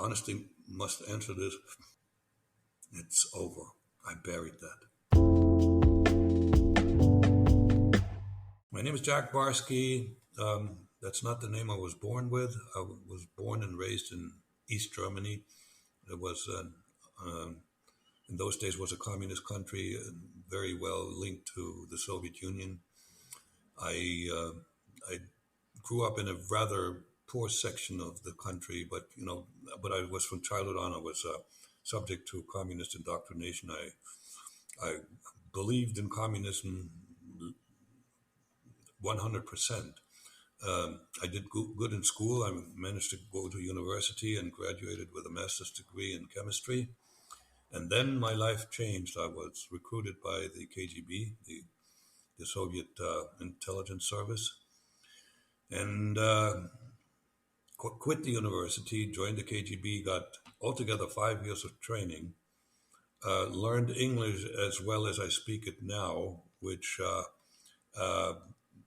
honestly must answer this. It's over. I buried that. My name is Jack Barsky. That's not the name I was born with. I was born and raised in East Germany. It was, in those days, was a communist country, very well linked to the Soviet Union. I grew up in a rather poor section of the country, but I was from childhood on. I was subject to communist indoctrination. I believed in communism 100%. I did good in school. I managed to go to university and graduated with a master's degree in chemistry. And then my life changed. I was recruited by the KGB, the Soviet intelligence service, and quit the university, joined the KGB, got altogether 5 years of training, learned English as well as I speak it now, which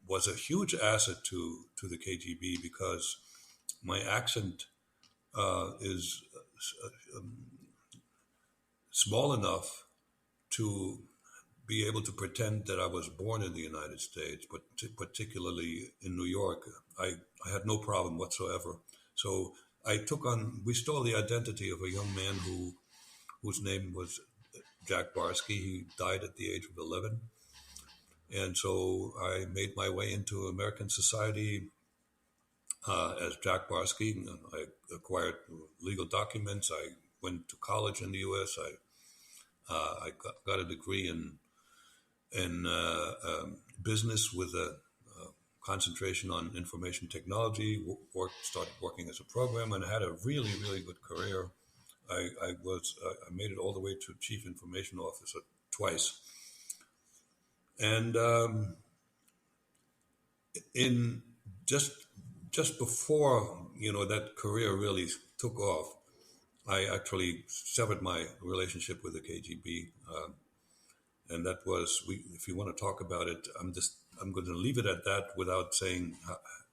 was a huge asset to the KGB because my accent is small enough to be able to pretend that I was born in the United States, but particularly in New York, I had no problem whatsoever. So we stole the identity of a young man whose name was Jack Barsky. He died at the age of 11. And so I made my way into American society as Jack Barsky. I acquired legal documents. I went to college in the U.S. I got a degree in business with a concentration on information technology. Started working as a programmer and had a really, really good career. I made it all the way to chief information officer twice. And in just before that career really took off, I actually severed my relationship with the KGB, and that was if you want to talk about it, I'm going to leave it at that without saying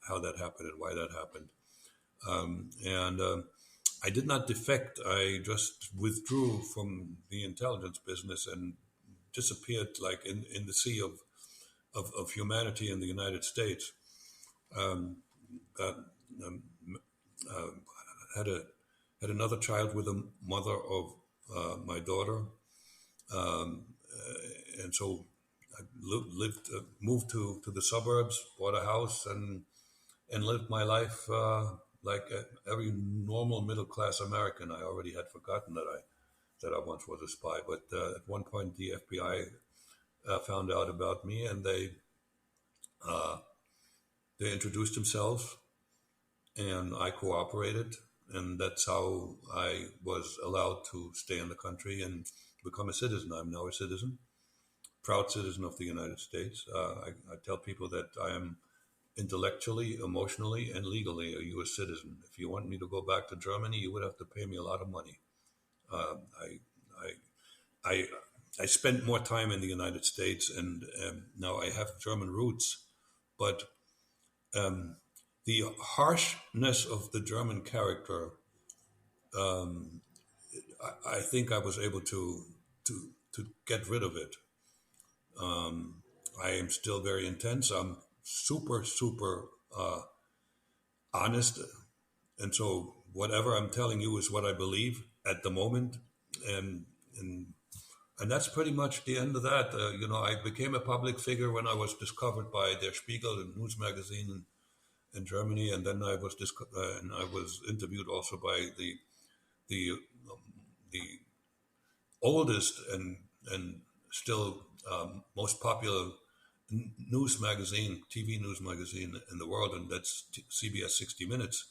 how that happened and why that happened. And I did not defect. I just withdrew from the intelligence business and disappeared like in the sea of humanity in the United States. Had another child with the mother of my daughter, and so I moved to the suburbs, bought a house, and lived my life like every normal middle class American. I already had forgotten that I once was a spy, but at one point the FBI found out about me, and they introduced themselves, and I cooperated, and that's how I was allowed to stay in the country and become a citizen. I'm now a citizen, proud citizen of the United States. I tell people that I am intellectually, emotionally, and legally a U.S. citizen. If you want me to go back to Germany, you would have to pay me a lot of money. I spent more time in the United States, and now I have German roots, but the harshness of the German character, I think I was able to get rid of it. I am still very intense. I'm super honest, and so whatever I'm telling you is what I believe at the moment, and that's pretty much the end of that. I became a public figure when I was discovered by Der Spiegel, a news magazine in Germany, and then I was interviewed also by the oldest and still most popular news magazine, TV news magazine in the world, and that's CBS 60 Minutes.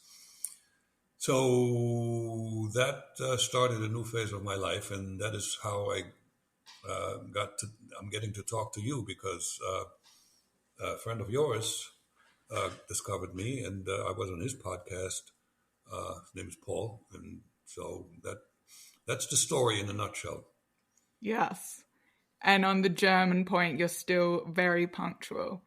So that started a new phase of my life, and that is how I'm getting to talk to you, because a friend of yours discovered me, and I was on his podcast. His name is Paul, and so that's the story in a nutshell. Yes. And on the German point, you're still very punctual.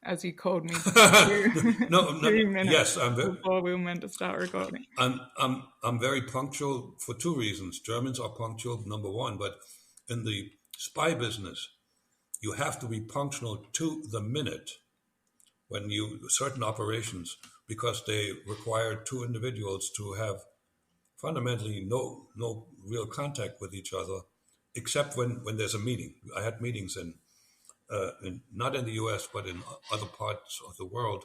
as you called me 2 No, 2 minutes yes, before we were meant to start recording. I'm very punctual for two reasons. Germans are punctual, number one, but in the spy business, you have to be punctual to the minute when you certain operations, because they require two individuals to have fundamentally no real contact with each other, except when there's a meeting. I had meetings not in the U.S. but in other parts of the world,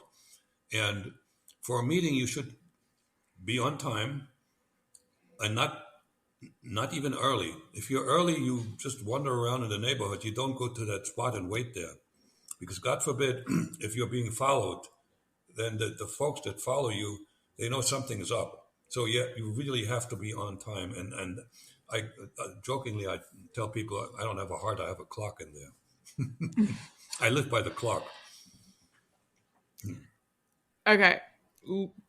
and for a meeting you should be on time and not even early. If you're early, you just wander around in the neighborhood. You don't go to that spot and wait there, because God forbid, if you're being followed, then the folks that follow you, they know something is up. So yeah, you really have to be on time. And I jokingly I tell people I don't have a heart, I have a clock in there. I live by the clock. Okay,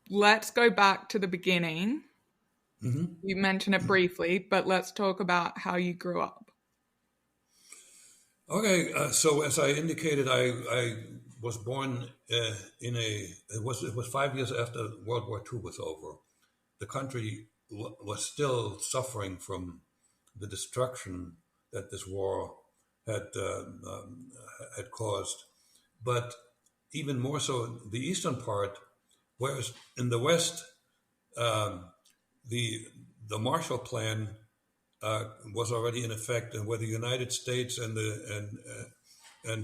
let's go back to the beginning. Mm-hmm. You mentioned it briefly, but let's talk about how you grew up. Okay, so as I indicated, I was born it was 5 years after World War II was over. The country was still suffering from the destruction that this war had had caused, but even more so the eastern part, whereas in the West, um, the Marshall Plan was already in effect, and where the United States and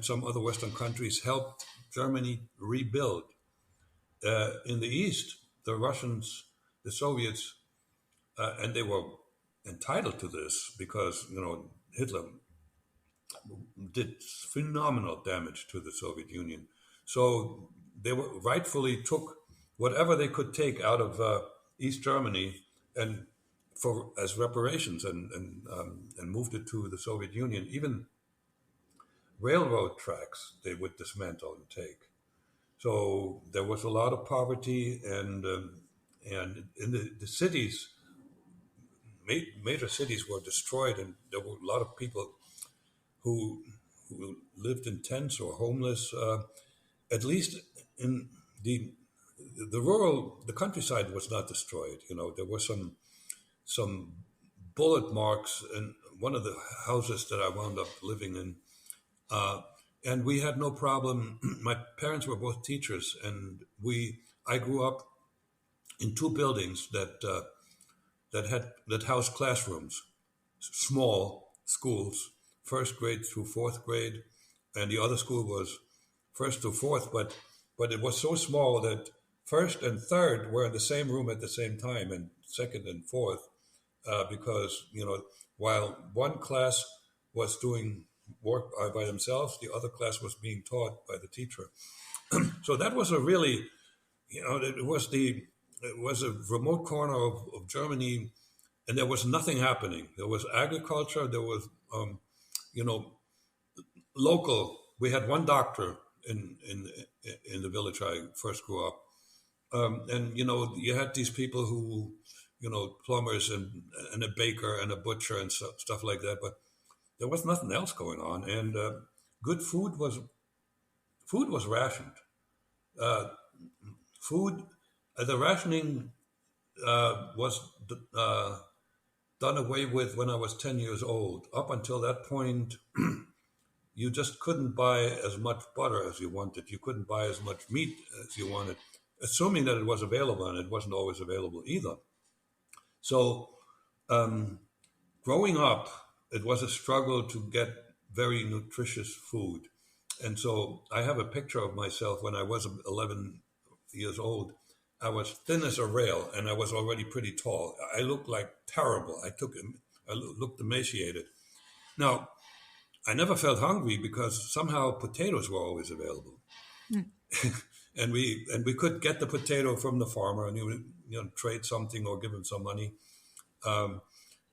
some other Western countries helped Germany rebuild. In the East, the Russians, the Soviets, and they were entitled to this because Hitler did phenomenal damage to the Soviet Union. So they rightfully took whatever they could take out of East Germany and for as reparations and moved it to the Soviet Union. Even railroad tracks they would dismantle and take. So there was a lot of poverty, and in the cities, major cities were destroyed, and there were a lot of people who lived in tents or homeless. At least in the countryside was not destroyed. There were some bullet marks in one of the houses that I wound up living in. Uh, and we had no problem. My parents were both teachers, and I grew up in two buildings that housed classrooms, small schools, first grade through fourth grade, and the other school was first to fourth, but it was so small that first and third were in the same room at the same time, and second and fourth, because while one class was doing work by themselves, the other class was being taught by the teacher. So that was a really, it was a remote corner of Germany, and there was nothing happening. There was agriculture. There was, you know, local. We had one doctor in the village I first grew up, and you had these people who, plumbers and a baker and a butcher and stuff like that. But there was nothing else going on, and good food was rationed. Uh, food, the rationing was done away with when I was 10 years old. Up until that point, you just couldn't buy as much butter as you wanted. You couldn't buy as much meat as you wanted, assuming that it was available, and it wasn't always available either. So, growing up, it was a struggle to get very nutritious food. And so I have a picture of myself when I was 11 years old. I was thin as a rail, and I was already pretty tall. I looked like terrible. I looked emaciated. Now, I never felt hungry because somehow potatoes were always available, and we could get the potato from the farmer, and he would trade something or give him some money. Um,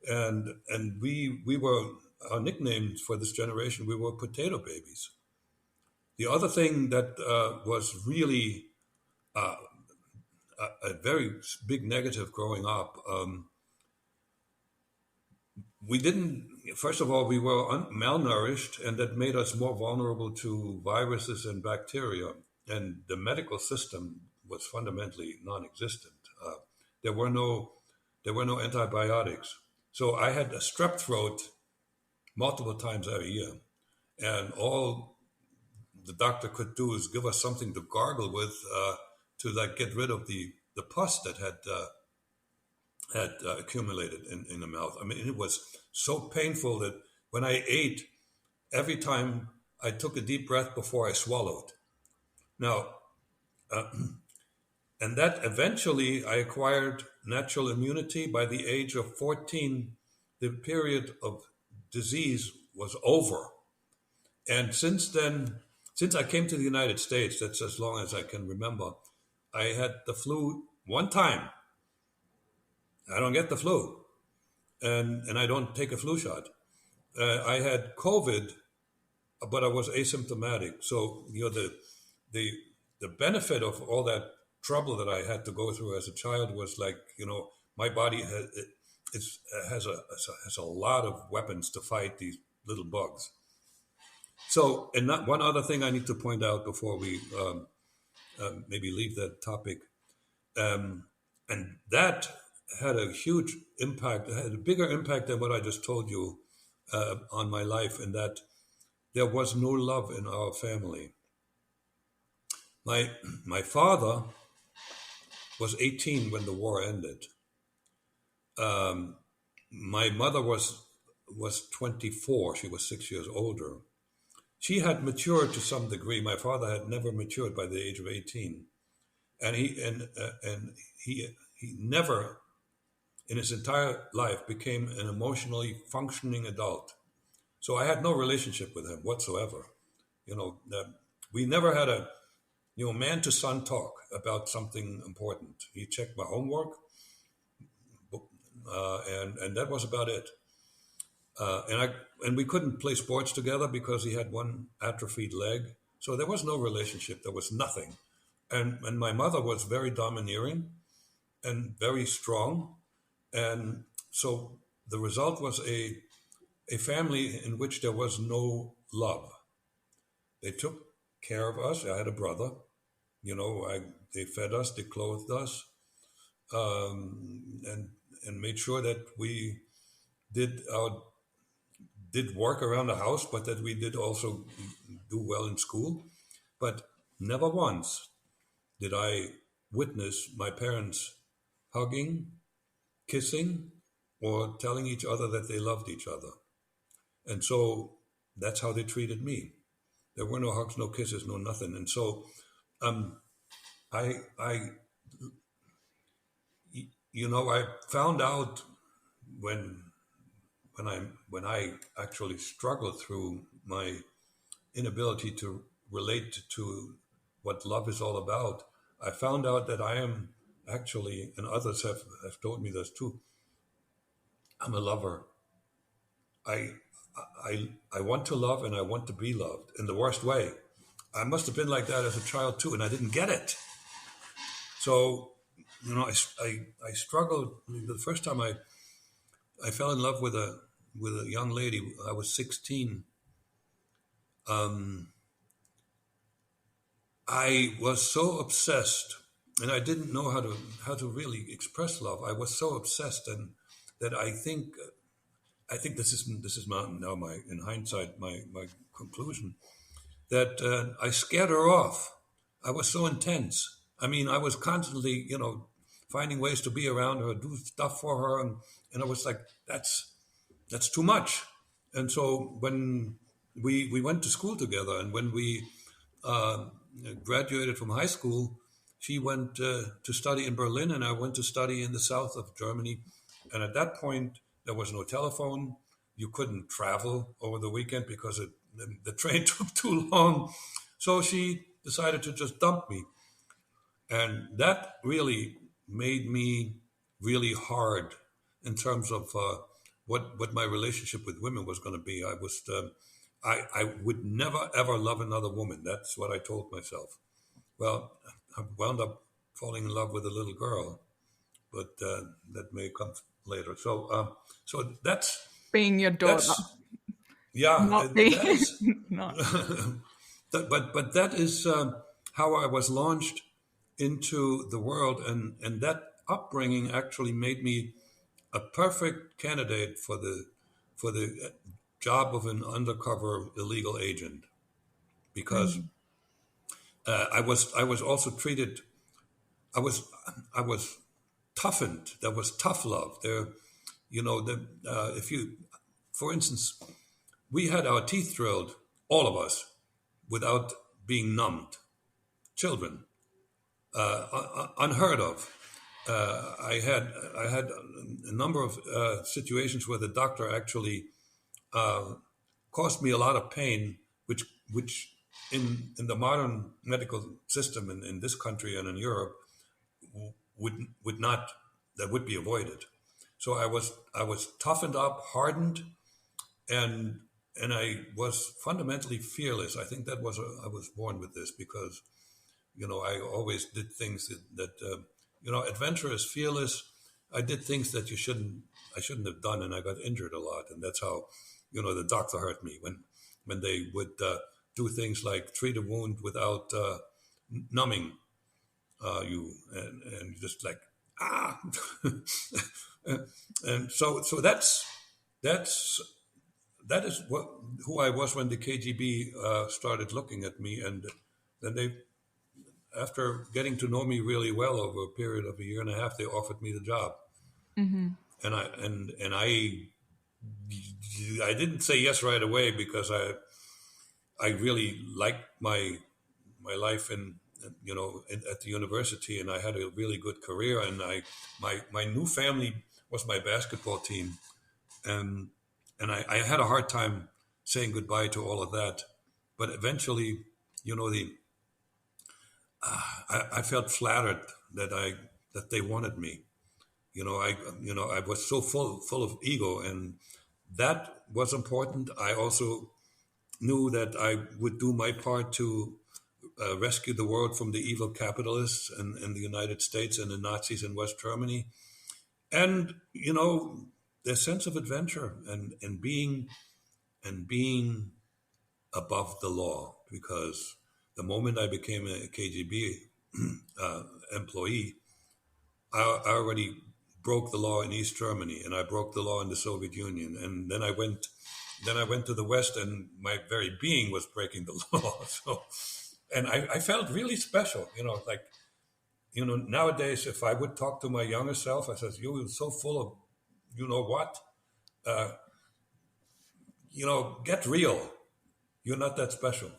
and we were our nicknames for this generation. We were potato babies. The other thing that was really uh, a very big negative growing up. We didn't. First of all, we were malnourished, and that made us more vulnerable to viruses and bacteria. and the medical system was fundamentally non-existent. There were no there were no antibiotics, so I had a strep throat multiple times every year, and all the doctor could do is give us something to gargle with to like get rid of the pus that had accumulated in the mouth. I mean, it was so painful that when I ate, every time I took a deep breath before I swallowed. Now, and that eventually I acquired natural immunity. By the age of 14, the period of disease was over. And since then, since I came to the United States, that's as long as I can remember, I had the flu one time. I don't get the flu, and I don't take a flu shot. I had COVID, but I was asymptomatic. So the the benefit of all that trouble that I had to go through as a child was like, my body has a lot of weapons to fight these little bugs. So, and not one other thing I need to point out before we maybe leave that topic, and that had a huge impact, had a bigger impact than what I just told you on my life, in that there was no love in our family. My father was 18 when the war ended. My mother was 24. She was 6 years older. She had matured to some degree. My father had never matured by the age of 18, and he never in his entire life became an emotionally functioning adult. So I had no relationship with him whatsoever. We never had a man to son talk about something important. He checked my homework, and that was about it. And we couldn't play sports together because he had one atrophied leg. So there was no relationship. There was nothing. And my mother was very domineering and very strong. And so the result was a family in which there was no love. They took care of us. I had a brother. They fed us, they clothed us, and made sure that we did work around the house, but that we did also do well in school. But never once did I witness my parents hugging, kissing, or telling each other that they loved each other. And so that's how they treated me. There were no hugs, no kisses, no nothing. And so I found out when I actually struggled through my inability to relate to what love is all about. I found out that I am actually, and others have told me this too, I'm a lover. I want to love, and I want to be loved in the worst way. I must have been like that as a child too, and I didn't get it. So, I struggled. The first time I fell in love with a young lady, I was 16. I was so obsessed, and I didn't know how to really express love. I was so obsessed, and that I think this is my in hindsight my conclusion, that I scared her off. I was so intense. I mean, I was constantly finding ways to be around her, do stuff for her, and I was like, that's too much. And so when we went to school together, and when we graduated from high school, she went to study in Berlin, and I went to study in the south of Germany. And at that point, there was no telephone. You couldn't travel over the weekend because the train took too long. So she decided to just dump me. And that really made me really hard in terms of what my relationship with women was going to be. I would never, ever love another woman. That's what I told myself. Well, I wound up falling in love with a little girl, but that may come later. So that's being your daughter. Yeah, Not being. that is, Not. but that is how I was launched into the world, and that upbringing actually made me a perfect candidate for the job of an undercover illegal agent, because Mm. I was also treated. I was I was toughened. There was tough love. There, if you, for instance, we had our teeth drilled, all of us, without being numbed. Children, unheard of. I had a number of situations where the doctor actually caused me a lot of pain, which in the modern medical system in this country and in Europe would not, that would be avoided. So I was toughened up, hardened, and I was fundamentally fearless. I think I was born with this because I always did things that adventurous, fearless. I did things that I shouldn't have done, and I got injured a lot, and that's how the doctor hurt me when they would do things like treat a wound without numbing you, and just like ah, and so that's that is who I was when the KGB started looking at me, and then after getting to know me really well over a period of a year and a half, they offered me the job, Mm-hmm. and I didn't say yes right away because I really liked my life at the university, and I had a really good career, and my new family was my basketball team, and I had a hard time saying goodbye to all of that, but eventually, the I felt flattered that they wanted me. I was so full of ego, and that was important. I also knew that I would do my part to rescue the world from the evil capitalists in the United States and the Nazis in West Germany, and their sense of adventure and being above the law, because the moment I became a KGB employee, I already broke the law in East Germany, and I broke the law in the Soviet Union, and then I went to the West, and my very being was breaking the law. So, and I felt really special, like nowadays, if I would talk to my younger self, I says, "You were so full of, you know what, uh, get real. You're not that special."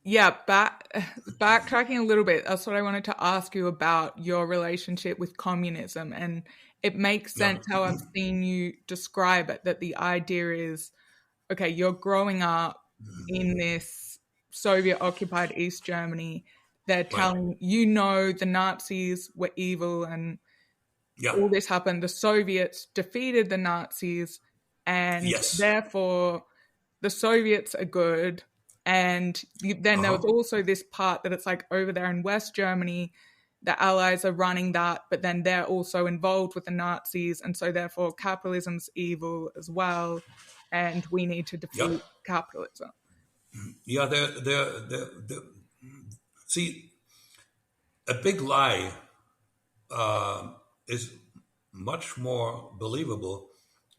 Yeah, backtracking a little bit, that's what I wanted to ask you about your relationship with communism. And it makes Yeah, sense how I've seen you describe it, that the idea is, okay, you're growing up in this Soviet occupied East Germany. They're right. telling the Nazis were evil and Yeah. all this happened. The Soviets defeated the Nazis, and Yes. therefore the Soviets are good. And then Uh there was huh. also this part that it's like over there in West Germany, the Allies are running that, but then they're also involved with the Nazis. And so therefore capitalism's evil as well. And we need to Yep. defeat capitalism. Yeah. They're, see, a big lie is much more believable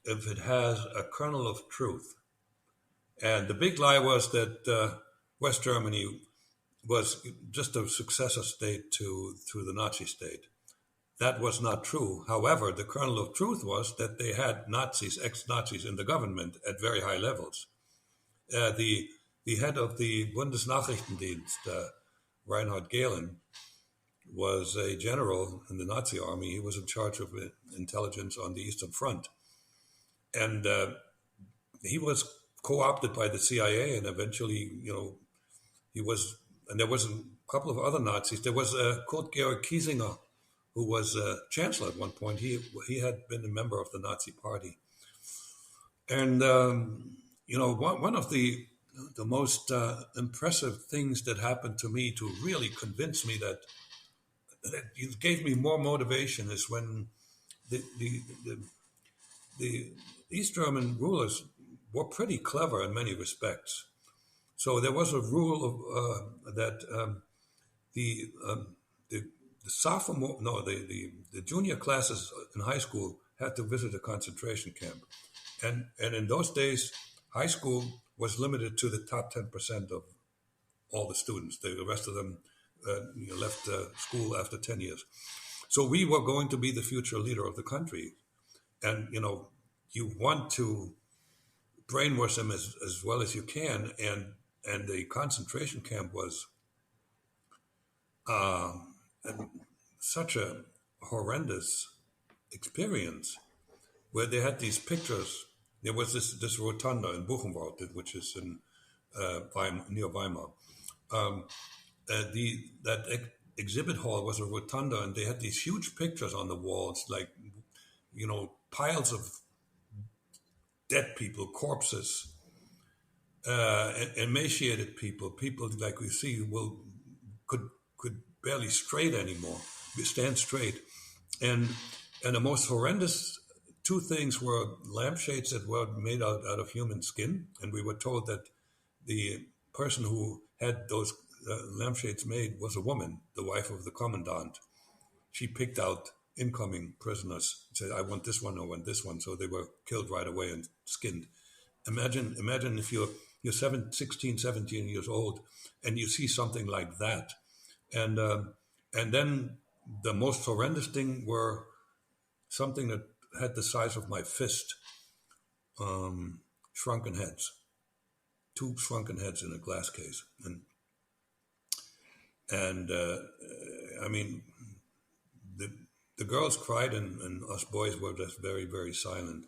if it has a kernel of truth. And the big lie was that West Germany was just a successor state to the Nazi state. That was not true. However, the kernel of truth was that they had Nazis, ex-Nazis in the government at very high levels. The head of the Bundesnachrichtendienst, Reinhard Gehlen, was a general in the Nazi army. He was in charge of intelligence on the Eastern Front, and he was co-opted by the CIA, and eventually, he was. And there was a couple of other Nazis. There was Kurt Georg Kiesinger, who was chancellor at one point. He had been a member of the Nazi Party, and one of the most impressive things that happened to me to really convince me that it gave me more motivation is when the the, the, the East German rulers were pretty clever in many respects. So there was a rule of that the, the the sophomore, no, the junior classes in high school had to visit a concentration camp, and in those days, high school was limited to the top 10% of all the students. The rest of them left school after 10 years. So we were going to be the future leader of the country, and you want to brainwash them as well as you can, and the concentration camp was uh, such a horrendous experience where they had these pictures. There was this rotunda in Buchenwald, which is in near Weimar. Um, that exhibit hall was a rotunda, and they had these huge pictures on the walls, like piles of dead people, corpses, emaciated people, people like we see could barely stand straight, and the most horrendous two things were lampshades that were made out of human skin, and we were told that the person who had those lampshades made was a woman, the wife of the commandant. She picked out incoming prisoners, said, "I want this one, I want this one," so they were killed right away and skinned. Imagine if you're 16, 17 years old, and you see something like that, and then the most horrendous thing were something that had the size of my fist, shrunken heads, two shrunken heads in a glass case, and I mean, the girls cried, and us boys were just very, very silent.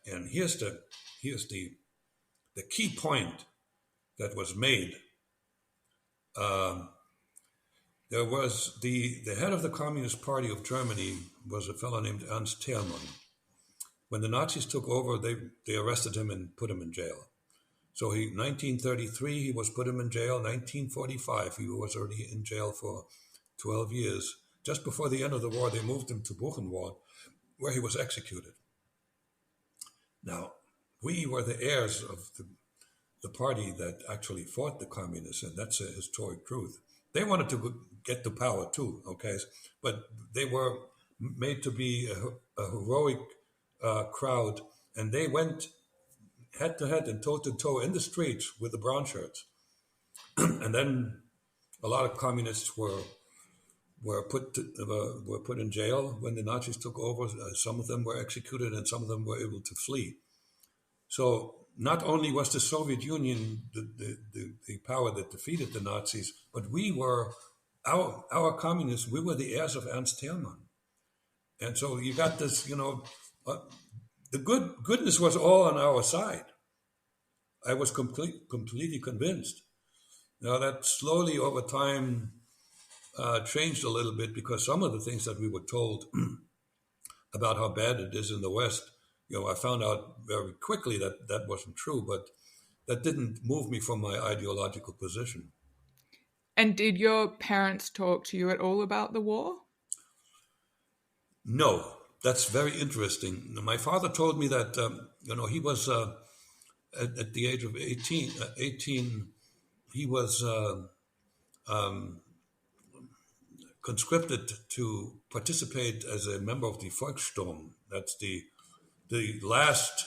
And here's the key point that was made. There was the head of the Communist Party of Germany was a fellow named Ernst Thälmann. When the Nazis took over, they arrested him and put him in jail. So 1933, he was put him in jail. 1945, he was already in jail for 12 years. Just before the end of the war, they moved him to Buchenwald, where he was executed. Now, we were the heirs of the party that actually fought the communists, and that's a historic truth. They wanted to get to power too, okay? But they were made to be a heroic crowd, and they went head to head and toe to toe in the streets with the brown shirts. And then a lot of communists were put in jail when the Nazis took over. Some of them were executed, and some of them were able to flee. So not only was the Soviet Union the power that defeated the Nazis, but we were our communists. We were the heirs of Ernst Thälmann, and so you got this. The goodness was all on our side. I was completely convinced. Now that slowly over time changed a little bit, because some of the things that we were told about how bad it is in the West, I found out very quickly that wasn't true, but that didn't move me from my ideological position. And did your parents talk to you at all about the war? No, that's very interesting. My father told me that, he was, at the age of 18, he was conscripted to participate as a member of the Volkssturm. That's the last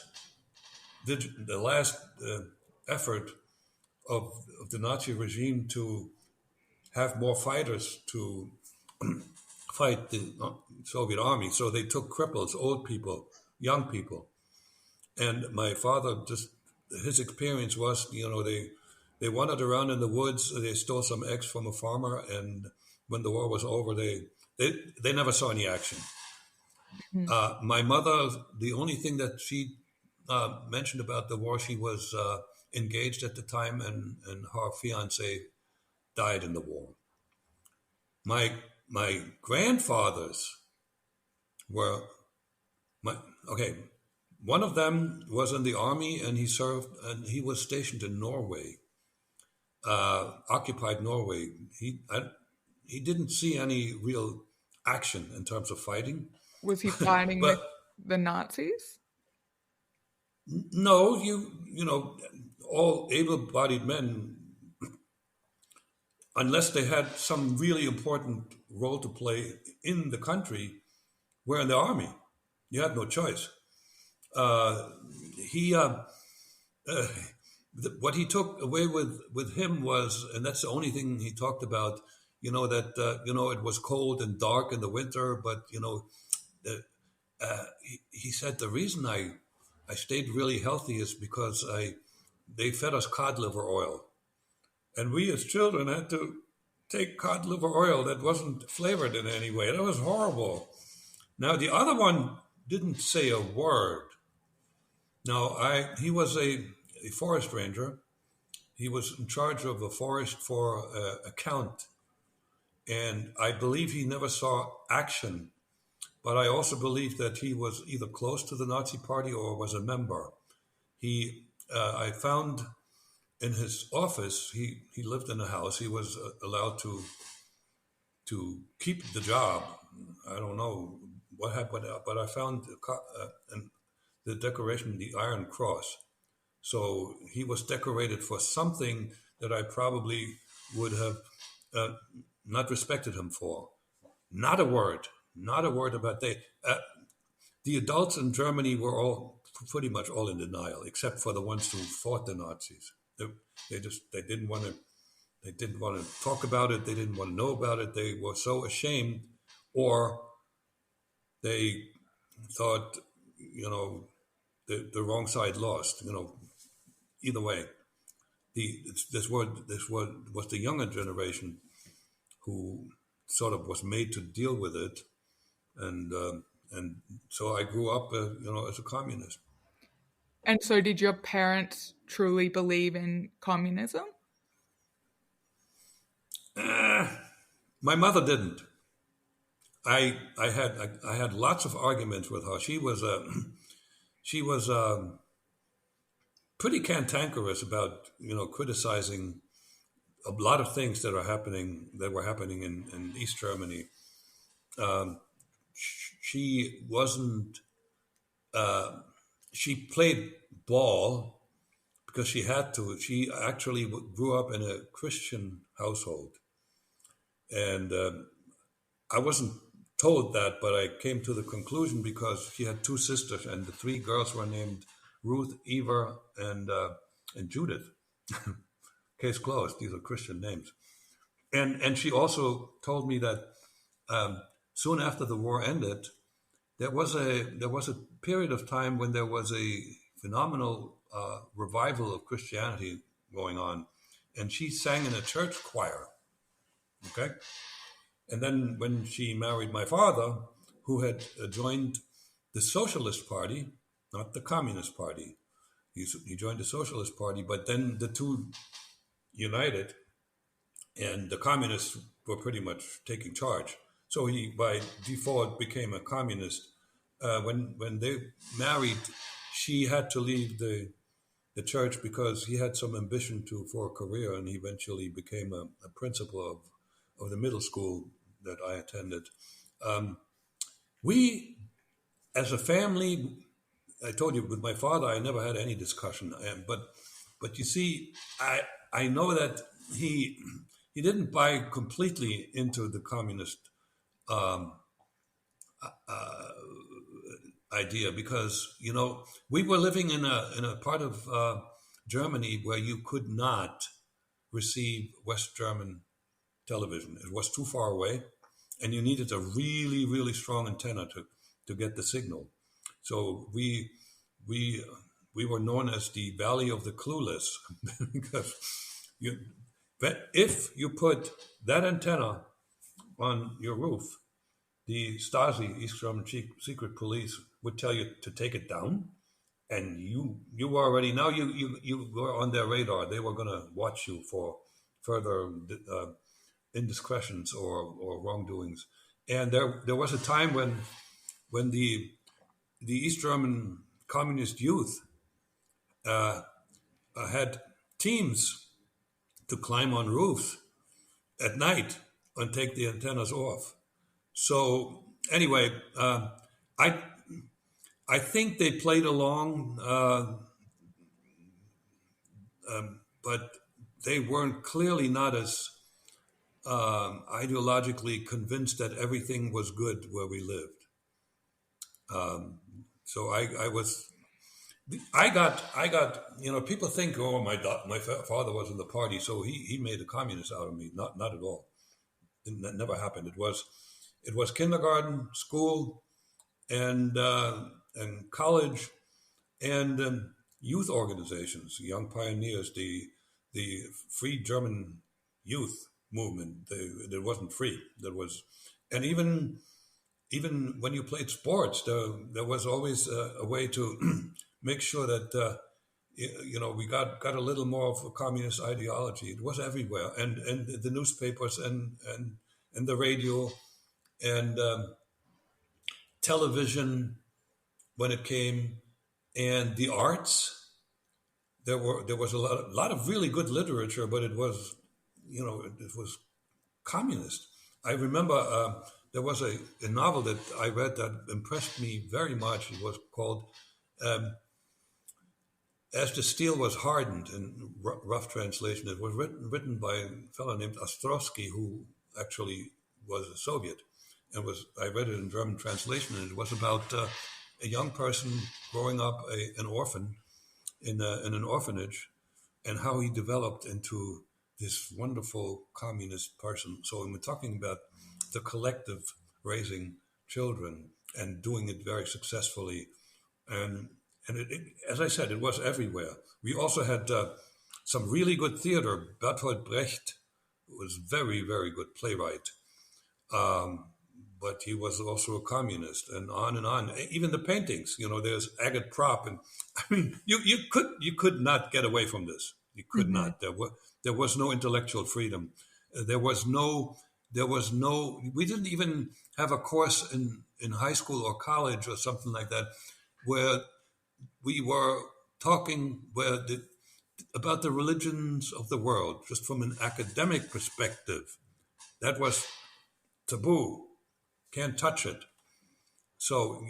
effort of the Nazi regime to have more fighters to fight the Soviet army. So they took cripples, old people, young people. And my father, just his experience was, they wandered around in the woods, they stole some eggs from a farmer, and when the war was over, they never saw any action. Mm-hmm. My mother, the only thing that she mentioned about the war, she was engaged at the time, and her fiance died in the war. My grandfathers were one of them was in the army, and he served, and he was stationed in Norway, occupied Norway. He didn't see any real action in terms of fighting. Was he fighting with the Nazis? No, all able-bodied men, unless they had some really important role to play in the country, were in the army. You had no choice. Uh, he uh, what he took away with him was, and that's the only thing he talked about. That it was cold and dark in the winter, but he said the reason I stayed really healthy is because they fed us cod liver oil, and we as children had to take cod liver oil that wasn't flavored in any way. That was horrible. Now the other one didn't say a word. Now he was a forest ranger. He was in charge of a forest for a count, and I believe he never saw action. But I also believe that he was either close to the Nazi Party or was a member. I found in his office, he lived in a house. He was allowed to keep the job. I don't know what happened, but I found the decoration, the Iron Cross. So he was decorated for something that I probably would have uh, not respected him for. Not a word, not a word about that. The adults in Germany were all pretty much all in denial, except for the ones who fought the Nazis. They didn't want to talk about it. They didn't want to know about it. They were so ashamed, or they thought, the wrong side lost. Either way, this was the younger generation who sort of was made to deal with it, and so I grew up, as a communist. And so, did your parents truly believe in communism? My mother didn't. I had lots of arguments with her. She was pretty cantankerous about criticizing a lot of things that were happening in East Germany. Um, she wasn't. She played ball because she had to. She actually grew up in a Christian household, and I wasn't told that, but I came to the conclusion because she had two sisters, and the three girls were named Ruth, Eva, and Judith. Case closed. These are Christian names. And she also told me that soon after the war ended, there was a period of time when there was a phenomenal revival of Christianity going on, and she sang in a church choir. Okay, and then when she married my father, who had joined the Socialist Party, not the Communist Party, he joined the Socialist Party, but then the two united, and the communists were pretty much taking charge. So he, by default, became a communist. When they married, she had to leave the church because he had some ambition for a career, and he eventually became a principal of the middle school that I attended. Um, we, as a family, I told you with my father, I never had any discussion. But you see, I know that he didn't buy completely into the communist um, idea because we were living in a part of Germany where you could not receive West German television. It was too far away, and you needed a really really strong antenna to get the signal. So we we were known as the Valley of the Clueless because you, but if you put that antenna on your roof, the Stasi, East German secret police, would tell you to take it down, and you were already now you were on their radar. They were going to watch you for further uh, indiscretions or wrongdoings. And there was a time when the East German communist youth uh, had teams to climb on roofs at night and take the antennas off. So anyway, I I think they played along. but they weren't clearly not as ideologically convinced that everything was good where we lived. So I got, people think, oh, my father was in the party, so he made a communist out of me. Not at all. That never happened. It was kindergarten, school, and college, and youth organizations, young pioneers, the Free German Youth Movement. It wasn't free. And even when you played sports, there was always a way to make sure that we got a little more of a communist ideology. It was everywhere, and the newspapers and the radio and television when it came, and the arts. There was a lot of really good literature, but it was it was communist. I remember there was a novel that I read that impressed me very much. It was called As the Steel Was Hardened, in rough translation. It was written by a fellow named Ostrovsky, who actually was a Soviet. I read it in German translation, and it was about a young person growing up an orphan in an orphanage, and how he developed into this wonderful communist person. So we're talking about the collective raising children and doing it very successfully. And as I said, it was everywhere. We also had some really good theater. Bertolt Brecht was very, very good playwright. But he was also a communist, and on and on. Even the paintings, there's Agate Prop, and I mean, you could not get away from this. You could not. There was no intellectual freedom. There was no. We didn't even have a course in high school or college or something like that, where we were talking about the religions of the world, just from an academic perspective. That was taboo. Can't touch it. So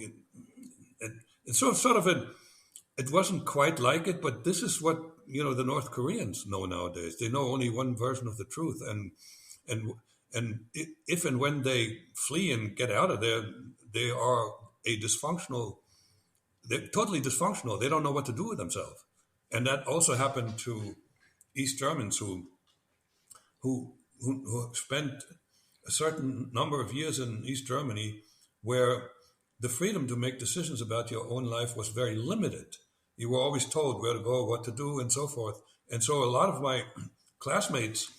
it's sort of it wasn't quite like it, but this is what the North Koreans know nowadays. They know only one version of the truth, and if and when they flee and get out of there, they are they're totally dysfunctional. They don't know what to do with themselves, and that also happened to East Germans who spent a certain number of years in East Germany, where the freedom to make decisions about your own life was very limited. You were always told where to go, what to do, and so forth. And so a lot of my classmates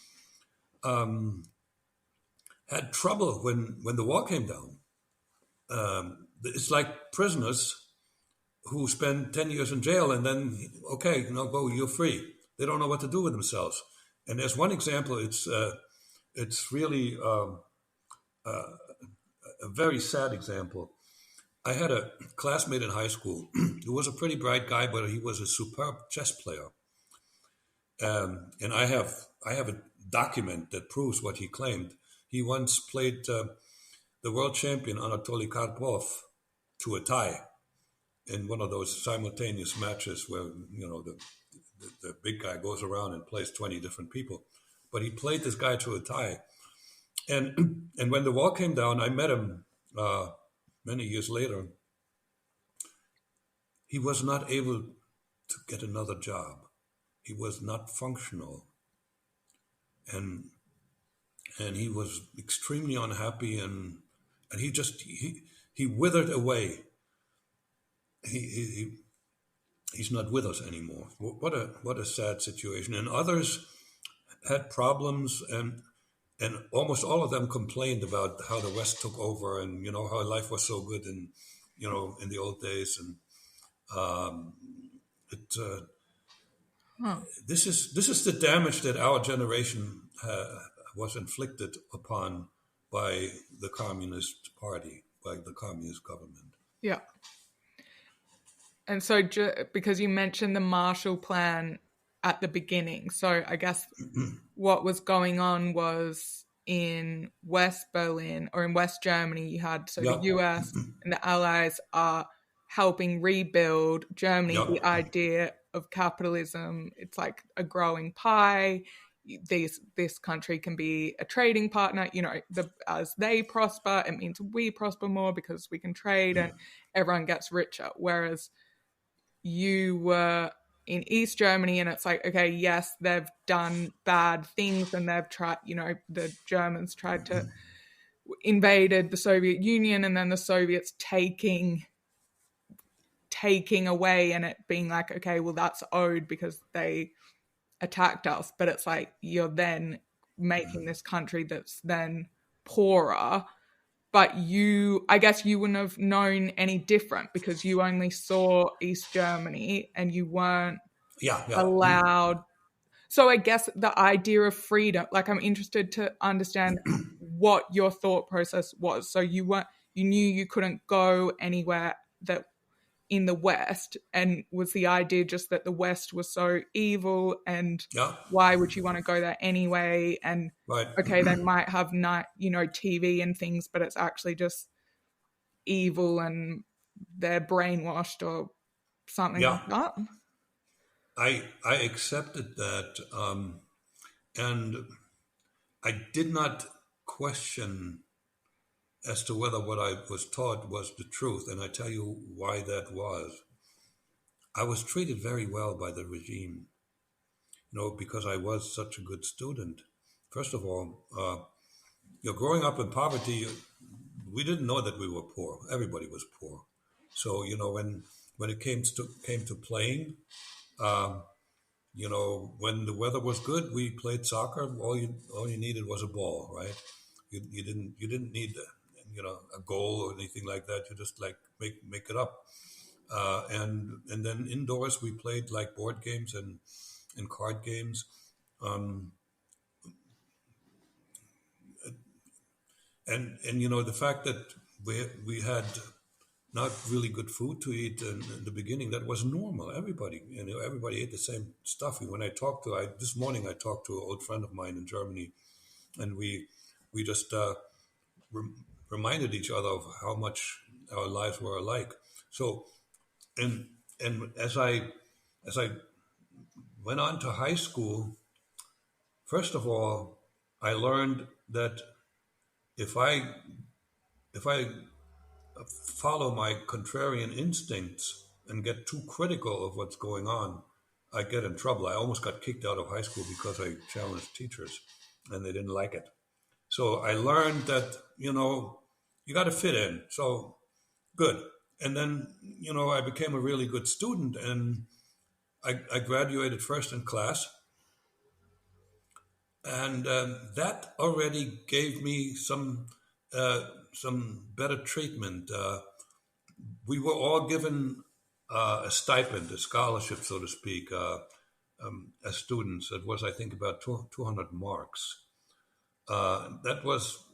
had trouble when the wall came down. It's like prisoners who spend 10 years in jail and then, okay, go, you're free. They don't know what to do with themselves. And there's one example, it's really a very sad example. I had a classmate in high school who was a pretty bright guy, but he was a superb chess player. And I have a document that proves what he claimed. He once played the world champion Anatoly Karpov to a tie in one of those simultaneous matches where the big guy goes around and plays 20 different people. But he played this guy to a tie. And when the wall came down, I met him many years later. He was not able to get another job. He was not functional. And he was extremely unhappy, and he withered away. He's not with us anymore. What a sad situation. And others had problems, and almost all of them complained about how the West took over, and how life was so good in the old days. And this is the damage that our generation was inflicted upon by the Communist Party, by the Communist government. Yeah. And so, because you mentioned the Marshall Plan at the beginning, so I guess what was going on was in West Berlin or in West Germany, you had the US and the Allies helping rebuild Germany, Yep. the idea of capitalism, it's like a growing pie. This country can be a trading partner. As they prosper, it means we prosper more because we can trade and everyone gets richer. Whereas you were in East Germany and it's like, okay, yes, they've done bad things and they've tried, the Germans tried to invaded the Soviet Union and then the Soviets taking away and it being like, okay, well, that's owed because they attacked us. But it's like you're then making this country that's then poorer. But I guess you wouldn't have known any different because you only saw East Germany and you weren't Yeah. Yeah. allowed. So I guess the idea of freedom, like I'm interested to understand what your thought process was. So you knew you couldn't go anywhere that in the West, and was the idea just that the West was so evil and Yeah. why would you want to go there anyway? And Right. okay, they might have TV and things, but it's actually just evil and they're brainwashed or something Yeah. like that. I accepted that, and I did not question as to whether what I was taught was the truth. And I tell you why that was. I was treated very well by the regime, because I was such a good student. First of all, growing up in poverty, we didn't know that we were poor. Everybody was poor. So when it came to playing, when the weather was good, we played soccer. All you needed was a ball, right? You didn't need a goal or anything like that. You just like make it up. And then indoors we played like board games and card games. Um, and the fact that we had not really good food to eat in the beginning, that was normal. Everybody ate the same stuff. When this morning I talked to an old friend of mine in Germany, and we just reminded each other of how much our lives were alike. So, and as I went on to high school, first of all, I learned that if I if I follow my contrarian instincts and get too critical of what's going on, I get in trouble. I almost got kicked out of high school because I challenged teachers and they didn't like it. So I learned that, you got to fit in. So good. And then, I became a really good student and I graduated first in class. And that already gave me some better treatment. We were all given a stipend, a scholarship, so to speak, as students. It was, I think, about 200 marks. That was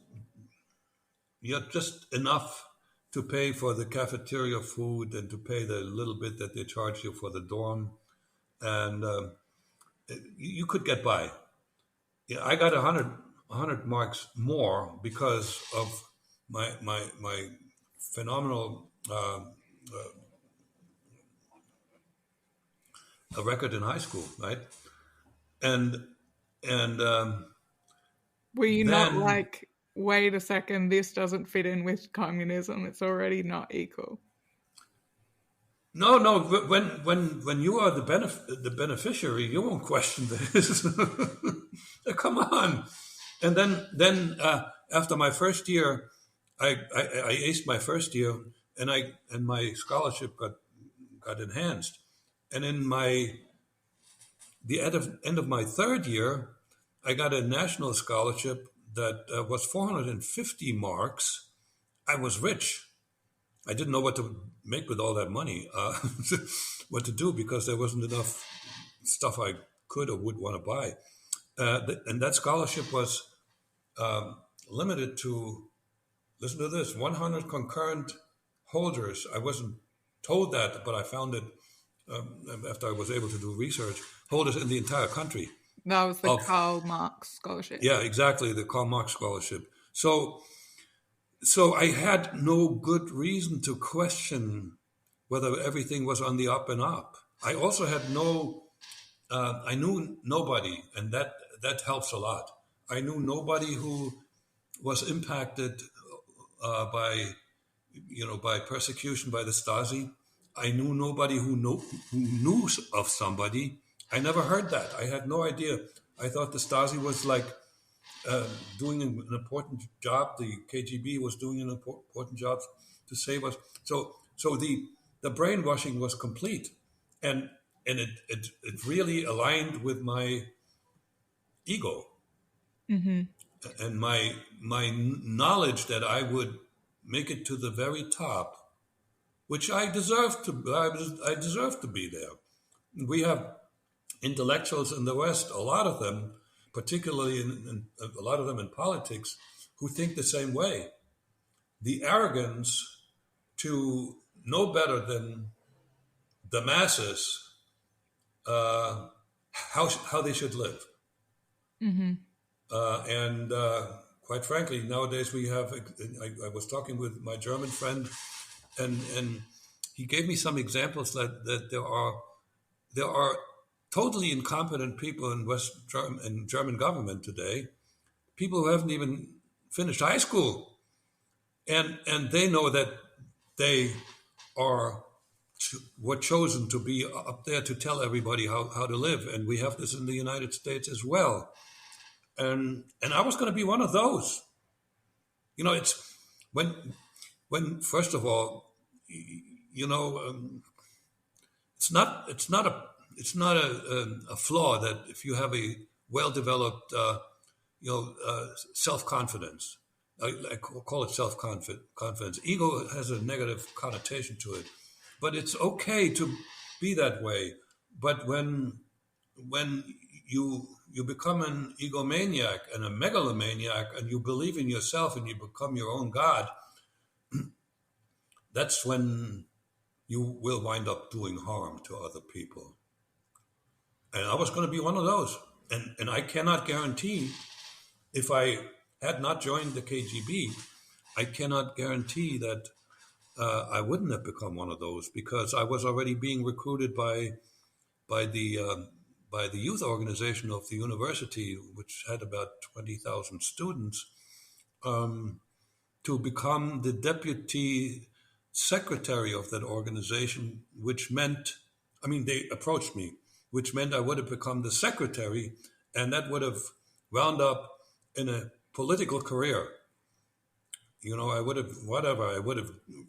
just enough to pay for the cafeteria food and to pay the little bit that they charge you for the dorm. And you could get by. Yeah, I got 100 marks more because of my phenomenal a record in high school, right? And and Were you not then like, wait a second, this doesn't fit in with communism, it's already not equal? no, when you are the beneficiary, you won't question this. Come on. And then after my first year, I aced my first year, and my scholarship got enhanced. And in the end of my third year, I got a national scholarship that was 450 marks. I was rich. I didn't know what to make with all that money, what to do, because there wasn't enough stuff I could or would want to buy. And that scholarship was limited to, listen to this, 100 concurrent holders. I wasn't told that, but I found it after I was able to do research. Holders in the entire country. That was the Of Karl Marx scholarship. Yeah, exactly, the Karl Marx scholarship. So I had no good reason to question whether everything was on the up and up. I also had I knew nobody, and that helps a lot. I knew nobody who was impacted by by persecution by the Stasi. I knew nobody who knew of somebody. I never heard that. I had no idea. I thought the Stasi was like doing an important job. The KGB was doing an important job to save us. So the brainwashing was complete, and it really aligned with my ego and my knowledge that I would make it to the very top, which I deserve to. I deserve to be there. We have intellectuals in the West, a lot of them, particularly in a lot of them in politics, who think the same way. The arrogance to know better than the masses how they should live. And quite frankly, nowadays we have. I was talking with my German friend, and he gave me some examples that there are totally incompetent people in German government today, people who haven't even finished high school, and they know that they were chosen to be up there to tell everybody how to live, and we have this in the United States as well. And I was going to be one of those. It's when first of all, it's not a flaw that if you have a well-developed self-confidence. I call it self-confidence. Ego has a negative connotation to it, but it's okay to be that way. But when you become an egomaniac and a megalomaniac, and you believe in yourself and you become your own god, that's when you will wind up doing harm to other people. And I was going to be one of those. And I cannot guarantee, if I had not joined the KGB, I cannot guarantee that I wouldn't have become one of those, because I was already being recruited by the youth organization of the university, which had about 20,000 students, to become the deputy secretary of that organization, which meant, they approached me, which meant I would have become the secretary, and that would have wound up in a political career. I would have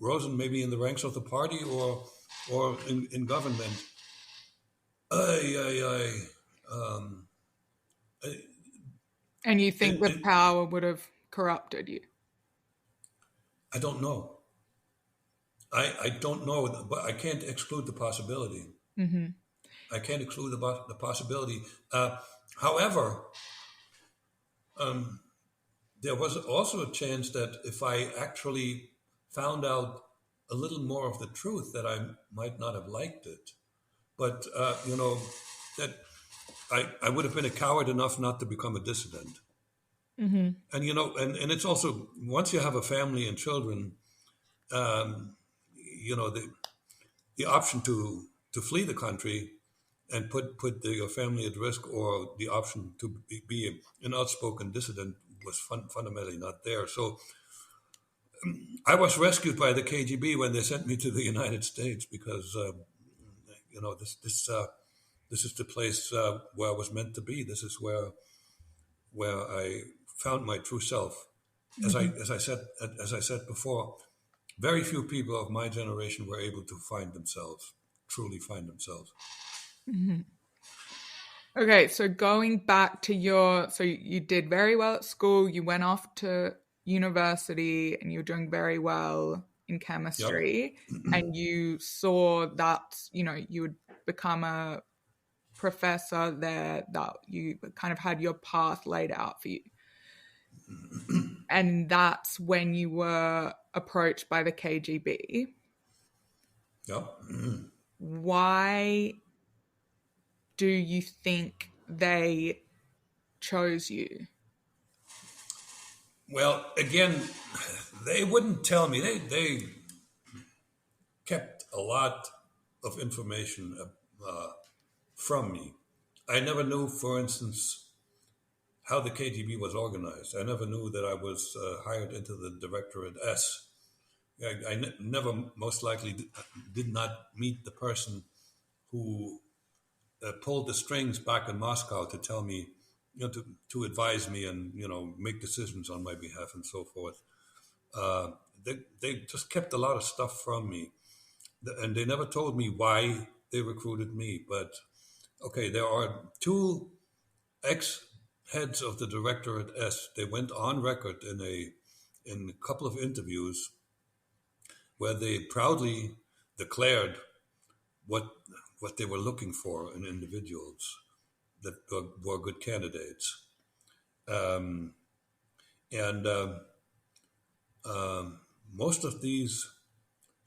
risen maybe in the ranks of the party or in government. And you think the power would have corrupted you? I don't know. I don't know, but I can't exclude the possibility. I can't exclude the possibility. However, there was also a chance that if I actually found out a little more of the truth, that I might not have liked it. But, that I would have been a coward enough not to become a dissident. And, and it's also, once you have a family and children, the option to flee the country and put your family at risk, or the option to be an outspoken dissident, was fundamentally not there. So I was rescued by the KGB when they sent me to the United States, because this is the place where I was meant to be. This is where I found my true self. As I said before, very few people of my generation were able to truly find themselves. Okay, so going back to so you did very well at school, you went off to university, and you were doing very well in chemistry, and you saw that, you would become a professor there, that you kind of had your path laid out for you. And that's when you were approached by the KGB. Yeah. Why do you think they chose you? Well, again, they wouldn't tell me. kept a lot of information from me. I never knew, for instance, how the KGB was organized. I never knew that I was hired into the Directorate S. I never, most likely, did not meet the person who pulled the strings back in Moscow to tell me, to advise me and make decisions on my behalf and so forth. They just kept a lot of stuff from me, and they never told me why they recruited me. But okay, there are two ex heads of the Directorate S. They went on record in a couple of interviews where they proudly declared what what they were looking for in individuals that were good candidates. Um, and Most of these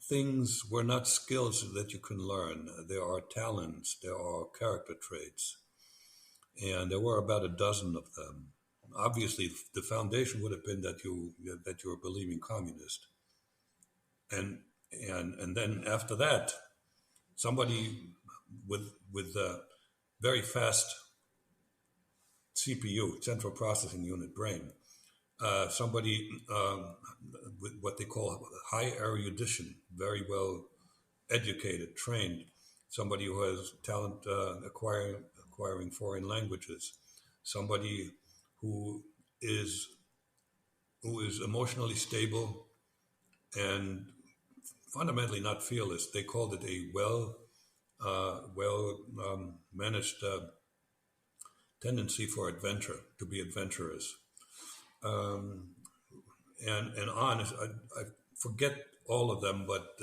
things were not skills that you can learn. There are talents, there are character traits, and there were about a dozen of them. Obviously, the foundation would have been that you were a believing communist, and and then after that, somebody with a very fast CPU, central processing unit brain, somebody with what they call high erudition, very well educated, trained, somebody who has talent acquiring foreign languages, somebody who is who is emotionally stable and fundamentally not fearless. They called it a well managed tendency for adventure, to be adventurous. Um, and on. I forget all of them, but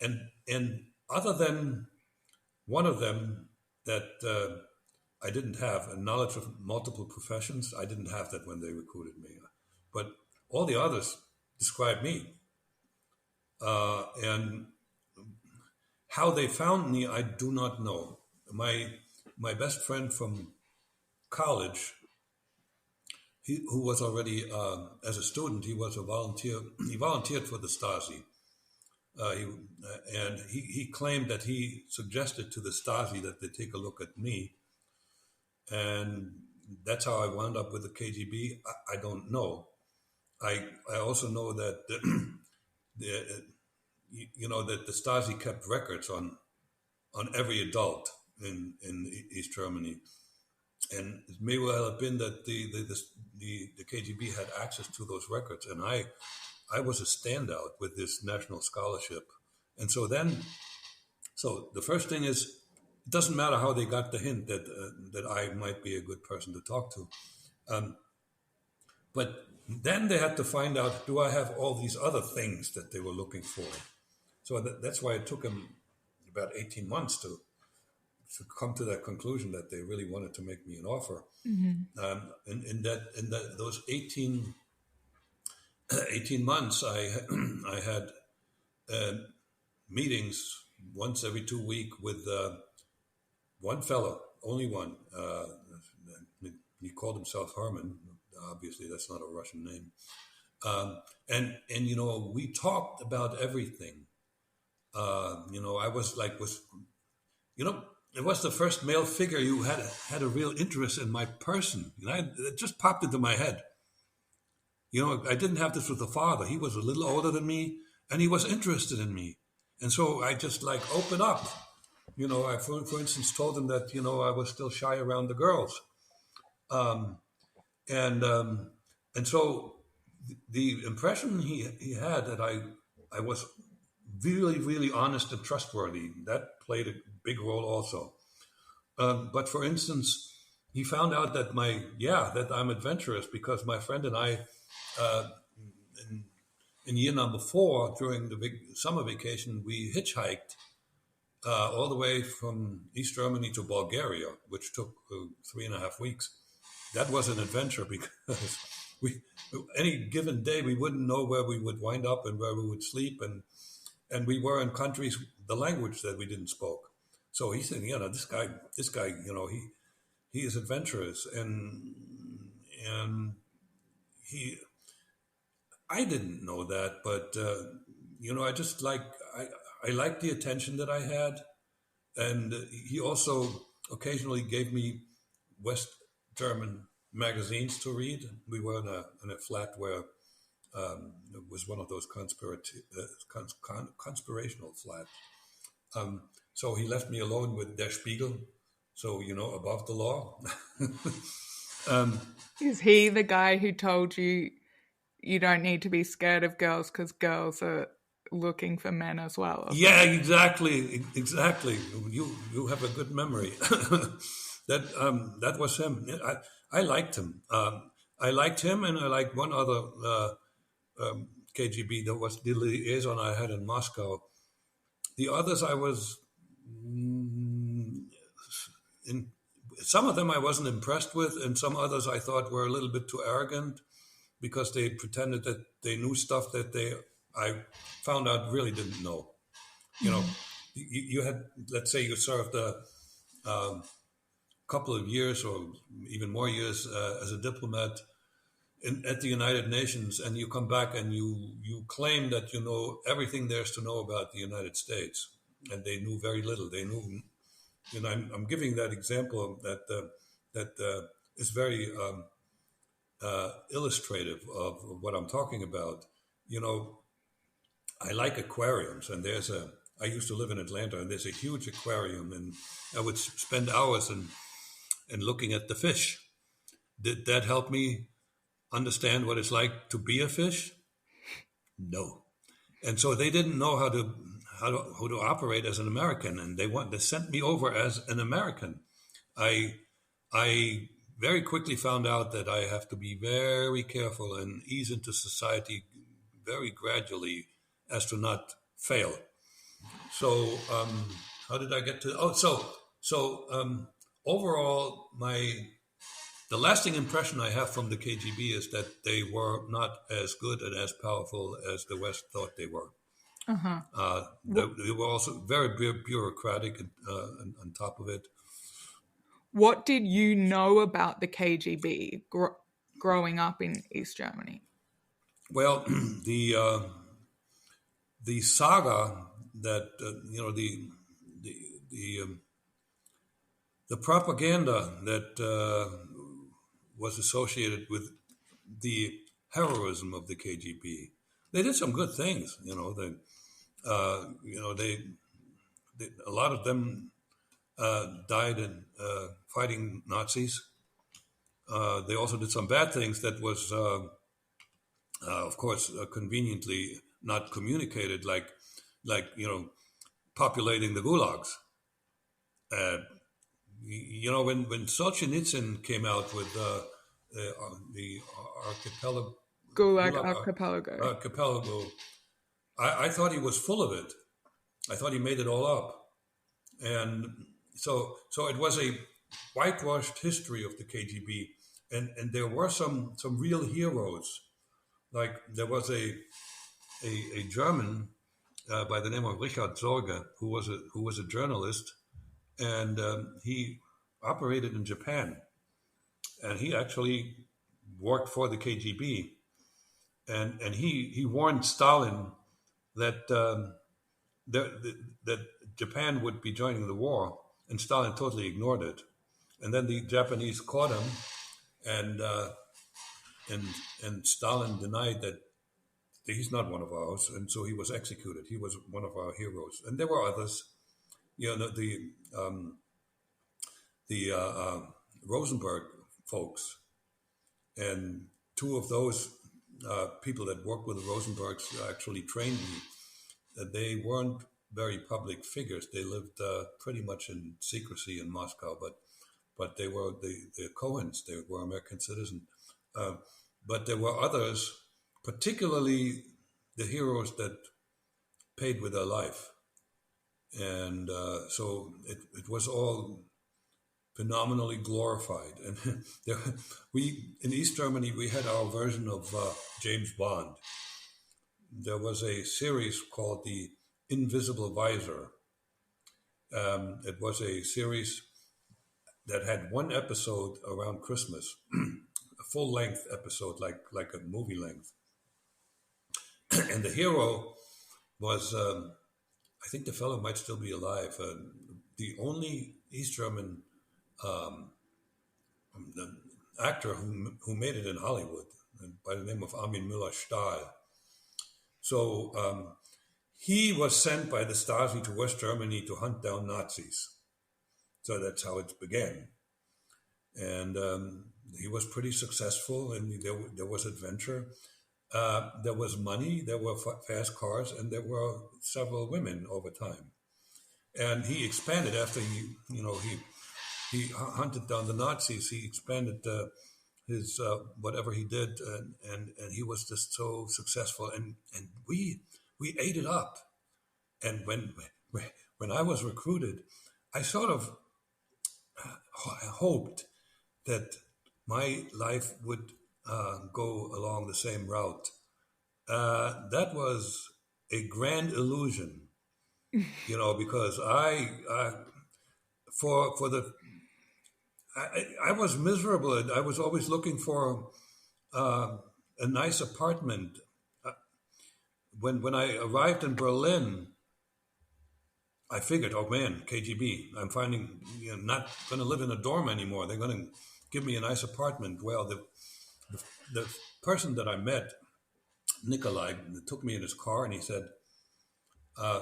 and other than one of them that I didn't have a knowledge of multiple professions. I didn't have that when they recruited me, but all the others described me, and how they found me, I do not know. My best friend from college, who was already as a student, he was a volunteer. He volunteered for the Stasi. He claimed that he suggested to the Stasi that they take a look at me, and that's how I wound up with the KGB. I don't know. I also know that the, that the Stasi kept records on every adult in East Germany, and it may well have been that the KGB had access to those records, and I was a standout with this national scholarship. And so the first thing is, it doesn't matter how they got the hint that I might be a good person to talk to. But then they had to find out, do I have all these other things that they were looking for? So that's why it took them about 18 months to come to that conclusion that they really wanted to make me an offer. In those 18 months, I had meetings once every 2 weeks with one fellow, only one. He called himself Herman. Obviously, that's not a Russian name. And we talked about everything. I was like, it was the first male figure who had a real interest in my person. It just popped into my head. I didn't have this with the father. He was a little older than me, and he was interested in me. And so I just opened up. I, for instance, told him that, I was still shy around the girls. Um, and so the impression he had that I was really, really honest and trustworthy, that played a big role also. But for instance, he found out that that I'm adventurous because my friend and I, in year number 4, during the big summer vacation, we hitchhiked all the way from East Germany to Bulgaria, which took 3.5 weeks. That was an adventure because any given day we wouldn't know where we would wind up and where we would sleep, and we were in countries, the language that we didn't spoke. So he said, this guy, he is adventurous, and I didn't know that, but I just I liked the attention that I had, and he also occasionally gave me West German magazines to read. We were in a flat where it was one of those conspirational flats. So he left me alone with Der Spiegel, so above the law. Is he the guy who told you you don't need to be scared of girls because girls are looking for men as well? Yeah, exactly. You have a good memory. That was him. I liked him. I liked him, and I liked one other KGB. That was the liaison I had in Moscow. The others I was in. Some of them I wasn't impressed with, and some others I thought were a little bit too arrogant because they pretended that they knew stuff that I found out really didn't know. You had, let's say, you served a couple of years or even more years as a diplomat at the United Nations, and you come back and you claim that you know everything there's to know about the United States, and they knew very little. They knew, I'm giving that example that is very illustrative of what I'm talking about. I like aquariums, and I used to live in Atlanta, and there's a huge aquarium, and I would spend hours in looking at the fish. Did that help me understand what it's like to be a fish? No. And so they didn't know how to operate as an American, and they sent me over as an American. I very quickly found out that I have to be very careful and ease into society very gradually as to not fail. So how did I get to? Overall, the lasting impression I have from the KGB is that they were not as good and as powerful as the West thought they were. They were also very bureaucratic on top of it. What did you know about the KGB growing up in East Germany? Well, the saga that the propaganda that was associated with the heroism of the KGB. They did some good things, a lot of them died in fighting Nazis. They also did some bad things that was, of course, conveniently not communicated, like populating the gulags. When Solzhenitsyn came out with the archipelago, Gulag Archipelago, I thought he was full of it. I thought he made it all up, and so it was a whitewashed history of the KGB, and there were some real heroes. Like there was a German by the name of Richard Sorge who was a journalist, and he operated in Japan, and he actually worked for the KGB, and he warned Stalin that that Japan would be joining the war, and Stalin totally ignored it, and then the Japanese caught him, and Stalin denied that he's not one of ours, and so he was executed. He was one of our heroes, and there were others. The Rosenberg folks, and two of those people that worked with the Rosenbergs actually trained me. They weren't very public figures. They lived pretty much in secrecy in Moscow, but they were the Cohens. They were American citizens. But there were others, particularly the heroes that paid with their life. And so it was all phenomenally glorified. And in East Germany, we had our version of James Bond. There was a series called The Invisible Visor. It was a series that had one episode around Christmas, a full-length episode, like a movie length. And the hero was I think the fellow might still be alive. The only East German um, the actor who made it in Hollywood by the name of Armin Müller-Stahl. So he was sent by the Stasi to West Germany to hunt down Nazis. So that's how it began. And he was pretty successful, and there was adventure. There was money, there were fast cars, and there were several women over time. And he expanded after he hunted down the Nazis. He expanded his whatever he did, and he was just so successful. And we ate it up. And when I was recruited, I sort of hoped that my life would go along the same route. That was a grand illusion, because for the I was miserable. I was always looking for a nice apartment. When I arrived in Berlin, I figured, oh man, KGB, I'm finding not going to live in a dorm anymore. They're going to give me a nice apartment. Well, the person that I met, Nikolai, took me in his car and he said,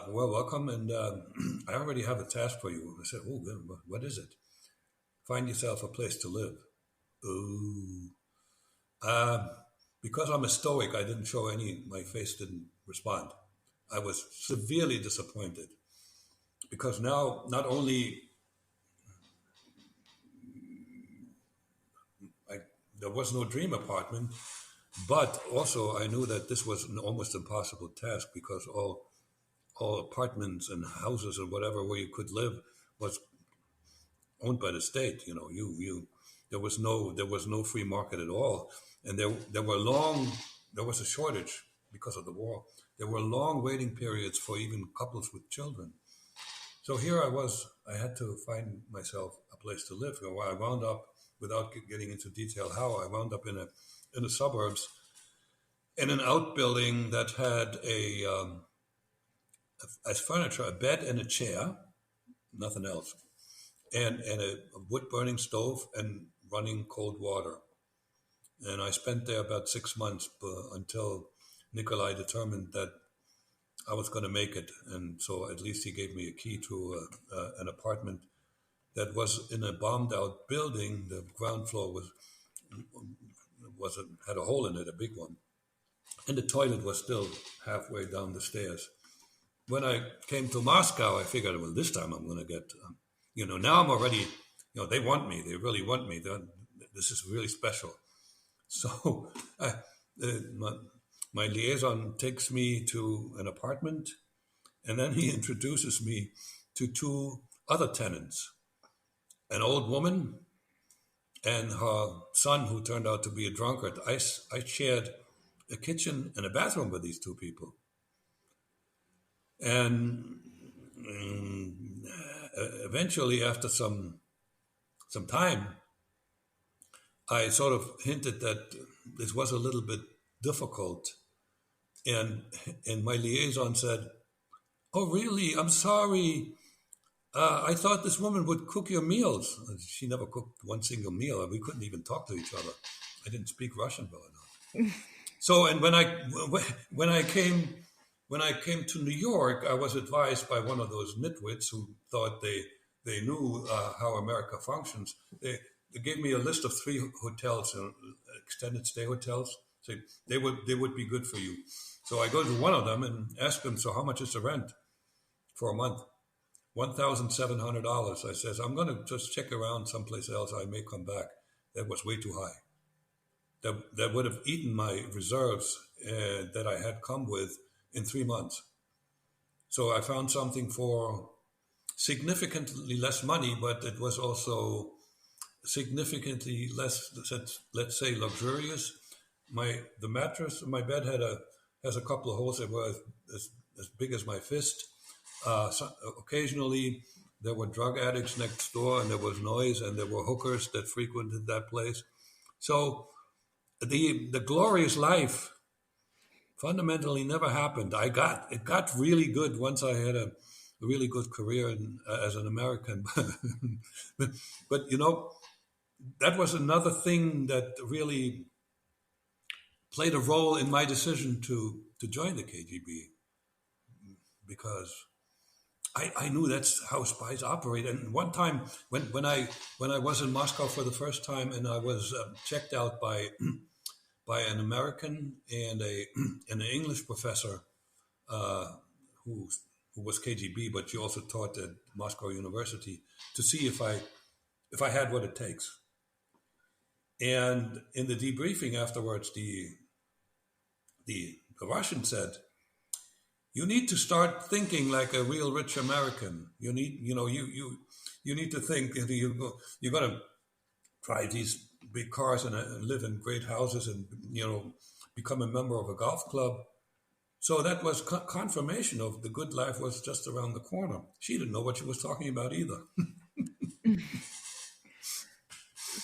well, welcome, and I already have a task for you. I said, oh, good. What is it? Find yourself a place to live. Ooh. Because I'm a stoic, I didn't show my face didn't respond. I was severely disappointed because now not only there was no dream apartment, but also I knew that this was an almost impossible task because all apartments and houses and whatever where you could live was owned by the state. There was no free market at all, and there was a shortage because of the war. There were long waiting periods for even couples with children. So here I was. I had to find myself a place to live. I wound up, without getting into detail how, I wound up in the suburbs in an outbuilding that had as furniture, a bed and a chair, nothing else, and a wood-burning stove and running cold water. And I spent there about 6 months until Nikolai determined that I was going to make it. And so at least he gave me a key to an apartment that was in a bombed-out building. The ground floor had a hole in it, a big one. And the toilet was still halfway down the stairs. When I came to Moscow, I figured, well, this time I'm going to get, now I'm already, they want me. They really want me. This is really special. So my liaison takes me to an apartment, and then he introduces me to two other tenants, an old woman and her son, who turned out to be a drunkard. I shared a kitchen and a bathroom with these two people. And eventually, after some time, I sort of hinted that this was a little bit difficult. And my liaison said, oh, really? I'm sorry. I thought this woman would cook your meals. She never cooked one single meal. We couldn't even talk to each other. I didn't speak Russian well enough. So, and when I came to New York, I was advised by one of those nitwits who thought they knew how America functions. They gave me a list of 3 hotels, extended stay hotels. So they would be good for you. So I go to one of them and ask them, so how much is the rent for a month? $1,700. I says, I'm going to just check around someplace else. I may come back. That was way too high. That would have eaten my reserves that I had come with in 3 months. So I found something for significantly less money, but it was also significantly less, let's say, luxurious. The mattress, my bed has a couple of holes that were as big as my fist. Occasionally, there were drug addicts next door, and there was noise, and there were hookers that frequented that place. So the glorious life fundamentally never happened. It got really good once I had a really good career as an American. But that was another thing that really played a role in my decision to join the KGB, because I knew that's how spies operate. And one time when I was in Moscow for the first time, and I was checked out by by an American and an English professor uh, who who was KGB, but she also taught at Moscow University, to see if I had what it takes. And in the debriefing afterwards, the Russian said, "You need to start thinking like a real rich American. You need, you need to think. You're going to drive these big cars and live in great houses, and become a member of a golf club." So that was confirmation of the good life was just around the corner. She didn't know what she was talking about either.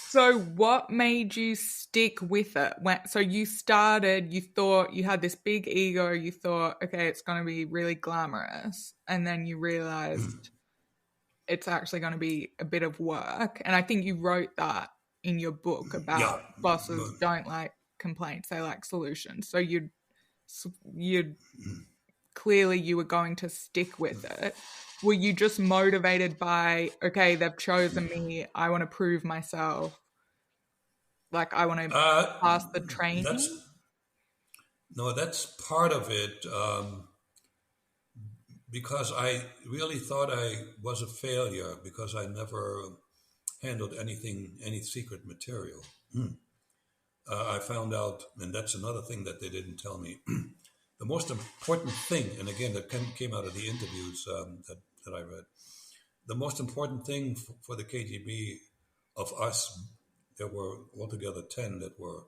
So what made you stick with it? So you started, you thought you had this big ego, you thought, okay, it's going to be really glamorous. And then you realized it's actually going to be a bit of work. And I think you wrote that in your book about Yeah, bosses don't like complaints, they like solutions. So you'd clearly you were going to stick with it. Were you just motivated by, okay, they've chosen me, I want to prove myself, like I want to pass the that's training? no, that's part of it. Because I really thought I was a failure because I never handled any secret material. I found out, and that's another thing that they didn't tell me. The most important thing, and again, that came out of the interviews that I read, the most important thing for the KGB of us, there were altogether 10 that were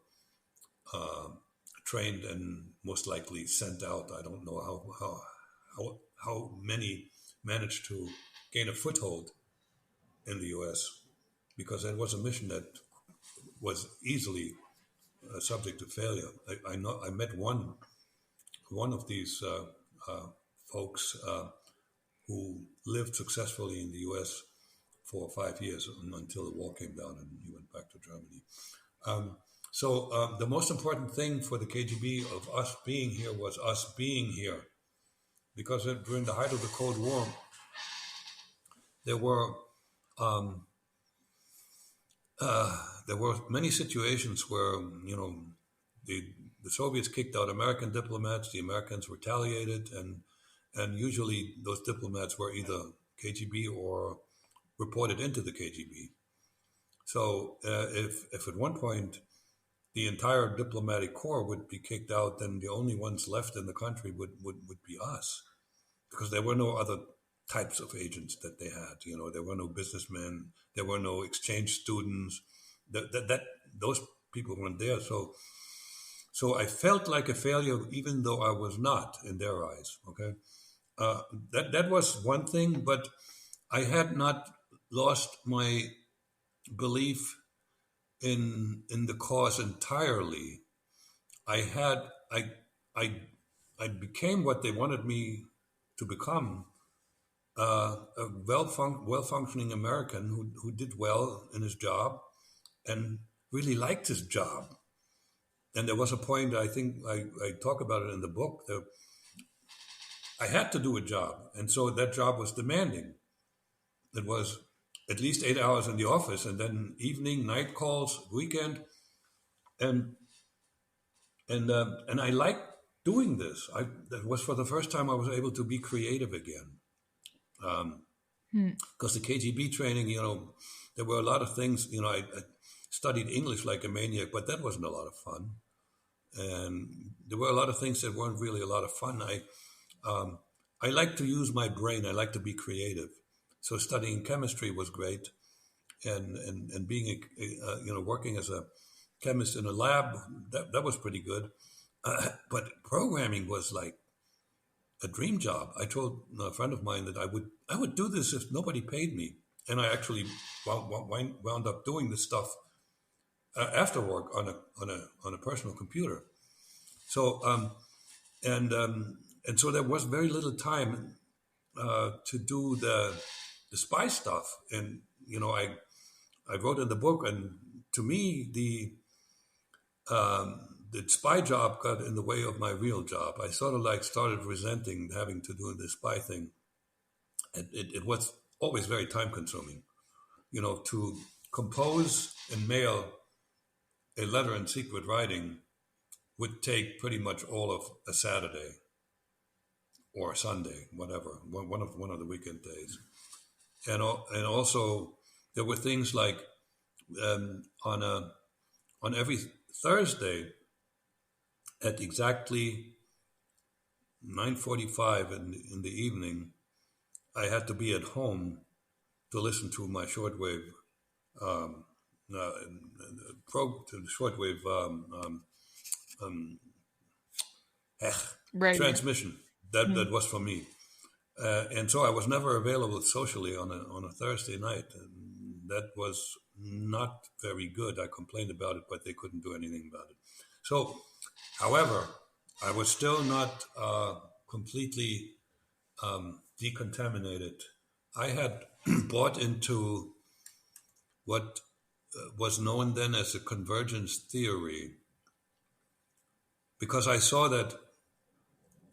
trained and most likely sent out. I don't know how many managed to gain a foothold in the U.S., because that was a mission that was easily subject to failure. I know I met one of these folks who lived successfully in the U.S. for 5 years until the wall came down and he went back to Germany. So the most important thing for the KGB of us being here was us being here, because during the height of the Cold War, there were um, there were many situations where the the Soviets kicked out American diplomats, the Americans retaliated, and usually those diplomats were either KGB or reported into the KGB. So if at one point the entire diplomatic corps would be kicked out, then the only ones left in the country would be us, because there were no other types of agents that they had. There were no businessmen, there were no exchange students. That those people weren't there. So I felt like a failure, even though I was not in their eyes. Okay, that was one thing, but I had not lost my belief in the cause entirely. I had I I became what they wanted me to become, a well functioning American who did well in his job and really liked his job. And there was a point, I think I talk about it in the book, that I had to do a job, and so that job was demanding. It was at least 8 hours in the office, and then evening, night calls, weekend, and and I liked doing this. That was for the first time I was able to be creative again. Hmm. Because the KGB training, there were a lot of things. I studied English like a maniac, but that wasn't a lot of fun. And there were a lot of things that weren't really a lot of fun. I like to use my brain. I like to be creative. So studying chemistry was great, and being working as a chemist in a lab, that was pretty good. But programming was like a dream job. I told a friend of mine that I would do this if nobody paid me, and I actually wound up doing this stuff after work on a personal computer. So and so there was very little time to do the spy stuff. And I wrote in the book, and to me the spy job got in the way of my real job. I sort of like started resenting having to do the spy thing. It was always very time consuming, to compose and mail a letter in secret writing would take pretty much all of a Saturday or a Sunday, whatever, one of the weekend days. And also there were things like on every Thursday at exactly 9:45 in the evening, I had to be at home to listen to my shortwave um, to the shortwave Radio. transmission that was for me. And so I was never available socially on a Thursday night. And that was not very good. I complained about it, but they couldn't do anything about it. So, however, I was still not completely decontaminated. I had bought into what was known then as the convergence theory because I saw that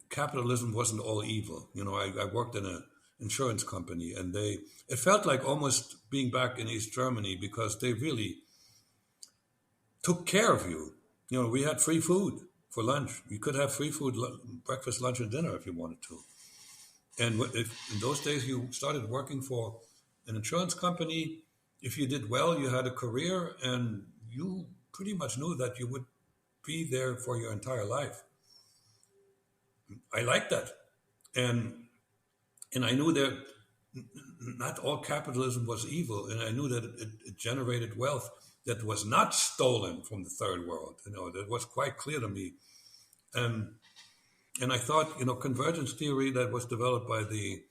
capitalism wasn't all evil. I worked in an insurance company, and it felt like almost being back in East Germany because they really took care of you. We had free food for lunch. You could have free food, breakfast, lunch, and dinner if you wanted to. And if in those days you started working for an insurance company, if you did well, you had a career, and you pretty much knew that you would be there for your entire life. I liked that. And I knew that not all capitalism was evil, and I knew that it generated wealth that was not stolen from the third world. That was quite clear to me. And I thought, convergence theory that was developed by the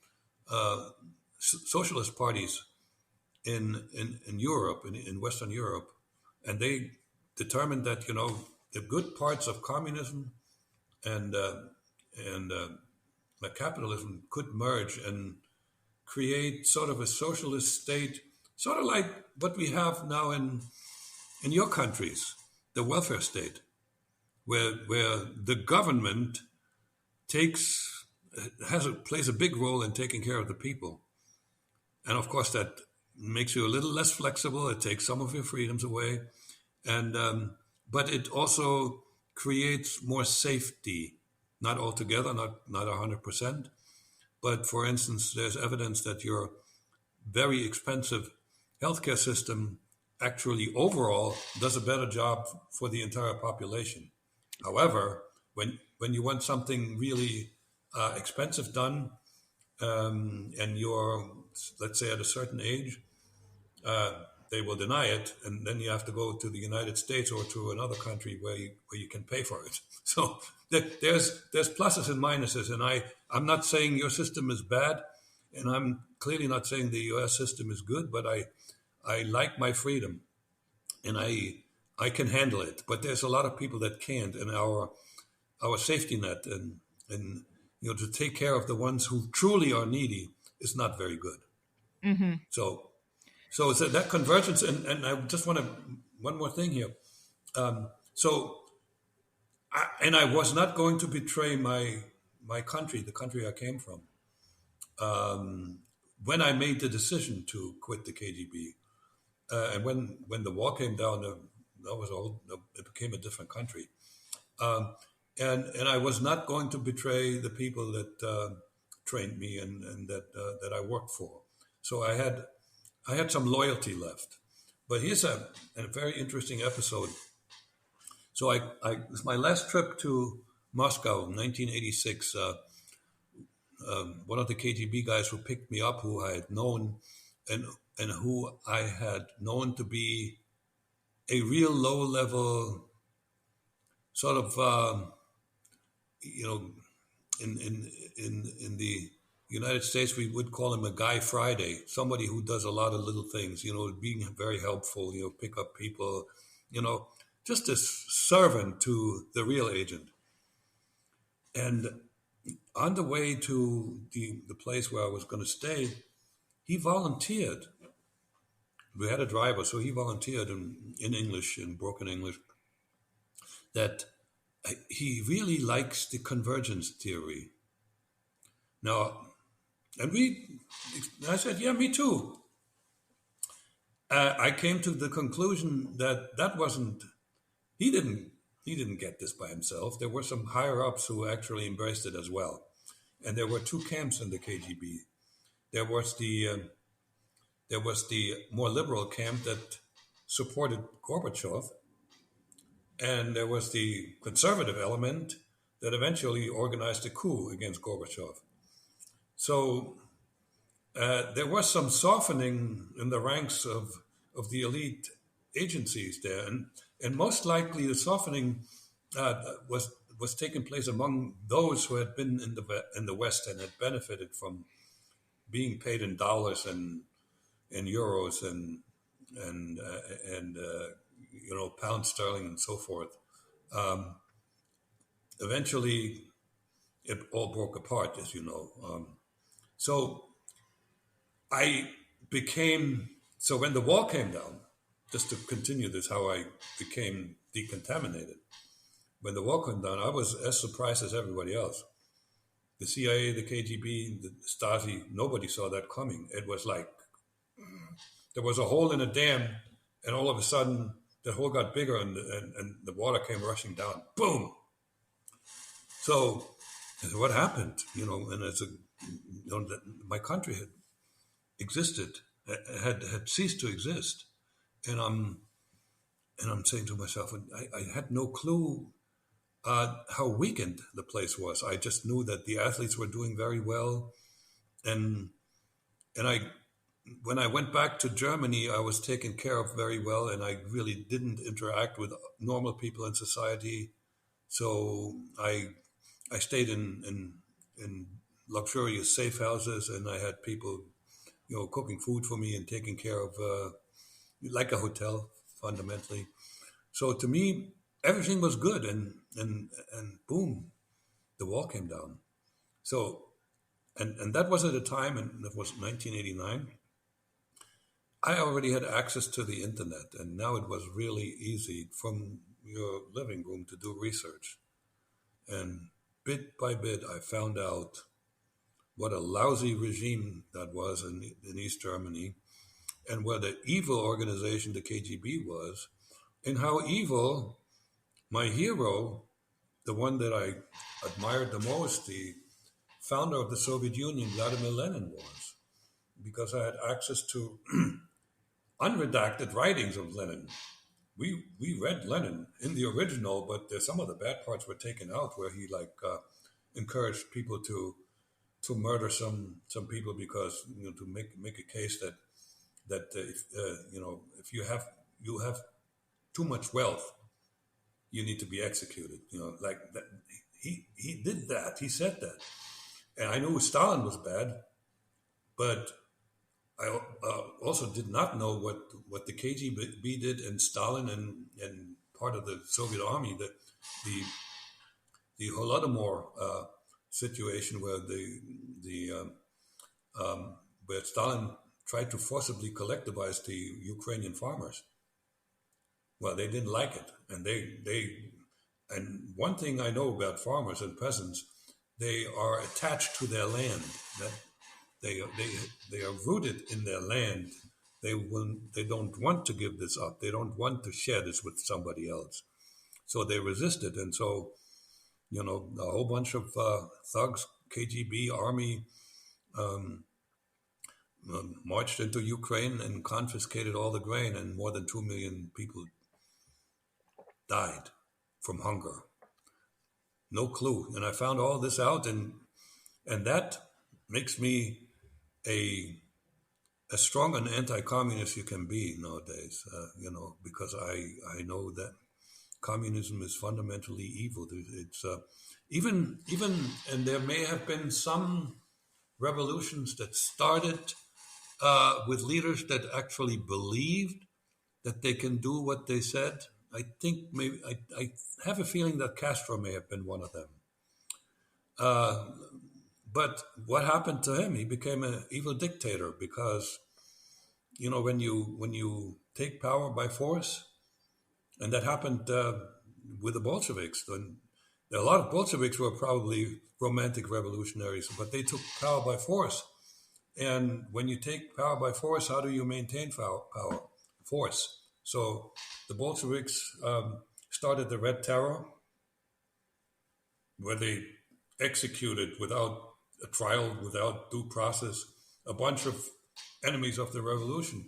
socialist parties in Europe, in Western Europe, and they determined that, the good parts of communism and capitalism could merge and create sort of a socialist state, sort of like what we have now in your countries, the welfare state, where the government plays a big role in taking care of the people. And of course, that makes you a little less flexible. It takes some of your freedoms away, but it also creates more safety. Not altogether, not 100%. But for instance, there's evidence that your very expensive healthcare system actually overall does a better job for the entire population. However, when you want something really expensive done, and you're, let's say, at a certain age, they will deny it, and then you have to go to the United States or to another country where you can pay for it. So there's pluses and minuses, and I'm not saying your system is bad, and I'm clearly not saying the U.S. system is good, but I like my freedom, and I can handle it. But there's a lot of people that can't, and our safety net and to take care of the ones who truly are needy is not very good. Mm-hmm. So that convergence, and I just want to, one more thing here. I was not going to betray my country, the country I came from, when I made the decision to quit the KGB. And when the wall came down, it became a different country. And I was not going to betray the people that trained me and that I worked for. So I had some loyalty left. But here's a very interesting episode. So it was my last trip to Moscow in 1986. One of the KGB guys who picked me up, who I had known and who I had known to be a real low-level sort of, in the United States, we would call him a Guy Friday, somebody who does a lot of little things, being very helpful, pick up people, just a servant to the real agent. And on the way to the place where I was going to stay, he volunteered. We had a driver, so he volunteered in English, in broken English, that he really likes the convergence theory. Now, I said, yeah, me too. I came to the conclusion that wasn't, he didn't, he didn't get this by himself. There were some higher ups who actually embraced it as well. And there were two camps in the KGB. There was the, uh, there was the more liberal camp that supported Gorbachev, and there was the conservative element that eventually organized a coup against Gorbachev. So there was some softening in the ranks of the elite agencies there, and most likely the softening was taking place among those who had been in the West and had benefited from being paid in dollars and in euros and pound sterling and so forth. Um, Eventually, it all broke apart, as you know. So I became so when the wall came down. Just to continue this, how I became decontaminated. When the wall came down, I was as surprised as everybody else. The CIA, the KGB, the Stasi, nobody saw that coming. It was like there was a hole in a dam, and all of a sudden, the hole got bigger, and the water came rushing down. Boom! So, what happened? And my country had existed, had ceased to exist, and I'm saying to myself, I had no clue how weakened the place was. I just knew that the athletes were doing very well, and and I when I went back to Germany, I was taken care of very well, and I really didn't interact with normal people in society. So I stayed in luxurious safe houses, and I had people, cooking food for me and taking care of, like a hotel, fundamentally. So to me, everything was good, and boom, the wall came down. So and that was at a time, and that was 1989. I already had access to the internet, and now it was really easy from your living room to do research. And bit by bit, I found out what a lousy regime that was in East Germany, and what an evil organization the KGB was, and how evil my hero, the one that I admired the most, the founder of the Soviet Union, Vladimir Lenin, was, because I had access to unredacted writings of Lenin. We read Lenin in the original, but some of the bad parts were taken out, where he encouraged people to murder some people because to make a case that if you have too much wealth, you need to be executed. Like that. He did that. He said that, and I knew Stalin was bad, but I also did not know what the KGB did, and Stalin and part of the Soviet army, the Holodomor situation, where the where Stalin tried to forcibly collectivize the Ukrainian farmers. Well, they didn't like it, and and one thing I know about farmers and peasants, they are attached to their land. That they are rooted in their land. They don't want to give this up. They don't want to share this with somebody else. So they resisted, and so a whole bunch of thugs, KGB army, marched into Ukraine and confiscated all the grain, and more than 2 million people died from hunger. No clue, and I found all this out, and that makes me a as strong an anti-communist you can be nowadays. Because I know that communism is fundamentally evil. It's even and there may have been some revolutions that started with leaders that actually believed that they can do what they said. I think maybe I have a feeling that Castro may have been one of them. Uh, but what happened to him? He became an evil dictator because when you take power by force, and that happened with the Bolsheviks. A lot of Bolsheviks were probably romantic revolutionaries, but they took power by force. And when you take power by force, how do you maintain power? Force. So the Bolsheviks started the Red Terror, where they executed without a trial, without due process, a bunch of enemies of the revolution.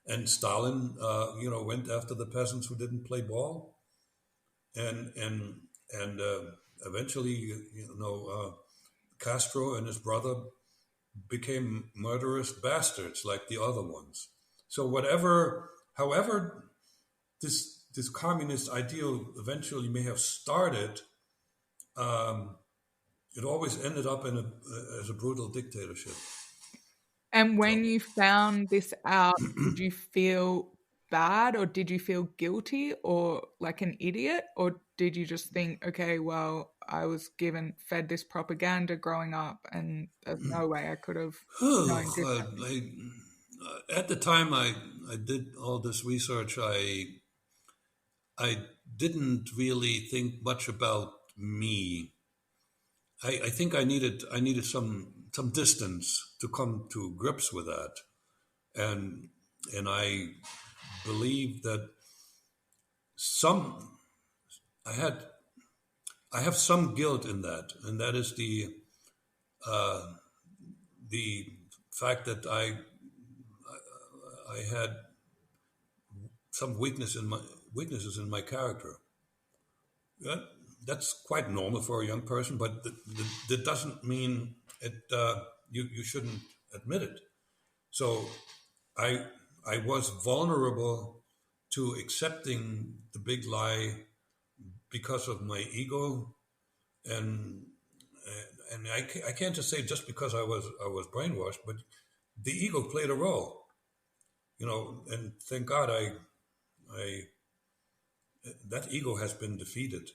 And Stalin, went after the peasants who didn't play ball, and eventually, Castro and his brother became murderous bastards like the other ones. So however, this communist ideal eventually may have started, um, it always ended up as a brutal dictatorship. And when So you found this out, did you feel bad or did you feel guilty or like an idiot? Or did you just think, okay, well, I was fed this propaganda growing up and there's no way I could have known differently? At the time I did all this research, I didn't really think much about me. I think I needed some distance to come to grips with that, and I believe that some I had I have some guilt in that, and that is the fact that I had some weaknesses in my character. That, that's quite normal for a young person, but that doesn't mean you shouldn't admit it. So I I was vulnerable to accepting the big lie because of my ego, and I can't just say just because I was brainwashed, but the ego played a role, and thank God I that ego has been defeated.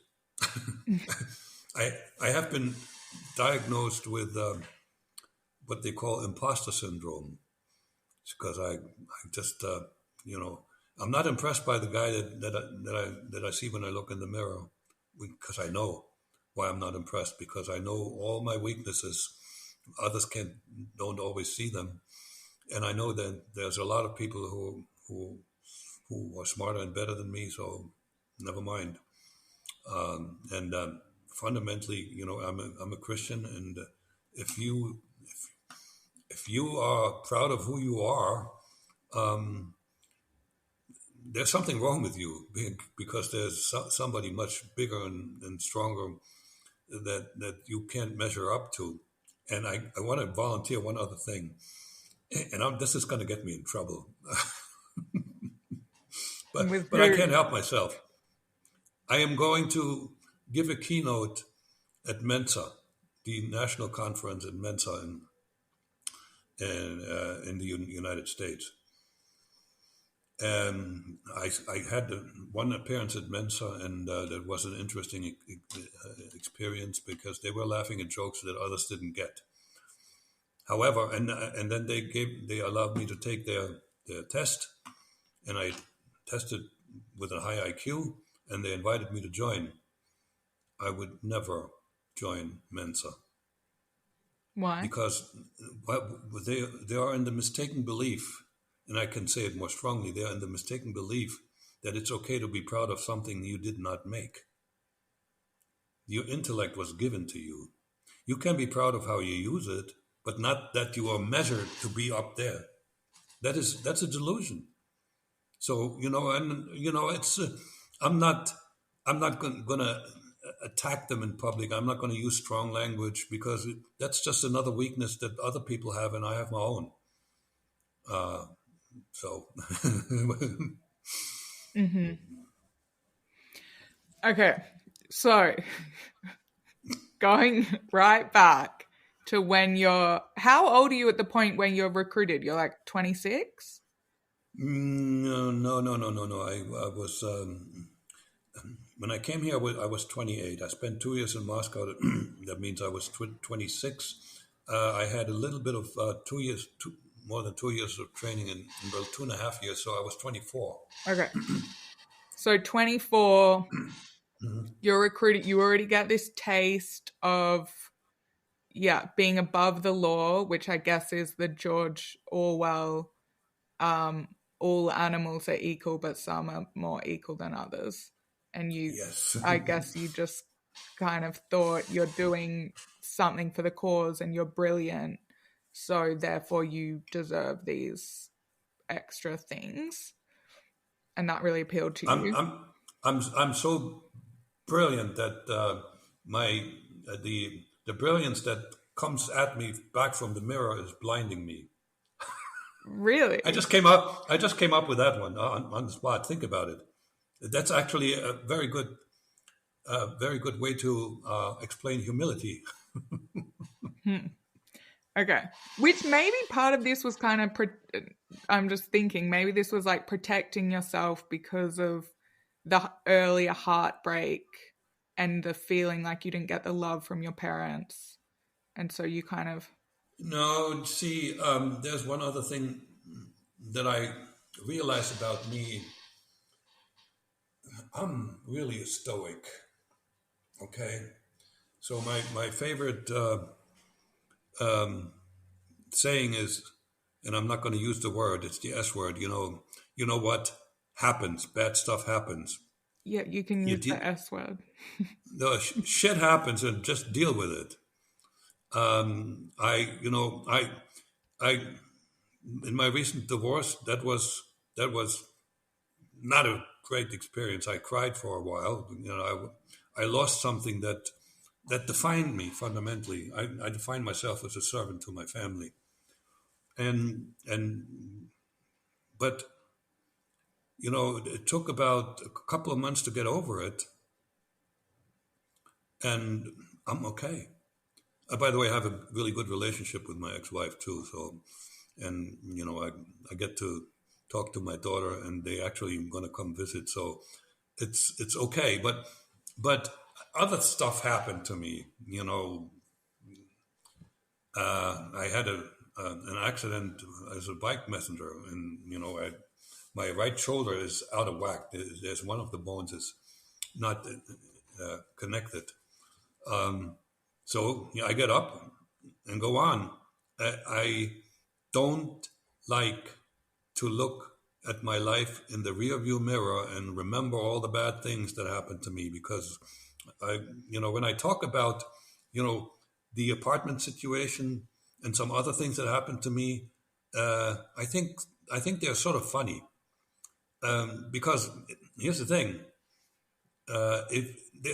I have been diagnosed with what they call imposter syndrome. It's because I just you know I'm not impressed by the guy that I see when I look in the mirror, because I know why I'm not impressed, because I know all my weaknesses. Others don't always see them, and I know that there's a lot of people who are smarter and better than me. So never mind. And fundamentally, I'm a Christian, and if you if you are proud of who you are, um, there's something wrong with you, because there's somebody much bigger and stronger that you can't measure up to. And I want to volunteer one other thing, and this is going to get me in trouble, With but I who? can't help myself. I am going to give a keynote at Mensa, the national conference at Mensa in the United States. And I had one appearance at Mensa, and that was an interesting experience, because they were laughing at jokes that others didn't get. However, and then they allowed me to take their test, and I tested with a high IQ, and they invited me to join. I would never join Mensa, Why? because they are in the mistaken belief, and I can say it more strongly, they are in the mistaken belief that it's okay to be proud of something you did not make. Your intellect was given to you. You can be proud of how you use it, but not that you are measured to be up there. That's a delusion. So it's I'm not gonna attack them in public. I'm not going to use strong language, because that's just another weakness that other people have, and I have my own. Uh, so Hmm. Okay. So going right back to how old are you at the point when you're recruited? You're like 26? no, no, no, no, no, no. I was when I came here, I was 28. I spent 2 years in Moscow. That means I was 26. I had a little bit of more than 2 years of training in about 2.5 years. So I was 24. Okay. So 24, you're recruited. You already get this taste of, being above the law, which I guess is the George Orwell, all animals are equal, but some are more equal than others. And Yes. I guess you just kind of thought you're doing something for the cause and you're brilliant. So therefore you deserve these extra things. And that really appealed to I'm you. I'm so brilliant that my the brilliance that comes at me back from the mirror is blinding me. Really? I just came up with that one on the spot. Think about it. That's actually a very good way to explain humility. Hmm. Okay. Which maybe part of this was kind of, I'm just thinking, maybe this was like protecting yourself because of the earlier heartbreak and the feeling like you didn't get the love from your parents. And so you kind of, No, see, there's one other thing that I realized about me. I'm really a stoic. Okay, so my favorite saying is, and I'm not going to use the word; it's the S word. You know what happens? Bad stuff happens. yeah, you can You use de- the S word. the shit happens, and just deal with it. I in my recent divorce, that was not a great experience. I cried for a while. I lost something that defined me fundamentally. I defined myself as a servant to my family, and but it took about a couple of months to get over it, and I'm okay. By the way, I have a really good relationship with my ex-wife too. So, and I get to talk to my daughter, and they actually going to come visit. So, it's okay. But other stuff happened to me. I had an accident as a bike messenger, and my right shoulder is out of whack. There's one of the bones is not connected. So I get up and go on. I don't like to look at my life in the rearview mirror and remember all the bad things that happened to me because when I talk about, the apartment situation and some other things that happened to me, I think they're sort of funny because here's the thing: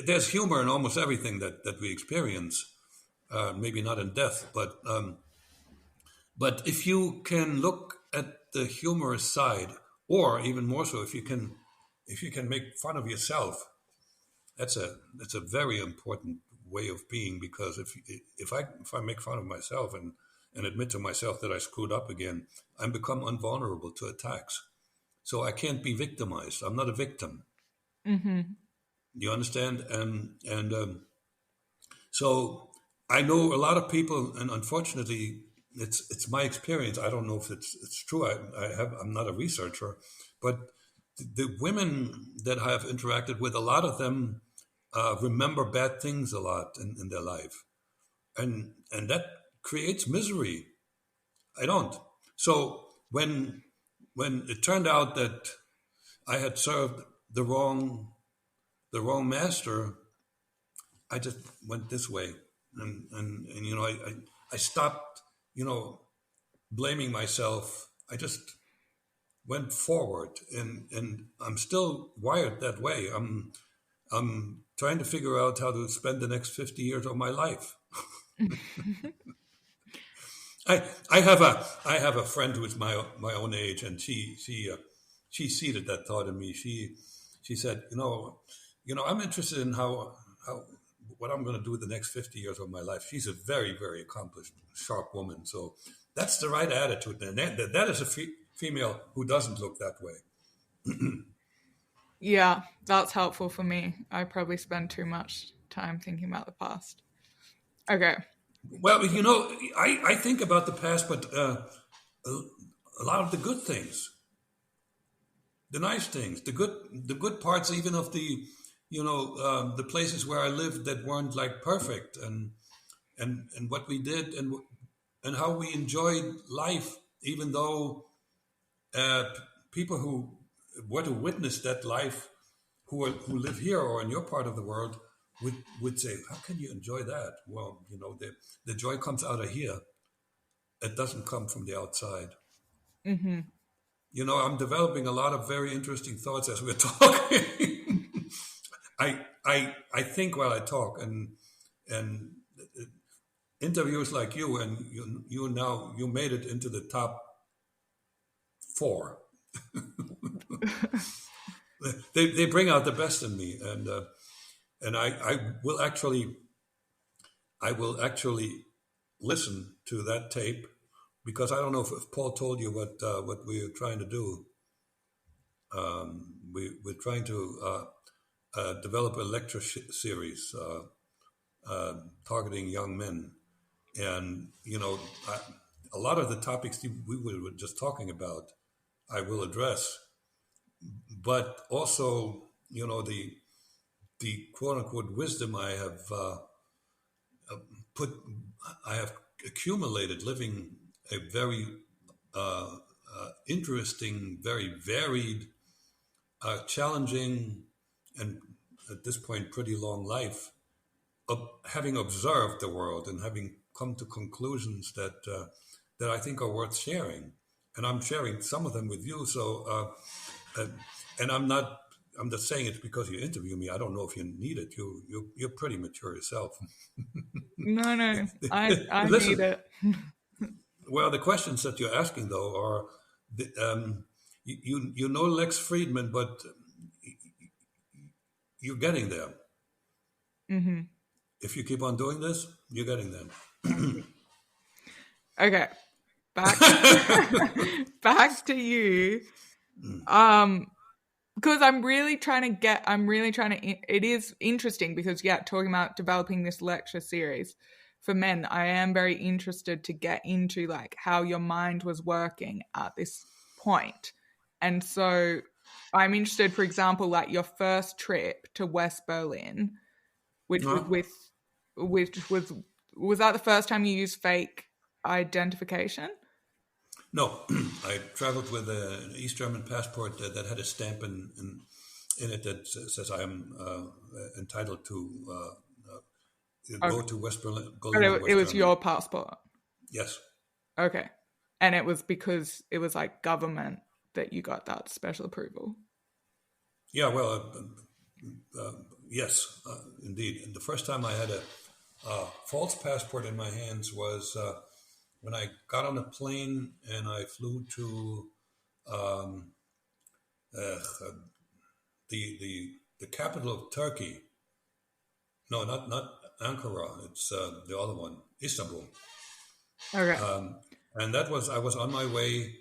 there's humor in almost everything that we experience. Maybe not in death, but if you can look at the humorous side, or even more so, if you can make fun of yourself, that's a very important way of being. Because if I make fun of myself and admit to myself that I screwed up again, I become invulnerable to attacks. So I can't be victimized. I'm not a victim. Mm-hmm. You understand? And so I know a lot of people, and unfortunately, it's my experience. I don't know if it's true. I'm not a researcher, but the women that I have interacted with, a lot of them remember bad things a lot in their life, and that creates misery. I don't. So when it turned out that I had served the wrong master, I just went this way, and I stopped, blaming myself. I just went forward, and I'm still wired that way. I'm trying to figure out how to spend the next 50 years of my life. I have a friend who is my own age, and she seeded that thought in me. She said, I'm interested in how what I'm going to do the next 50 years of my life. She's a very, very accomplished, sharp woman. So that's the right attitude. And that is a female who doesn't look that way. Yeah, that's helpful for me. I probably spend too much time thinking about the past. Okay. Well, I think about the past, but a lot of the good things, the nice things, the good parts, even of the places where I lived that weren't like perfect, and what we did, and how we enjoyed life, even though people who were to witness that life, who live here or in your part of the world, would say, "How can you enjoy that?" Well, the joy comes out of here. It doesn't come from the outside. Mm-hmm. I'm developing a lot of very interesting thoughts as we're talking. I think while I talk, and interviews like you, and you made it into the top four. They bring out the best in me, and I will actually listen to that tape, because I don't know if Paul told you what we're trying to do. We're trying to develop a lecture series targeting young men, and a lot of the topics we were just talking about, I will address, but also the quote unquote wisdom put I have accumulated living a very interesting, very varied, challenging, and at this point pretty long life, having observed the world and having come to conclusions that I think are worth sharing, and I'm sharing some of them with you. So, and I'm just saying it because you interview me. I don't know if you need it. You're pretty mature yourself. No, no, I need Listen, it. well, the questions that you're asking though are, you know Lex Friedman, but you're getting there. Mm-hmm. If you keep on doing this, you're getting there. Thank you. Okay, back back to you. Because I'm really trying to, it is interesting because, yeah, talking about developing this lecture series for men, I am very interested to get into like how your mind was working at this point. And so I'm interested, for example, like your first trip to West Berlin, which was Uh, was that the first time you used fake identification? no, I traveled with an East German passport that had a stamp in it that says I am entitled to go Okay. to But Berlin and it West was Germany. your passport. Yes. Okay. And it was because it was like government that you got that special approval. Yeah, well, yes, indeed. And the first time I had a false passport in my hands was when I got on a plane and I flew to um, uh, the capital of Turkey. No, not Ankara. It's the other one, Istanbul. Okay. And that was I was on my way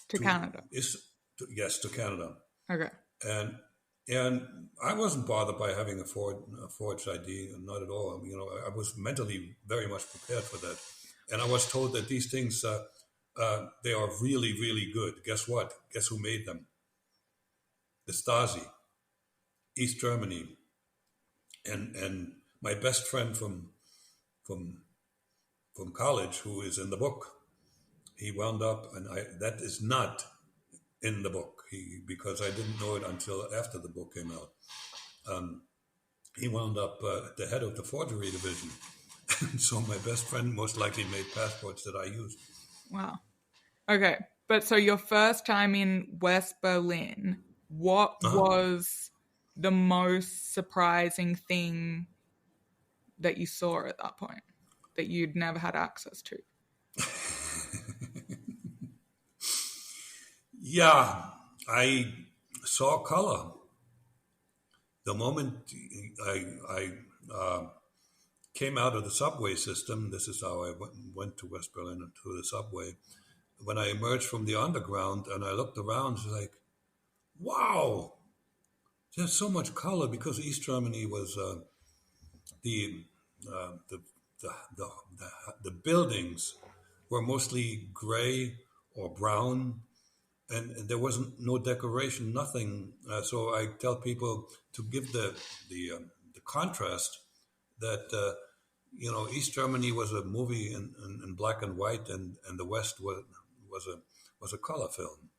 To to, Canada. yes, to Canada, Okay. and and I wasn't bothered by having a forged ID, not at all. I was mentally very much prepared for that, and I was told that these things they are really really good. Guess what? Guess who made them? The Stasi, East Germany, and my best friend from from college, who is in the book. He wound up, and that is not in the book. Because I didn't know it until after the book came out. Um, he wound up at the head of the forgery division, and so my best friend most likely made passports that I used. Wow. Okay. But so your first time in West Berlin, what Uh-huh. was the most surprising thing that you saw at that point that you'd never had access to? Yeah, I saw color the moment I came out of the subway system. This is how I went to West Berlin, to the subway. When I emerged from the underground and I looked around, it's like, wow, there's so much color because East Germany was the, uh, the, the the the buildings were mostly gray or brown, and there wasn't no decoration, nothing. So I tell people to give the contrast that East Germany was a movie in black and white, and the West was a was a color film.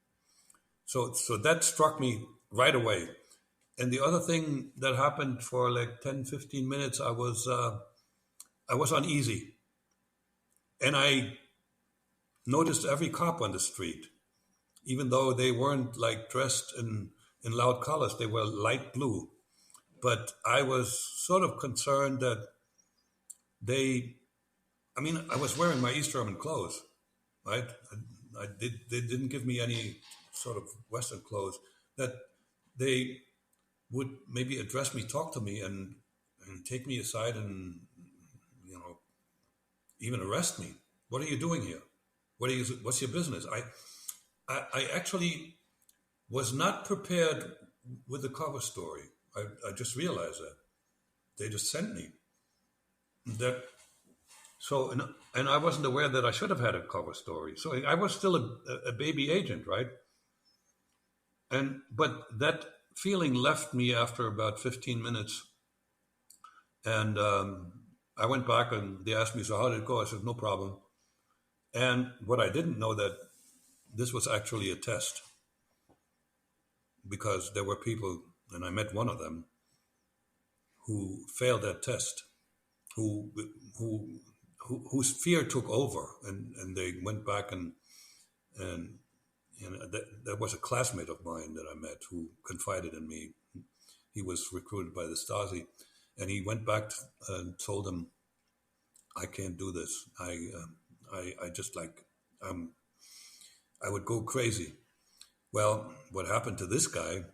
So that struck me right away. And the other thing that happened for like 10, 15 minutes, I was uneasy, and I noticed every cop on the street, even though they weren't like dressed in loud colors, they were light blue. But I was sort of concerned that they, I mean, I was wearing my East German clothes, right? They didn't give me any sort of Western clothes, that they would maybe address me, talk to me, and take me aside and, you know, even arrest me. What are you doing here? What's your business? I actually was not prepared with the cover story. I just realized that they just sent me that. So and I wasn't aware that I should have had a cover story. So I was still a baby agent, right? And but that feeling left me after about 15 minutes, and I went back and they asked me, "So how did it go?" I said, "No problem." And what I didn't know that this was actually a test, because there were people, and I met one of them, who failed that test, who who, whose fear took over, and they went back and that was a classmate of mine that I met who confided in me. He was recruited by the Stasi, and he went back and told them, "I can't do this. I just like I would go crazy." Well, what happened to this guy?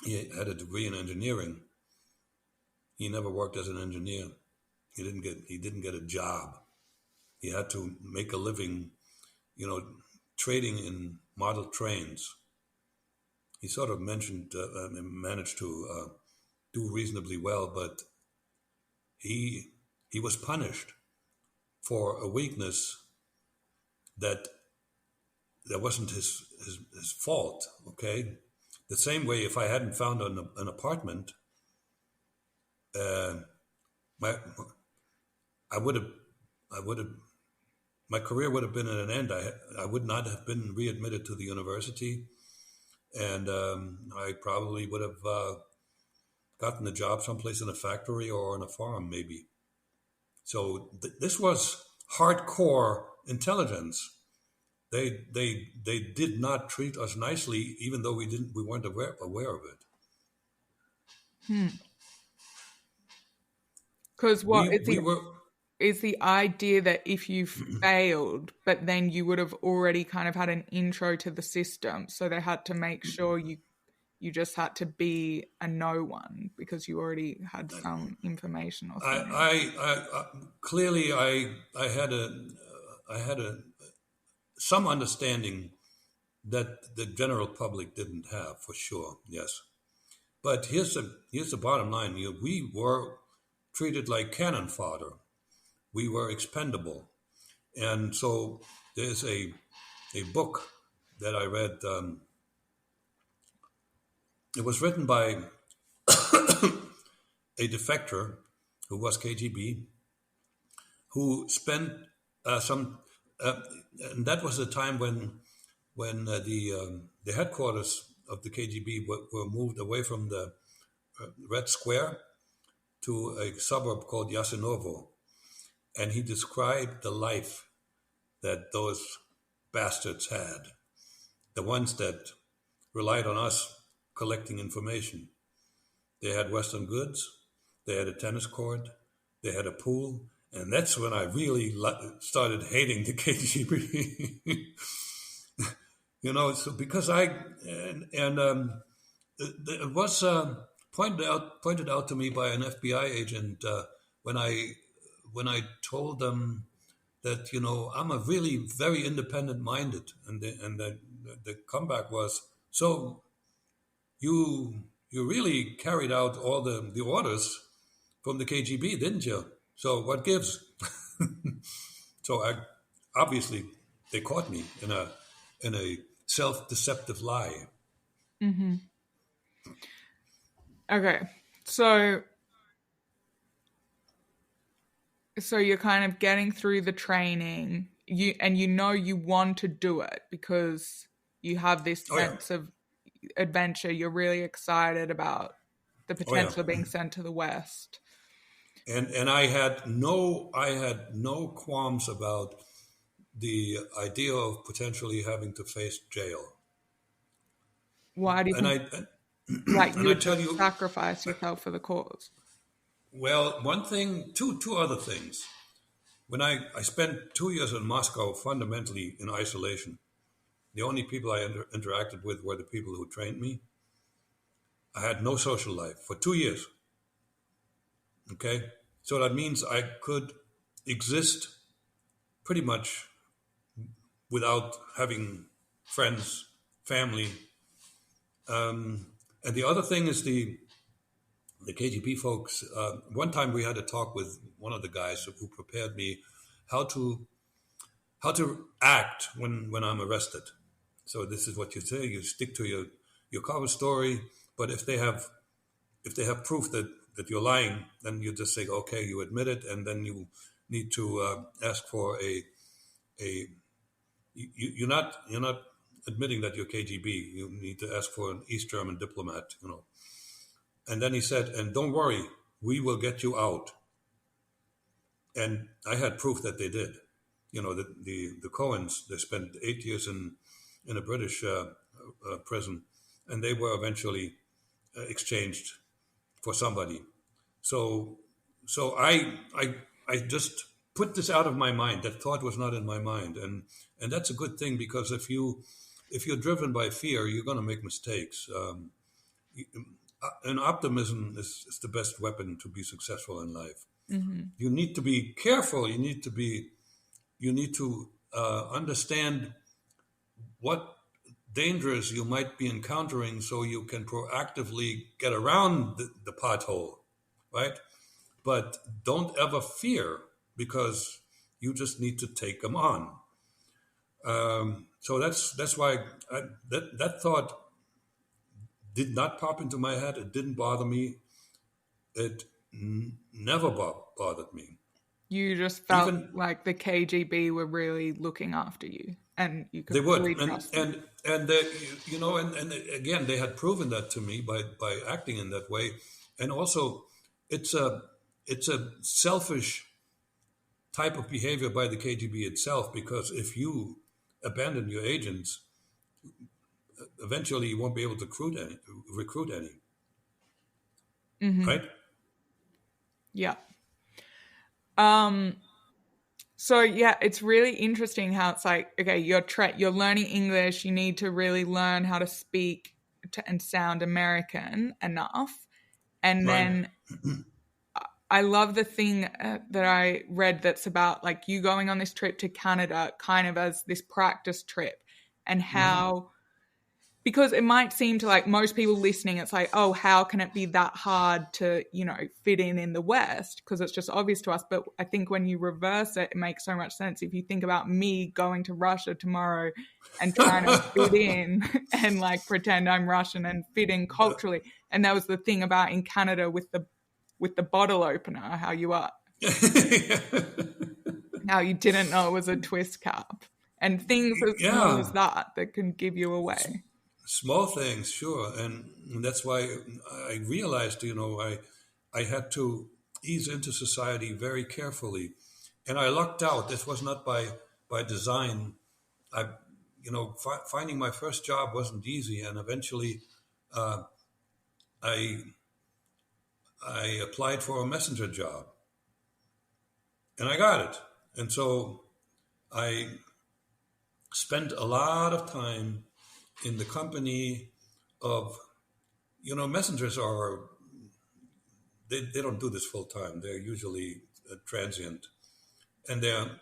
He had a degree in engineering. He never worked as an engineer. He didn't get a job. He had to make a living, you know, trading in model trains. He sort of managed to do reasonably well, but he he was punished for a weakness that wasn't his fault. Okay, the same way, if I hadn't found an apartment, uh, my I would have I would have my career would have been at an end. I would not have been readmitted to the university, and I probably would have gotten a job someplace in a factory or on a farm, maybe. So this was hardcore intelligence. They did not treat us nicely, even though we weren't aware of it. Because what We were is the idea that if you failed, but then you would have already kind of had an intro to the system, so they had to make sure you just had to be a no one because you already had some information or something. I clearly I had a some understanding that the general public didn't have, for sure. Yes, but here's the bottom line. We were treated like cannon fodder. We were expendable, and so there's a book that I read. It was written by a defector who was KGB, who spent some, uh, and that was a time when the headquarters of the KGB were moved away from the Red Square to a suburb called Yasinovo, and he described the life that those bastards had, the ones that relied on us collecting information. They had Western goods, they had a tennis court, they had a pool, and that's when I really started hating the KGB. So because it was pointed out to me by an FBI agent when I told them that I'm a really very independent minded, and the comeback was, so you you really carried out all the orders from the KGB, didn't you? So what gives? So I obviously they caught me in a self-deceptive lie. Mm-hmm. Okay. So you're kind of getting through the training, you know you want to do it because you have this Oh yeah, sense of adventure. You're really excited about the oh yeah. potential of being sent to the West. And I had no qualms about the idea of potentially having to face jail. Why do you And think, I like, and you I would tell just you, sacrifice yourself for the cause? well, one thing, two other things. When I spent 2 years in Moscow, fundamentally in isolation. The only people I interacted with were the people who trained me. I had no social life for 2 years. Okay, so that means I could exist pretty much without having friends, family. And the other thing is the KGB folks. One time we had a talk with one of the guys who prepared me how to act when I'm arrested. So this is what you say: you stick to your cover story. But if they have proof that you're lying, then you just say, okay, you admit it, and then you need to ask for a you're not admitting that you're KGB. You need to ask for an East German diplomat, you know. And then he said, and don't worry, we will get you out. And I had proof that they did. You know, the Cohens, they spent 8 years in a British prison, and they were eventually exchanged for somebody. So so I just put this out of my mind. That thought was not in my mind, and that's a good thing because if you're driven by fear, you're going to make mistakes. And optimism is the best weapon to be successful in life. Mm-hmm. You need to be careful. You need to understand what dangers you might be encountering, so you can proactively get around the pothole, right? But don't ever fear because you just need to take them on. So that's why that thought did not pop into my head. It didn't bother me. It never bothered me. You just felt Even like the KGB were really looking after you and you they could would, fully trust them. and they, you know, and again, they had proven that to me by acting in that way, and also it's a selfish type of behavior by the KGB itself, because if you abandon your agents, eventually you won't be able to recruit any, Mm-hmm. right? Yeah. Um, so yeah, it's really interesting how it's like, okay, you're learning English, you need to really learn how to speak and sound American enough. And Right. then I love the thing that I read that's about like you going on this trip to Canada kind of as this practice trip, and how, because it might seem to like most people listening, it's like, oh, how can it be that hard to, fit in the West? Because it's just obvious to us. But I think when you reverse it, it makes so much sense. If you think about me going to Russia tomorrow and trying to fit in and like pretend I'm Russian and fit in culturally. And that was the thing about in Canada with the bottle opener, how you didn't know it was a twist cap. And things as small Yeah, as that can give you away. small things, sure, and that's why I realized, I had to ease into society very carefully, and I lucked out. This was not by design. I, finding my first job wasn't easy, and eventually, I I applied for a messenger job, and I got it. And so I spent a lot of time in the company of, messengers are, they don't do this full time. They're usually transient, and they're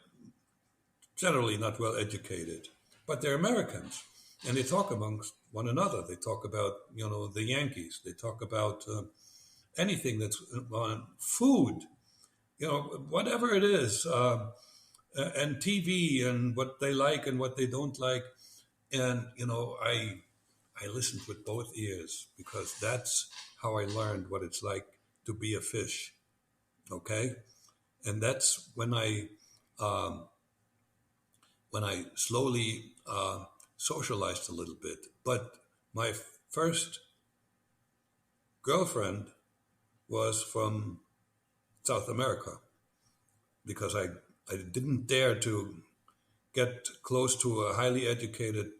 generally not well educated, but they're Americans. and they talk amongst one another. They talk about, the Yankees. They talk about anything that's on food, whatever it is, and TV and what they like and what they don't like. And, I listened with both ears because that's how I learned what it's like to be a fish. Okay. And that's um, when I slowly socialized a little bit. But my first girlfriend was from South America because I didn't dare to get close to a highly educated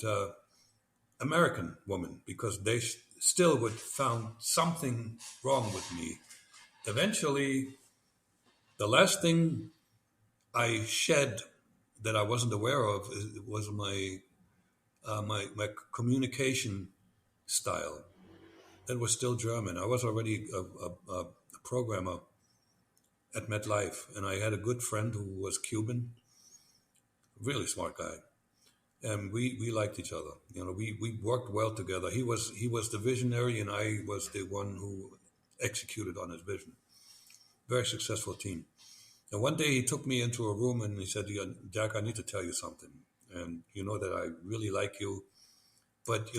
American woman because they still would found something wrong with me. Eventually, the last thing I shed that I wasn't aware of was my communication style. That was still German. I was already a programmer at MetLife, and I had a good friend who was Cuban, really smart guy, and we liked each other. We worked well together. He was the visionary, and I was the one who executed on his vision. Very successful team. And one day he took me into a room and he said, "Jack, I need to tell you something. And you know that I really like you, but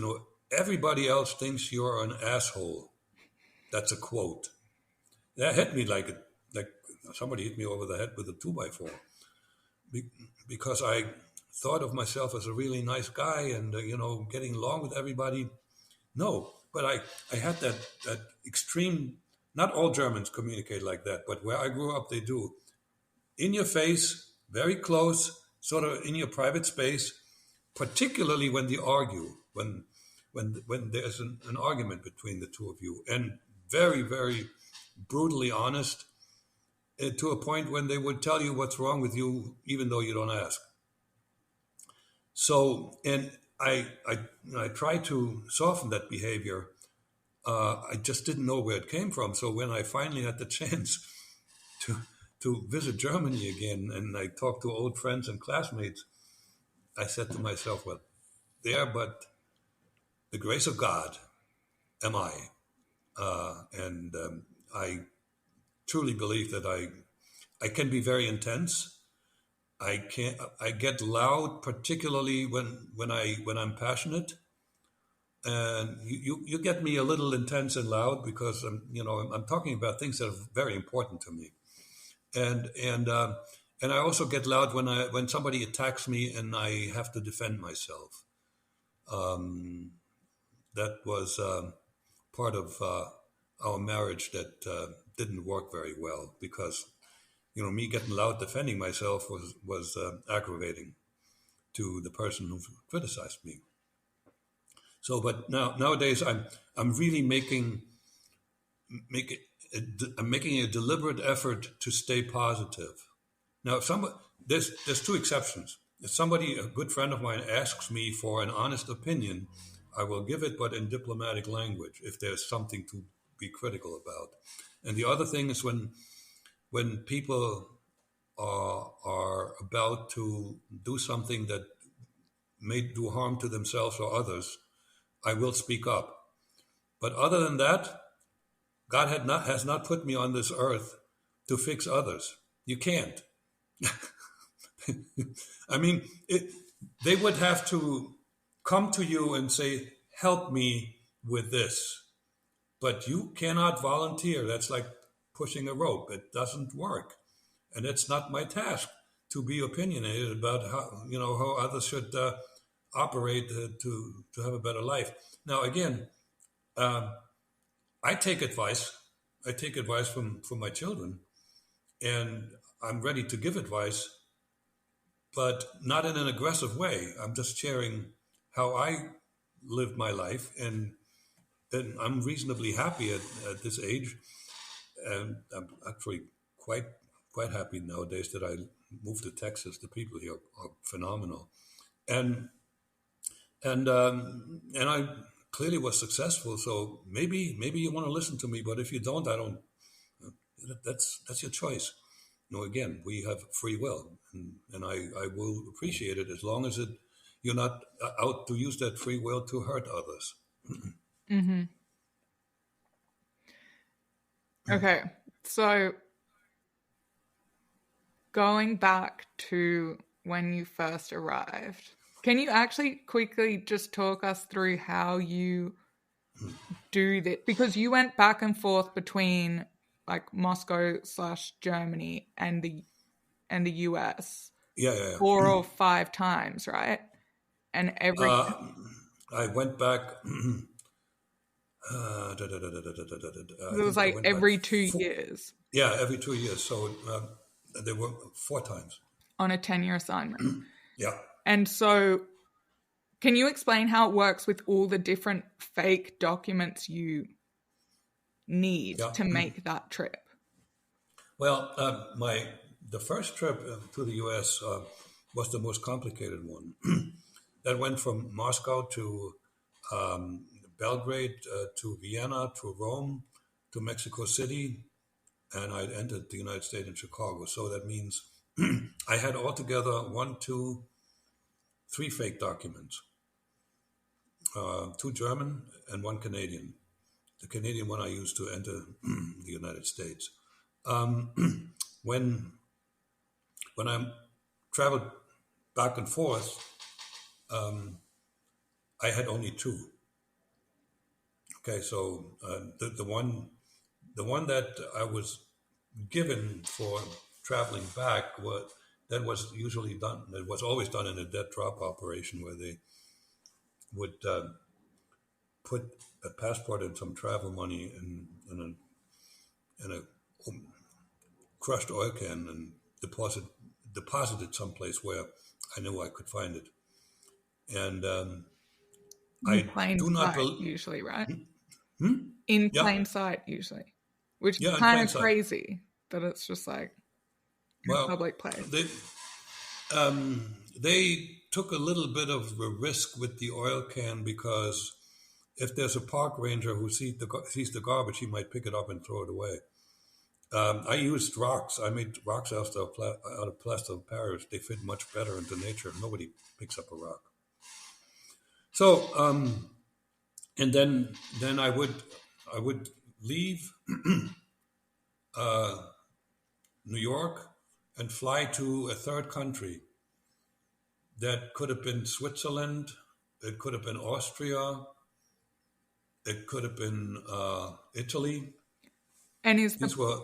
everybody else thinks you're an asshole." That's a quote. That hit me like somebody hit me over the head with a 2x4 because I thought of myself as a really nice guy and getting along with everybody. No, but I had that extreme. Not all Germans communicate like that, but where I grew up, they do. In your face, very close, sort of in your private space, particularly when they argue, when there's an argument between the two of you, and very, very brutally honest to a point when they would tell you what's wrong with you, even though you don't ask. So, and I tried to soften that behavior. I just didn't know where it came from. So when I finally had the chance to visit Germany again, and I talked to old friends and classmates, I said to myself, "Well, there, but the grace of God am I," and I truly believe that I can be very intense. I get loud, particularly when I'm passionate. And you get me a little intense and loud because I'm talking about things that are very important to me, and I also get loud when somebody attacks me and I have to defend myself. Um, that was part of our marriage that didn't work very well because me getting loud defending myself was aggravating to the person who criticized me. So, but nowadays I'm really make I'm making a deliberate effort to stay positive. Now, if there's two exceptions. If somebody, a good friend of mine, asks me for an honest opinion, I will give it, but in diplomatic language, if there's something to be critical about. And the other thing is when people are about to do something that may do harm to themselves or others, I will speak up. But other than that, God has not put me on this earth to fix others. You can't. I mean, they would have to come to you and say, "Help me with this." But you cannot volunteer. That's like pushing a rope. It doesn't work. And it's not my task to be opinionated about how others should operate to have a better life. Now, again, um, I take advice. I take advice from my children, and I'm ready to give advice, but not in an aggressive way. I'm just sharing how I lived my life, and I'm reasonably happy at this age, and I'm actually quite happy nowadays that I moved to Texas. The people here are phenomenal, and and I clearly was successful. So maybe you want to listen to me, but if you don't, I don't. That's your choice. Again, we have free will, and I will appreciate it as long as you're not out to use that free will to hurt others. Mm-hmm. Okay, so going back to when you first arrived, can you actually quickly just talk us through how you do that? Because you went back and forth between like Moscow/Germany and the US Yeah. 4 or 5 times, right? And every I went back. it I was think I like went back every 2 years every 2 years. So there were 4 times. on a 10-year assignment. Yeah. And so can you explain how it works with all the different fake documents you need Yeah. to make that trip? Well, the first trip to the U.S. Was the most complicated one. That went from Moscow to um, Belgrade to Vienna to Rome to Mexico City, and I entered the United States in Chicago. So that means I had altogether 1, 2, 3 fake documents, 2 German and 1 Canadian. The Canadian one I used to enter the United States. When when I traveled back and forth, I had only 2. Okay, so the one that I was given for traveling back was usually done. It was always done in a dead drop operation where they would put a passport and some travel money in a crushed oil can and deposit it someplace where I knew I could find it. And In I plain do not sight, believe. usually, right? In Yeah, plain sight, usually. Which is yeah, in kind plain of sight. crazy that it's just like in a Well, public place. they took a little bit of a risk with the oil can because if there's a park ranger who sees the garbage, he might pick it up and throw it away. I used rocks. I made rocks out of plaster of Paris. They fit much better into nature. Nobody picks up a rock. So, and then I would leave New York and fly to a third country. That could have been Switzerland. It could have been Austria. It could have been Italy. And These were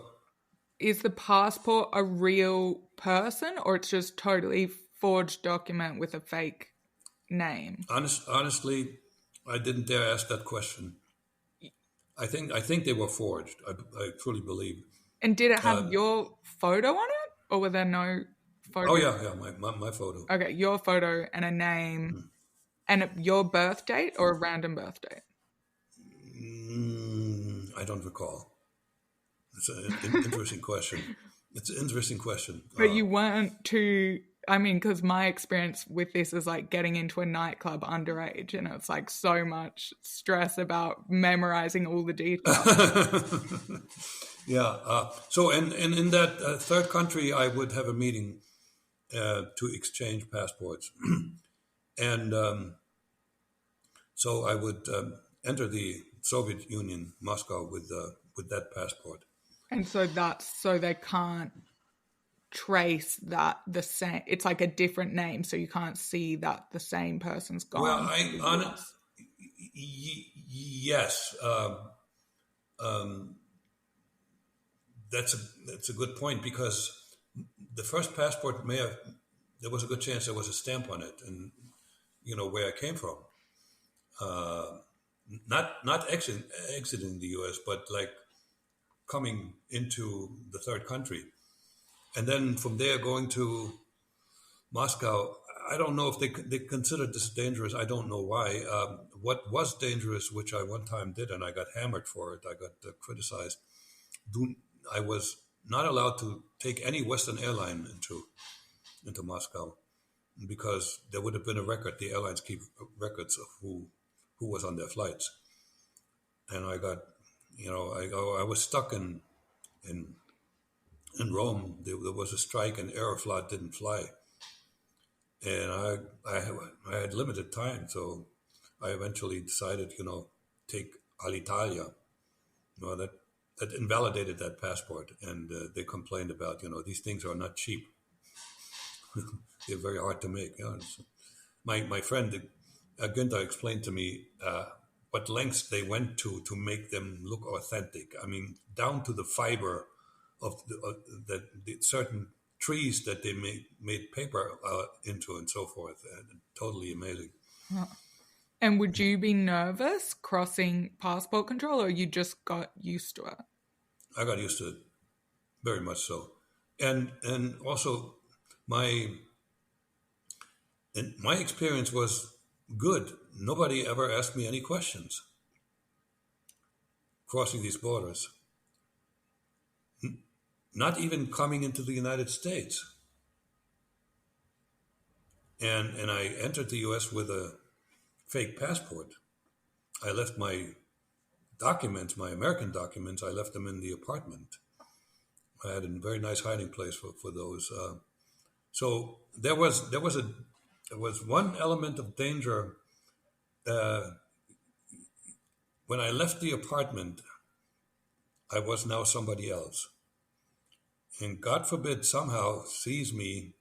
is the passport a real person, or it's just totally forged document with a fake name? honestly, I didn't dare ask that question. I think they were forged. I truly believe. And did it have your photo on it, or were there no photos? Oh yeah, my photo. Okay, your photo and a name and your birth date or a random birth date? I don't recall. It's an interesting question. It's an interesting question. But you weren't too, I mean, because my experience with this is like getting into a nightclub underage, and it's like so much stress about memorizing all the details. Yeah. So in that third country, I would have a meeting to exchange passports, and so I would enter the Soviet Union, Moscow, with that passport. And so that's so they can't trace that the same, it's like a different name, so you can't see that the same person's Well, gone to the US. yes, that's a good point because the first passport there was a good chance there was a stamp on it, and where I came from. Not exiting the U.S., but like coming into the third country, and then from there going to Moscow. I don't know if they considered this dangerous. I don't know why. What was dangerous, which I one time did, and I got hammered for it. I got criticized. I was not allowed to take any Western airline into Moscow because there would have been a record. The airlines keep records of who was on their flights, and I got, I was stuck in Rome. There was a strike, and Aeroflot didn't fly, and I had limited time, so I eventually decided, take Alitalia. That invalidated that passport, and they complained about, these things are not cheap. They're very hard to make. My friend Günther explained to me what lengths they went to make them look authentic. I mean, down to the fiber of the certain trees that they made paper into and so forth. Totally amazing. Huh. And would you be nervous crossing passport control, or you just got used to it? I got used to it, very much so. And also my my experience was good. Nobody ever asked me any questions crossing these borders. Not even coming into the United States. And I entered the US with a fake passport. I left my documents, my American documents, I left them in the apartment. I had a very nice hiding place for those. So there was one element of danger when I left the apartment. I was now somebody else, and God forbid somehow sees me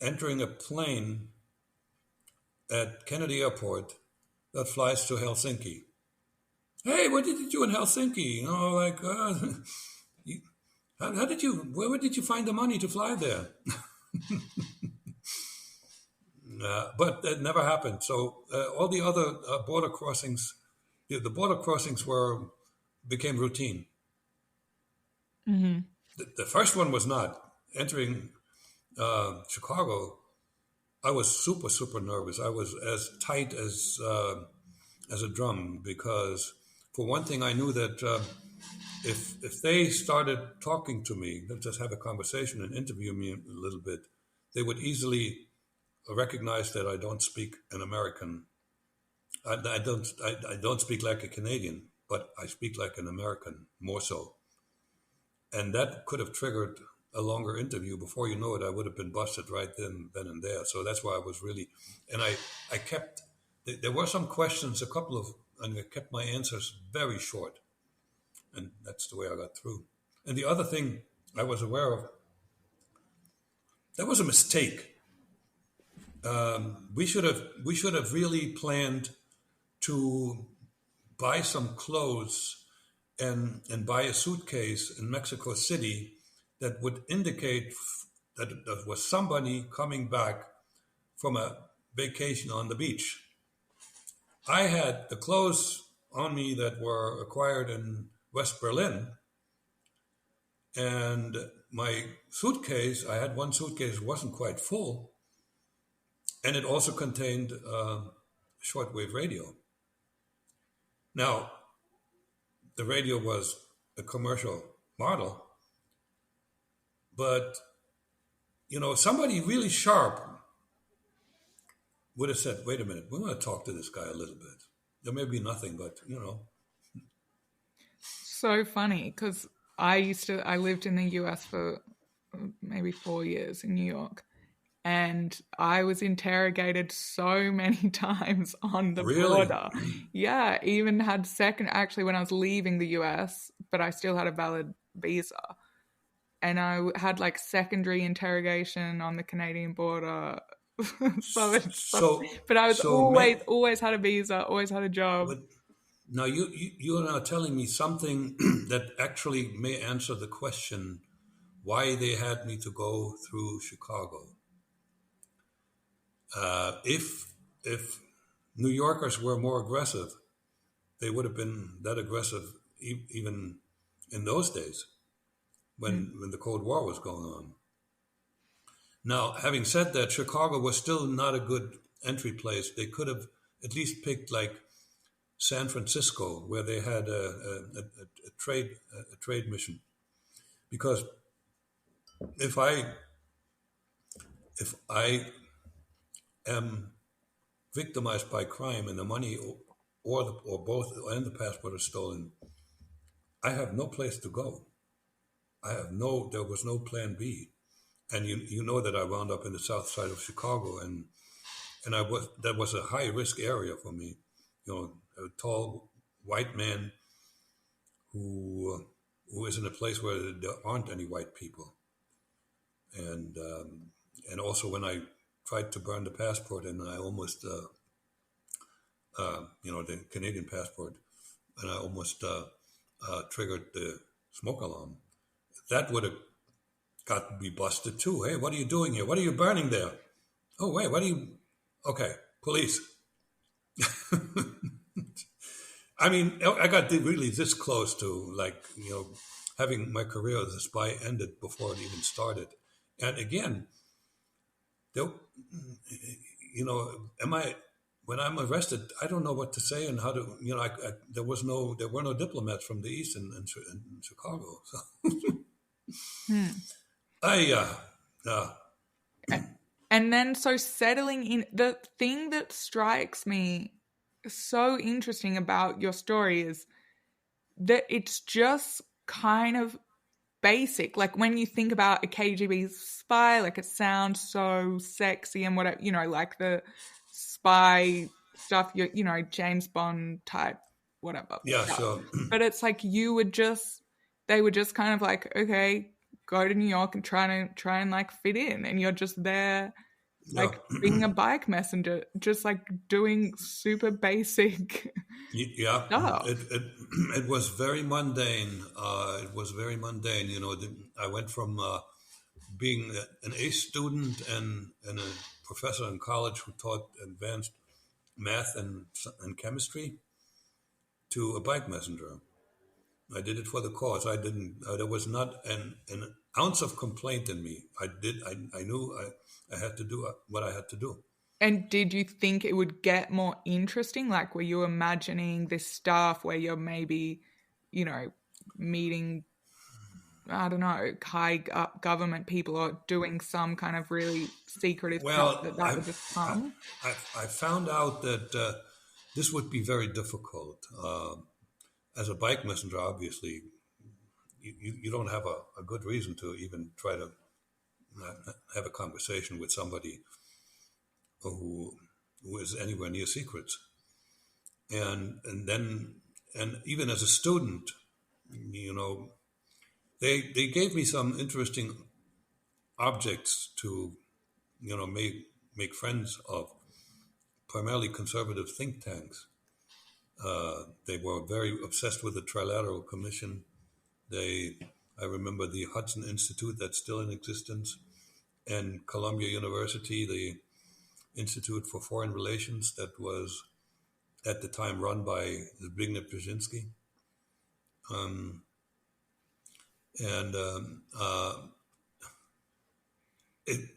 entering a plane at Kennedy Airport that flies to Helsinki. Hey, what did you do in Helsinki? Where did you find the money to fly there? But that never happened. So all the other border crossings, the border crossings became routine. Mm-hmm. The first one was not. Entering Chicago, I was super, super nervous. I was as tight as a drum because, for one thing, I knew that if they started talking to me, they'd just have a conversation and interview me a little bit, they would easily recognize that I don't speak an American. I don't speak like a Canadian, but I speak like an American, more so. And that could have triggered a longer interview. Before you know it, I would have been busted right then and there. So that's why I was really, and I kept, there were some questions, and I kept my answers very short. And that's the way I got through. And the other thing I was aware of, that was a mistake. We should have really planned to buy some clothes and buy a suitcase in Mexico City that would indicate that there was somebody coming back from a vacation on the beach. I had the clothes on me that were acquired in West Berlin, and my suitcase, I had one suitcase, wasn't quite full, and it also contained shortwave radio. Now, the radio was a commercial model, but somebody really sharp would have said, "Wait a minute, we want to talk to this guy a little bit." There may be nothing, but So funny because I lived in the US for maybe 4 years in New York, and I was interrogated so many times on the really, border. Yeah, even had actually when I was leaving the US, but I still had a valid visa. And I had like secondary interrogation on the Canadian border. But I was always had a visa, always had a job. But now you are now telling me something that actually may answer the question why they had me to go through Chicago. If New Yorkers were more aggressive, they would have been that aggressive even in those days when the Cold War was going on. Now, having said that, Chicago was still not a good entry place. They could have at least picked like San Francisco, where they had a trade mission. Because if I am victimized by crime and the money or both and the passport are stolen, I have no place to go. There was no plan B. And you know that I wound up in the south side of Chicago, and that was a high risk area for me. You know, a tall white man who is in a place where there aren't any white people, and also when I tried to burn the passport and I almost the Canadian passport, and I almost triggered the smoke alarm. That would have got me busted too. Hey, what are you doing here? What are you burning there? Oh wait, what are you? Okay, police. I mean, I got really this close to having my career as a spy ended before it even started. And again, there, am I when I'm arrested? I don't know what to say and how to. There were no diplomats from the east in Chicago. So Hmm. I And then, so settling in, the thing that strikes me so interesting about your story is that it's just kind of basic. Like when you think about a KGB spy, like it sounds so sexy and whatever, like the spy stuff, James Bond type, whatever yeah, stuff. sure. But it's like they were just kind of like, okay, go to New York and try and like fit in, and you're just there Yeah. like being a bike messenger, just like doing super basic Yeah, stuff. it was very mundane. It was very mundane. I went from being an A student and a professor in college who taught advanced math and chemistry to a bike messenger. I did it for the cause. I didn't. There was not an ounce of complaint in me. I knew I had to do what I had to do. And did you think it would get more interesting? Like, were you imagining this stuff where you're maybe, meeting, I don't know, high government people or doing some kind of really secretive stuff Well, that would just come? I found out that this would be very difficult. As a bike messenger, obviously, you don't have a good reason to even try to have a conversation with somebody who is anywhere near secrets. And even as a student, you know, they gave me some interesting objects to make friends of, primarily conservative think tanks. They were very obsessed with the Trilateral Commission. I remember the Hudson Institute that's still in existence, and Columbia University, the Institute for Foreign Relations, that was at the time run by Zbigniew Brzezinski. Um, and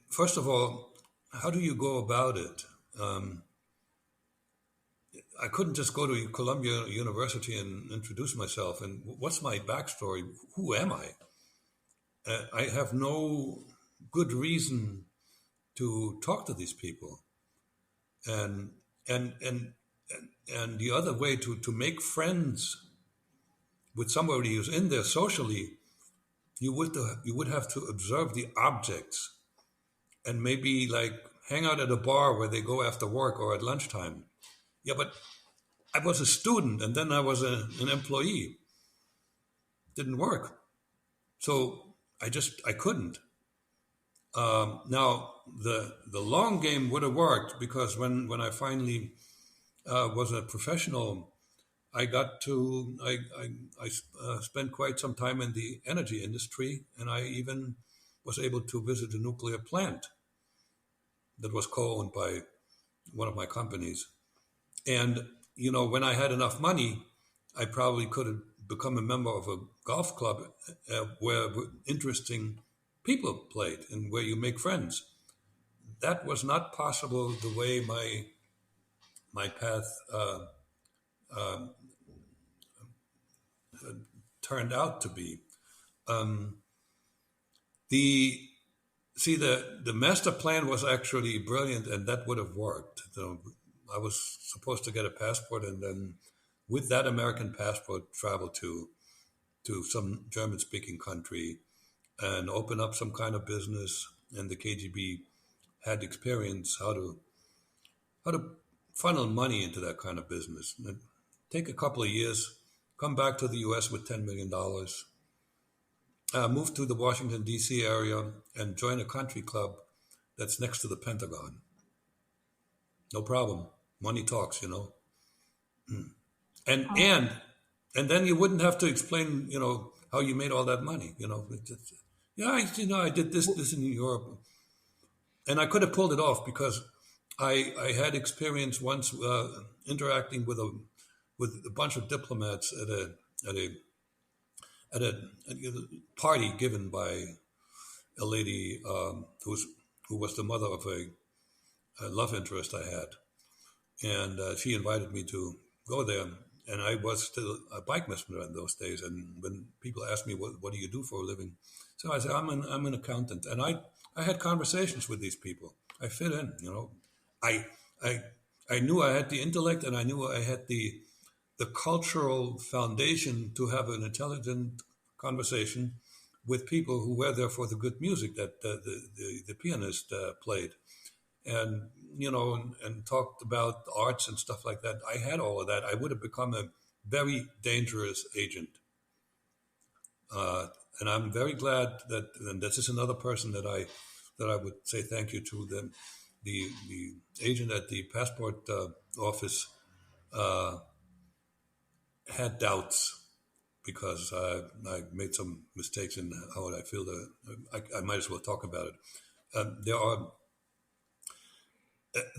first of all, how do you go about it? Um, I couldn't just go to Columbia University and introduce myself. And what's my backstory? Who am I? I have no good reason to talk to these people. And and and and the other way to make friends with somebody who's in there socially, you would have to observe the objects and maybe like hang out at a bar where they go after work or at lunchtime. Yeah, but I was a student and then I was an employee. Didn't work. So I couldn't. Now the long game would have worked because when I finally was a professional, I spent quite some time in the energy industry, and I even was able to visit a nuclear plant that was co-owned by one of my companies. And when I had enough money, I probably could have become a member of a golf club where interesting people played and where you make friends. That was not possible the way my path turned out to be. Um, the the master plan was actually brilliant, and that would have worked. So I was supposed to get a passport, and then with that American passport, travel to some German-speaking country and open up some kind of business. and the KGB had experience how to funnel money into that kind of business. And take a couple of years, come back to the U.S. with $10 million, move to the Washington D.C. area, and join a country club that's next to the Pentagon. No problem. Money talks, and Oh. and then you wouldn't have to explain, how you made all that money. I did this in Europe, and I could have pulled it off because I had experience once interacting with a bunch of diplomats at a party given by a lady who was the mother of a love interest I had, and she invited me to go there. And I was still a bike messenger in those days. And when people asked me, what do you do for a living? So I said, I'm an accountant. And I had conversations with these people. I fit in, I knew I had the intellect, and I knew I had the cultural foundation to have an intelligent conversation with people who were there for the good music that the pianist played. And and talked about arts and stuff like that. I had all of that. I would have become a very dangerous agent. And I'm very glad and this is another person that I would say thank you to. The agent at the passport office had doubts because I made some mistakes in how I feel. I might as well talk about it.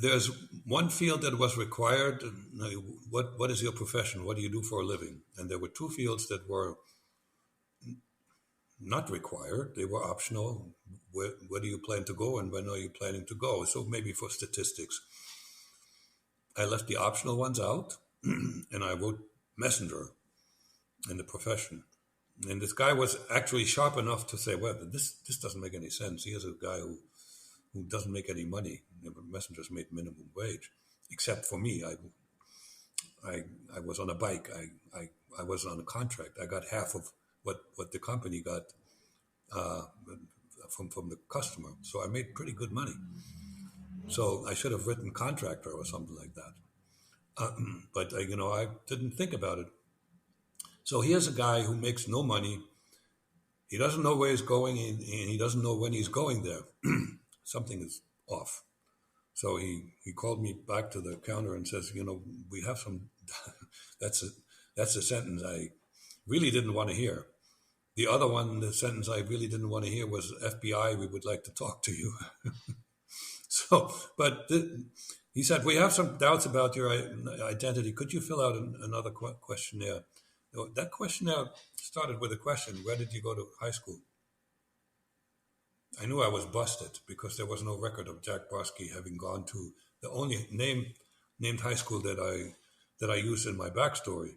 There's one field that was required. What is your profession? What do you do for a living? And there were two fields that were not required. They were optional. Where do you plan to go, and when are you planning to go? So maybe for statistics. I left the optional ones out, and I wrote messenger in the profession. And this guy was actually sharp enough to say, well, this doesn't make any sense. Here's a guy who doesn't make any money. Messengers made minimum wage, except for me. I was on a bike. I was on a contract. I got half of what the company got from the customer. So I made pretty good money. So I should have written contractor or something like that. But I didn't think about it. So here's a guy who makes no money. He doesn't know where he's going, and he doesn't know when he's going there. Something is off. So he called me back to the counter and says, we have some, that's a sentence I really didn't want to hear. The other one, the sentence I really didn't want to hear was, FBI, we would like to talk to you. He said, we have some doubts about your identity. Could you fill out another questionnaire? That questionnaire started with a question, where did you go to high school? I knew I was busted because there was no record of Jack Barsky having gone to the only named high school that I used in my backstory.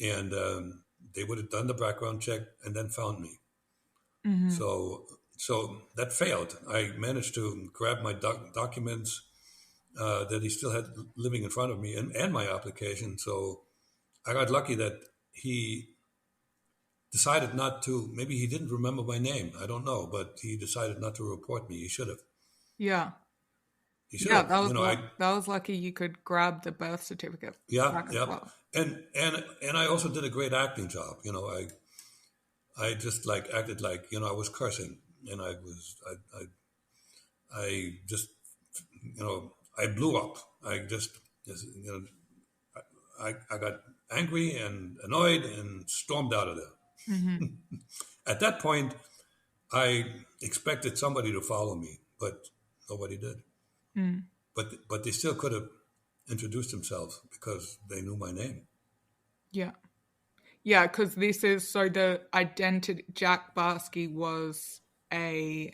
And they would have done the background check and then found me. Mm-hmm. So that failed. I managed to grab my documents that he still had living in front of me and my application. So I got lucky that he decided not to, maybe he didn't remember my name. I don't know, but he decided not to report me. He should have. Yeah. He should have. That was lucky you could grab the birth certificate. Yeah. Well. And I also did a great acting job. I just acted like, I was cursing, and I just, I blew up. I got angry and annoyed and stormed out of there. Mm-hmm. At that point, I expected somebody to follow me, but nobody did. Mm. But they still could have introduced themselves because they knew my name. Yeah. Yeah, because this is, so the identity, Jack Barsky was a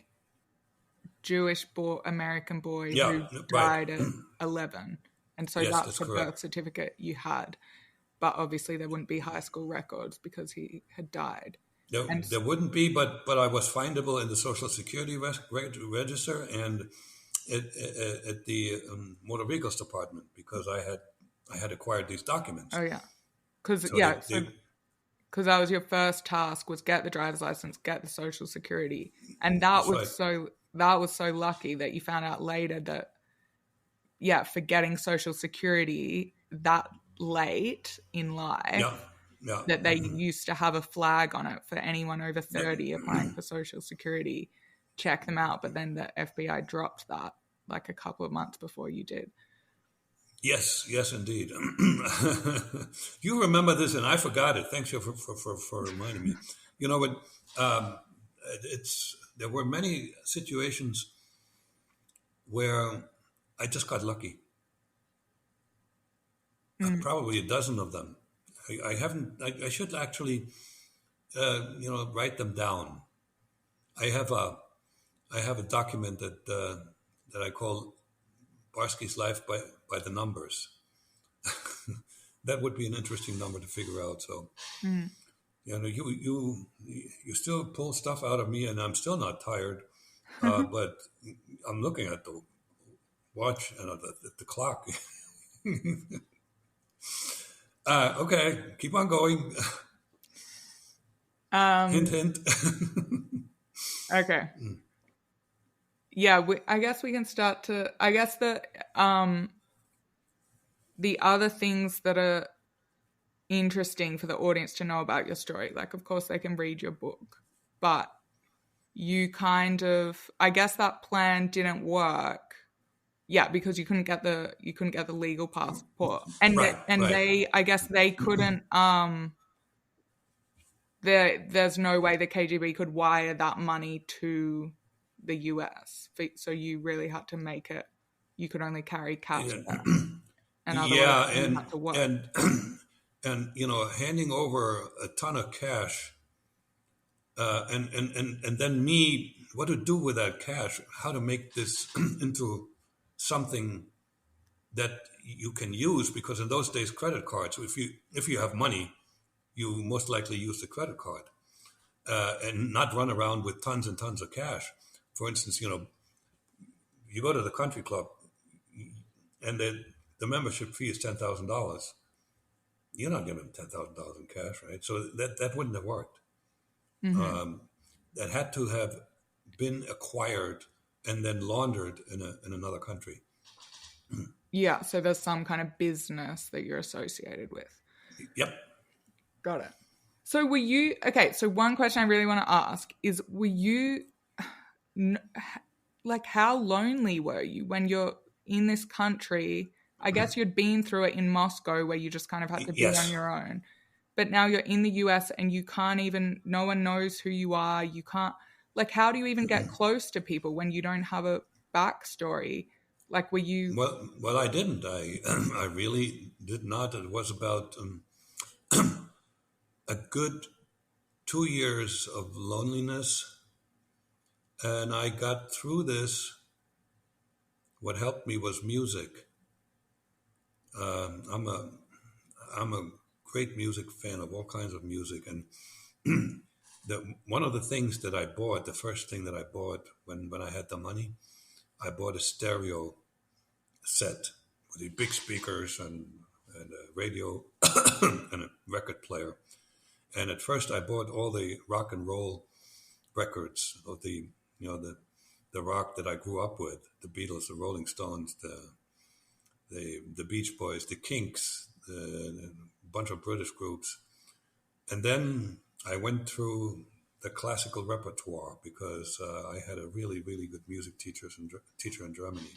Jewish American boy who died at 11. And so that's the birth certificate you had. But obviously there wouldn't be high school records because he had died. There wouldn't be, but I was findable in the Social Security register and at the motor vehicles department because I had acquired these documents. Oh yeah, because that was your first task, was get the driver's license, get the Social Security, and that was right. So that was so lucky that you found out later that, yeah, for getting Social Security that late in life, Yeah, yeah. that they used to have a flag on it for anyone over Yeah. 30 applying for Social Security, check them out. But then the FBI dropped that like a couple of months before you did. Yes, yes, indeed. You remember this, and I forgot it. Thanks you for reminding me. You know, but there were many situations where I just got lucky. Mm. Probably a dozen of them. I haven't. I should actually, write them down. I have a document that I call Barsky's Life by the Numbers. That would be an interesting number to figure out. So, Mm. you still pull stuff out of me, and I'm still not tired. But I'm looking at the watch and at the clock. Okay, keep on going. Hint, hint. Okay. Yeah, I guess we can start to. I guess the other things that are interesting for the audience to know about your story, like, of course, they can read your book, but you kind of, I guess that plan didn't work. Yeah, because you couldn't get the legal passport, and Right, right. they, I guess they couldn't. There's no way the KGB could wire that money to the US. So you really had to make it. You could only carry cash there, and otherwise you had to work. And handing over a ton of cash, and then me, what to do with that cash? How to make this into something that you can use? Because in those days, credit cards. If you have money, you most likely use the credit card, and not run around with tons and tons of cash. For instance, you go to the country club, and the membership fee is $10,000. You're not giving them $10,000 in cash, right? So that wouldn't have worked. Mm-hmm. That had to have been acquired and then laundered in another country. Yeah, so there's some kind of business that you're associated with. Yep. Got it. So were you, okay, so one question I really want to ask is, were you, like, how lonely were you when you're in this country? I guess you'd been through it in Moscow where you just kind of had to be on your own. But now you're in the US and you can't even, no one knows who you are. You can't, like, how do you even get close to people when you don't have a backstory? Like, were you... Well, I didn't. I really did not. It was about a good 2 years of loneliness. And I got through this. What helped me was music. I'm a great music fan of all kinds of music, and one of the things that I bought, the first thing that I bought when I had the money, I bought a stereo set with the big speakers and a radio and a record player. And at first, I bought all the rock and roll records of the rock that I grew up with: the Beatles, the Rolling Stones, the Beach Boys, the Kinks, a bunch of British groups. And then I went through the classical repertoire because I had a really, really good music teacher in Germany.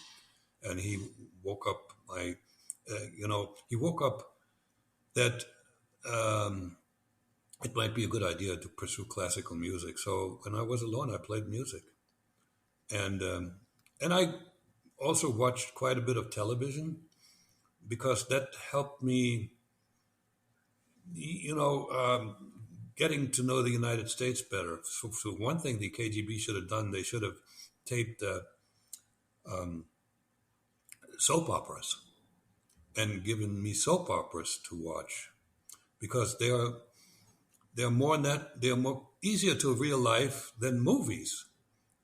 And he woke up he woke up that it might be a good idea to pursue classical music. So when I was alone, I played music. And I also watched quite a bit of television because that helped me, getting to know the United States better. So one thing the KGB should have done, they should have taped soap operas and given me soap operas to watch because they're more easier to real life than movies.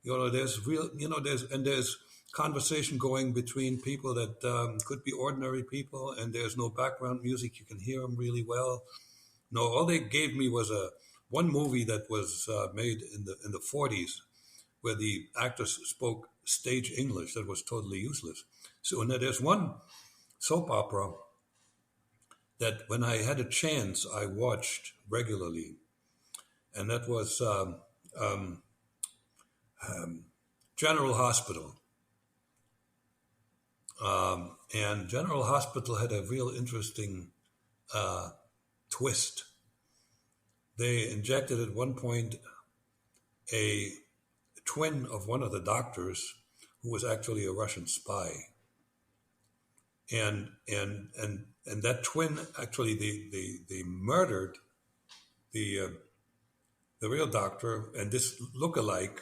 There's conversation going between people that could be ordinary people, and there's no background music. You can hear them really well. No, all they gave me was one movie that was made in the 40s, where the actors spoke stage English that was totally useless. So, and there's one soap opera that when I had a chance, I watched regularly, and that was um, General Hospital. And General Hospital had a real interesting twist. They injected at one point a twin of one of the doctors who was actually a Russian spy. And that twin actually they murdered the the real doctor, and this look-alike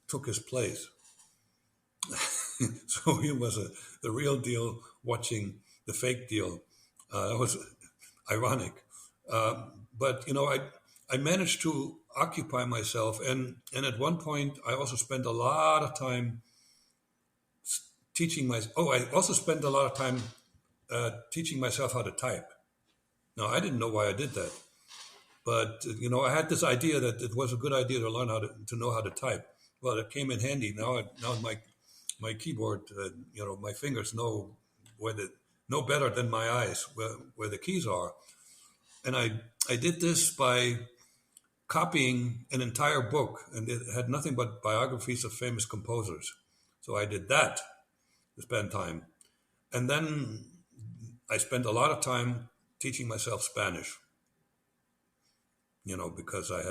took his place. So he was the real deal watching the fake deal. That was ironic. But, I managed to occupy myself. And at one point, I also spent a lot of time teaching I also spent a lot of time teaching myself how to type. Now, I didn't know why I did that. But, I had this idea that it was a good idea to learn to know how to type. Well, it came in handy. Now my keyboard, my fingers know no better than my eyes where the keys are. And I did this by copying an entire book, and it had nothing but biographies of famous composers. So I did that to spend time. And then I spent a lot of time teaching myself Spanish, because I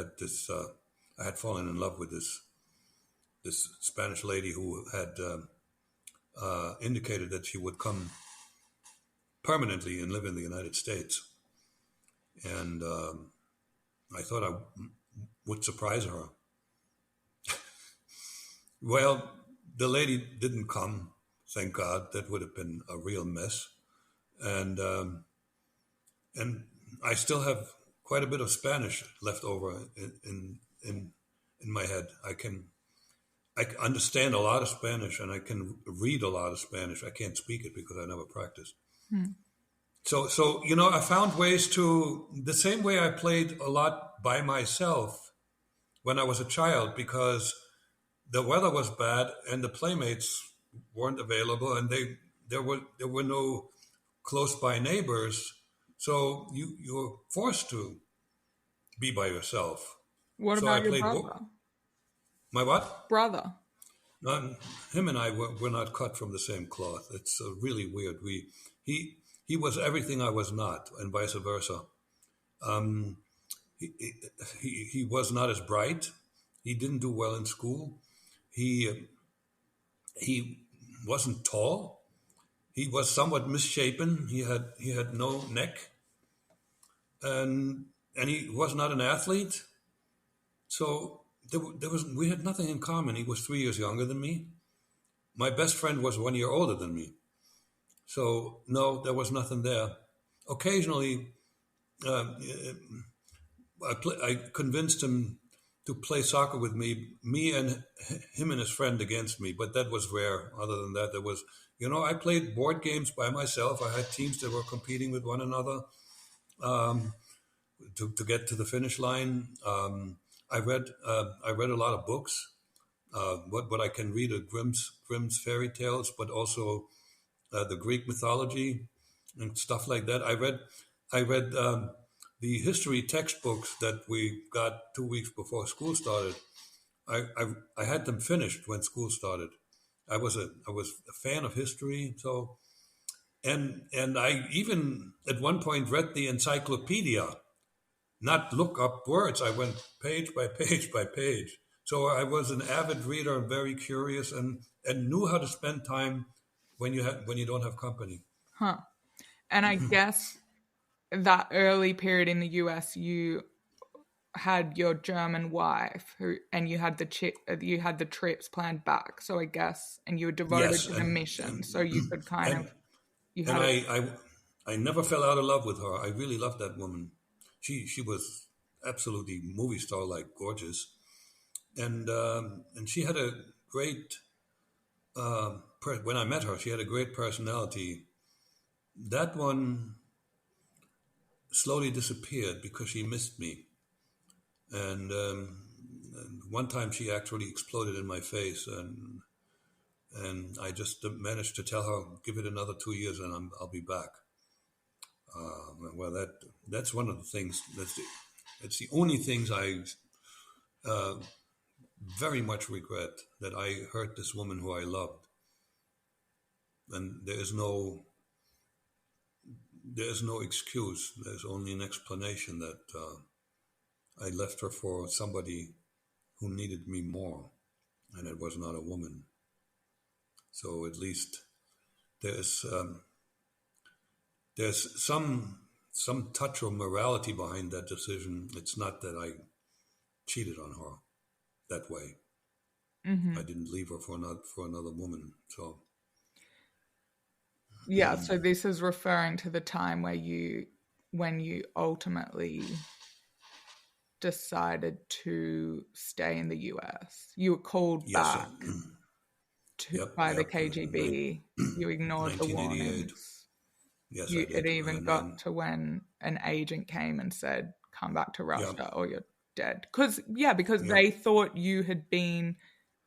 had fallen in love with this Spanish lady who had indicated that she would come permanently and live in the United States. And I thought I would surprise her. Well, the lady didn't come, thank God. That would have been a real mess. And I still have quite a bit of Spanish left over in my head. I understand a lot of Spanish, and I can read a lot of Spanish. I can't speak it because I never practiced. So I found ways the same way I played a lot by myself when I was a child, because the weather was bad and the playmates weren't available, and there were no close by neighbors. So you were forced to be by yourself. What So I about your played brother? my what? Brother. Him and I were not cut from the same cloth. It's really weird. He was everything I was not, and vice versa. Um, he was not as bright. He didn't do well in school. He wasn't tall. He was somewhat misshapen. He had no neck, and he was not an athlete. So we had nothing in common. He was 3 years younger than me. My best friend was 1 year older than me. So no, there was nothing there. Occasionally, I convinced him to play soccer with me and him and his friend against me, but that was rare. Other than that, there was, I played board games by myself. I had teams that were competing with one another to get to the finish line. I read a lot of books. What I can read of Grimm's fairy tales, but also the Greek mythology and stuff like that. I read the history textbooks that we got 2 weeks before school started. I had them finished when school started. I was a fan of history, so and I even at one point read the encyclopedia, not look up words. I went page by page by page. So I was an avid reader and very curious, and knew how to spend time when you don't have company. Huh. And I guess that early period in the US, you had your German wife and you had the trips planned back. So I guess, and you were devoted Yes, to the mission. So you could kind of, you and had I never fell out of love with her. I really loved that woman. She was absolutely movie star like, gorgeous, and she had a great. When I met her, she had a great personality. That one slowly disappeared because she missed me, and one time she actually exploded in my face, and I just managed to tell her, give it another 2 years and I'll be back. Well, that's one of the things. It's the only things I very much regret, that I hurt this woman who I loved, and there's no excuse. There's only an explanation that I left her for somebody who needed me more, and it was not a woman. So at least there's some touch of morality behind that decision. It's not that I cheated on her that way. Mm-hmm. I didn't leave her for another woman. So yeah, so this is referring to the time when you ultimately decided to stay in the US. You were called back by the KGB. You ignored the warnings. Yes, it even got to when an agent came and said, "Come back to Russia or you're dead." Because they thought you had been,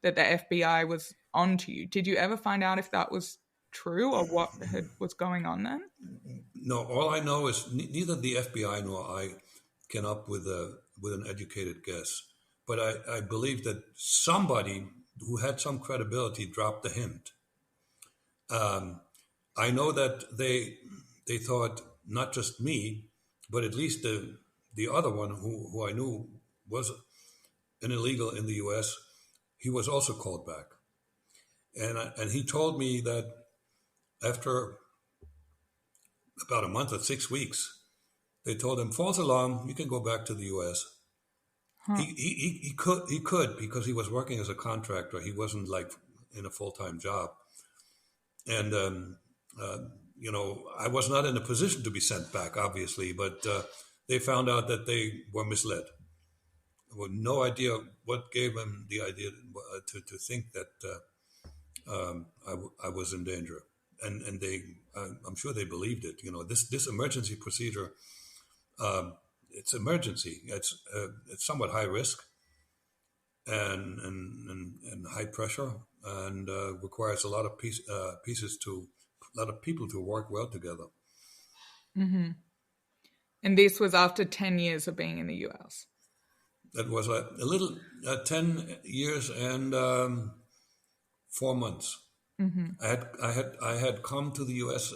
that the FBI was onto you. Did you ever find out if that was true or what was going on then? No, all I know is neither the FBI nor I came up with an educated guess. But I believe that somebody who had some credibility dropped the hint. I know that they thought not just me, but at least the other one who I knew was an illegal in the U.S., he was also called back. And he told me that after about a month or 6 weeks, they told him, false alarm, you can go back to the U.S. Huh. He could because he was working as a contractor. He wasn't like in a full-time job. And, I was not in a position to be sent back, obviously, but they found out that they were misled. With no idea what gave them the idea to think that I was in danger. And they, I'm sure they believed it. This emergency procedure, it's emergency. It's somewhat high risk and high pressure, and requires a lot of a lot of people to work well together. Mm-hmm. And this was after 10 years of being in the U.S. That was a little 10 years and 4 months. Mm-hmm. I had come to the U.S.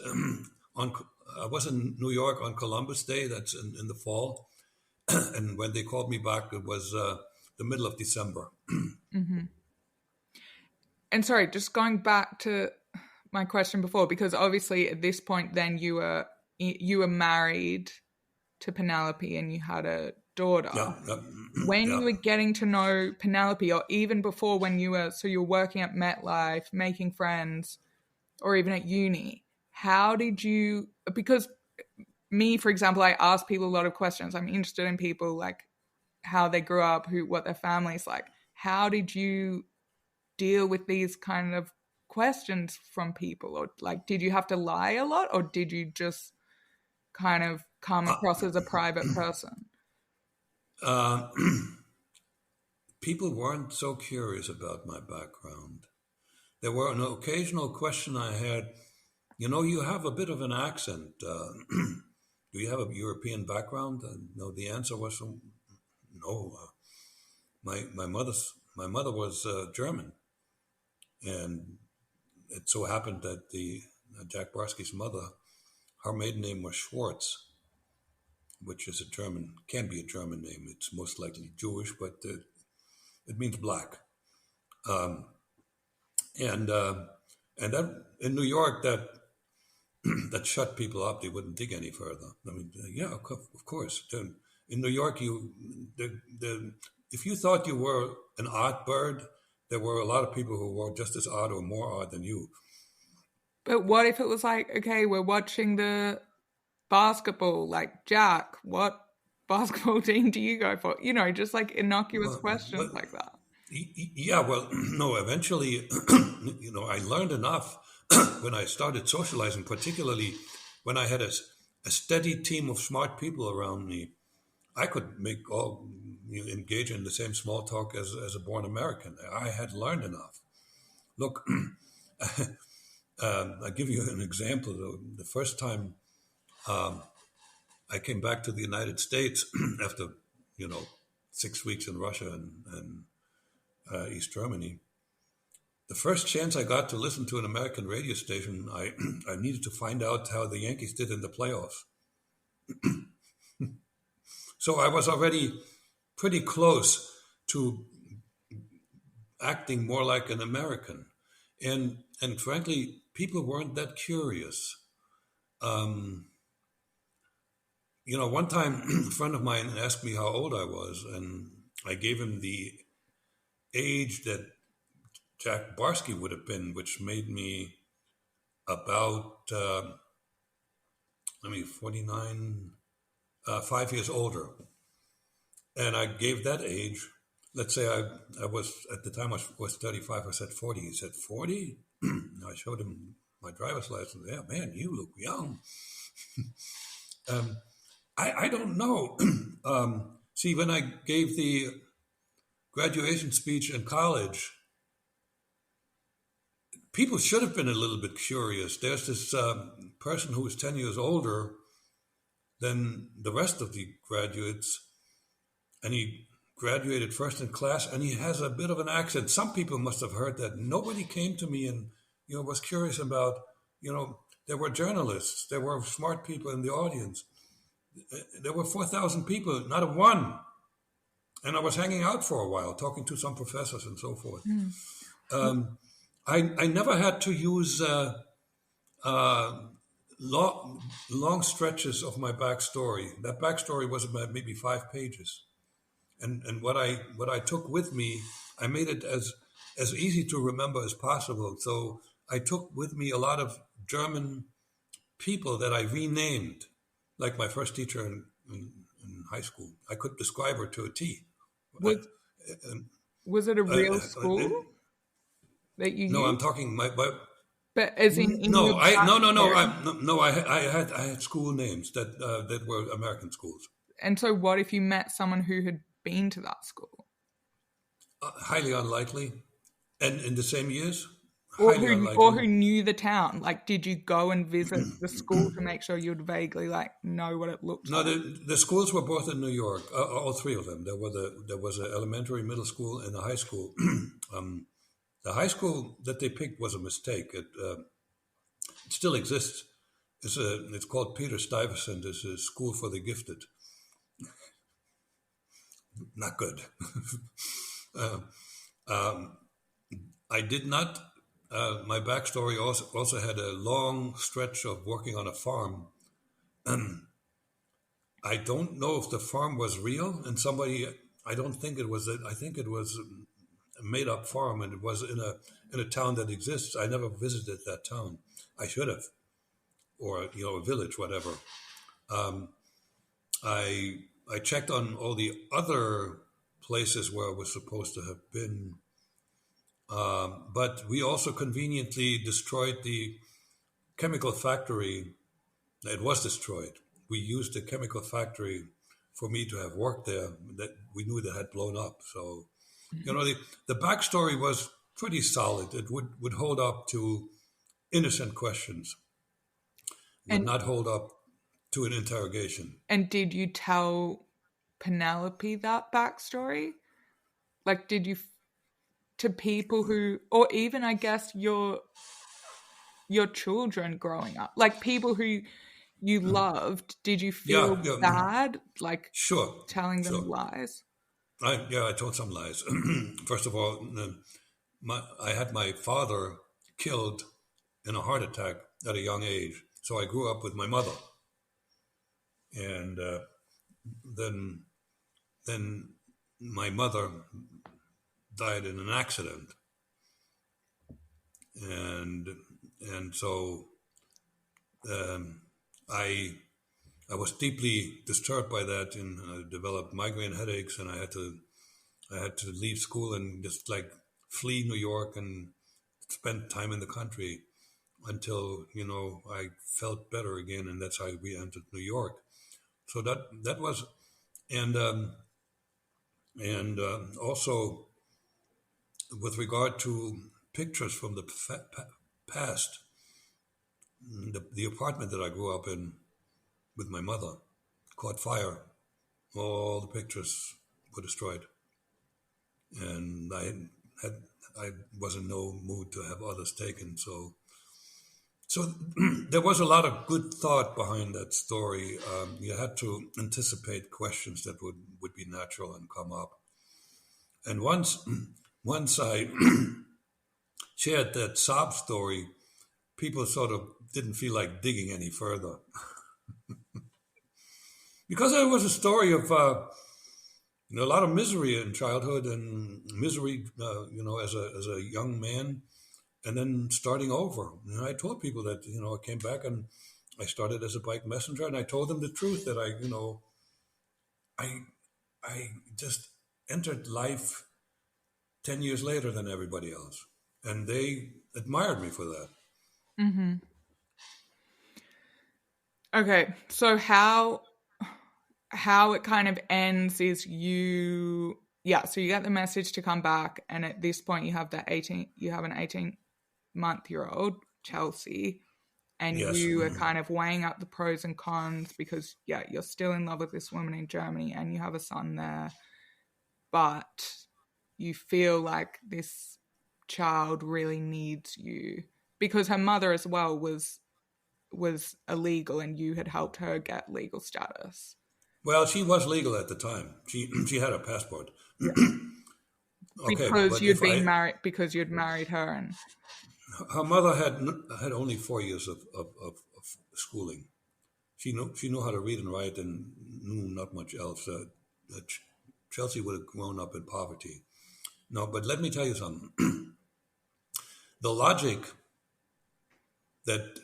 I was in New York on Columbus Day. That's in the fall, and when they called me back, it was the middle of December. Mm-hmm. And sorry, just going back to my question before, because obviously at this point, then you were married to Penelope and you had a daughter. When you were getting to know Penelope, or even before when you were working at MetLife, making friends, or even at uni, how did you, because me, for example, I ask people a lot of questions. I'm interested in people, like how they grew up, what their family's like. How did you deal with these kind of questions from people? Or like, did you have to lie a lot, or did you just kind of come across as a private person? People weren't so curious about my background. There were an occasional question I had, you have a bit of an accent. Do you have a European background? No, the answer was no. My mother was German, and it so happened that Jack Barsky's mother, her maiden name was Schwartz, which is can be a German name. It's most likely Jewish, but it means black. And that in New York, that that shut people up. They wouldn't dig any further. I mean, yeah, of course. In New York, if you thought you were an odd bird, there were a lot of people who were just as odd or more odd than you. But what if it was like, okay, we're watching the basketball, like, Jack, what basketball team do you go for? Just like innocuous questions like that. Yeah, well, no, eventually, I learned enough when I started socializing, particularly when I had a steady team of smart people around me I could engage in the same small talk as a born American. I had learned enough. Look, I'll give you an example. The first time I came back to the United States after, 6 weeks in Russia and East Germany. The first chance I got to listen to an American radio station, I needed to find out how the Yankees did in the playoffs. So I was already pretty close to acting more like an American. And frankly, people weren't that curious. Um, One time a friend of mine asked me how old I was, and I gave him the age that Jack Barsky would have been, which made me about, 49, 5 years older. And I gave that age. Let's say I was, at the time I was 35, I said 40. He said, 40? I showed him my driver's license. Yeah, man, you look young. I don't know. See, when I gave the graduation speech in college, people should have been a little bit curious. There's this person who was 10 years older than the rest of the graduates, and he graduated first in class, and he has a bit of an accent. Some people must have heard that. Nobody came to me and was curious about, there were journalists, there were smart people in the audience. There were 4,000 people, not a one. And I was hanging out for a while, talking to some professors and so forth. I never had to use long stretches of my backstory. That backstory was about maybe 5 pages. And what I took with me, I made it as easy to remember as possible. So I took with me a lot of German people that I renamed, like my first teacher in high school. I could describe her to a T. Was it a real school that you No, used? I'm talking But as in no, your I had school names that were American schools. And so what if you met someone who had been to that school? Highly unlikely. And in the same years? Or Highly unlikely. who knew the town? Like, did you go and visit the school to make sure you'd vaguely know what it looked like? No, the schools were both in New York. All 3 of them. There was an elementary, middle school, and a high school. The high school that they picked was a mistake. It still exists. It's called Peter Stuyvesant. It's a school for the gifted. Not good. I did not. My backstory also had a long stretch of working on a farm. I don't know if the farm was real, and I don't think it was. I think it was a made-up farm, and it was in a town that exists. I never visited that town. I should have, or a village, whatever. I checked on all the other places where I was supposed to have been. But we also conveniently destroyed the chemical factory. It was destroyed. We used the chemical factory for me to have worked there that we knew that had blown up. So, the backstory was pretty solid. It would hold up to innocent questions. Would not hold up to an interrogation. And did you tell Penelope that backstory? Like, did you to people who, or even I guess your children growing up, like people who you loved, did you feel bad, like sure, telling them lies? I told some lies. First of all, I had my father killed in a heart attack at a young age, so I grew up with my mother, and then my mother died in an accident, and so I was deeply disturbed by that, and I developed migraine headaches, and I had to leave school and just flee New York and spend time in the country until I felt better again, and that's how we entered New York. So that was and also with regard to pictures from the past, the apartment that I grew up in with my mother caught fire. All the pictures were destroyed, and had I was in no mood to have others taken. So there was a lot of good thought behind that story. You had to anticipate questions that would be natural and come up. And once I shared that sob story, people sort of didn't feel like digging any further because it was a story of a lot of misery in childhood and misery, as a young man, and then starting over. And I told people that I came back and I started as a bike messenger, and I told them the truth that I just entered life 10 years later than everybody else, and they admired me for that. Mm-hmm. Okay, so how it kind of ends is so you get the message to come back, and at this point you have an 18-month-year-old Chelsea, and Yes. you are kind of weighing up the pros and cons because you're still in love with this woman in Germany and you have a son there, but you feel like this child really needs you because her mother as well was illegal and you had helped her get legal status. Well, she was legal at the time. She had a passport. Okay, Because but you'd been married, because you'd married her, and her mother had only 4 years of schooling. She knew how to read and write and knew not much else. Chelsea would have grown up in poverty. No, but let me tell you something. The logic that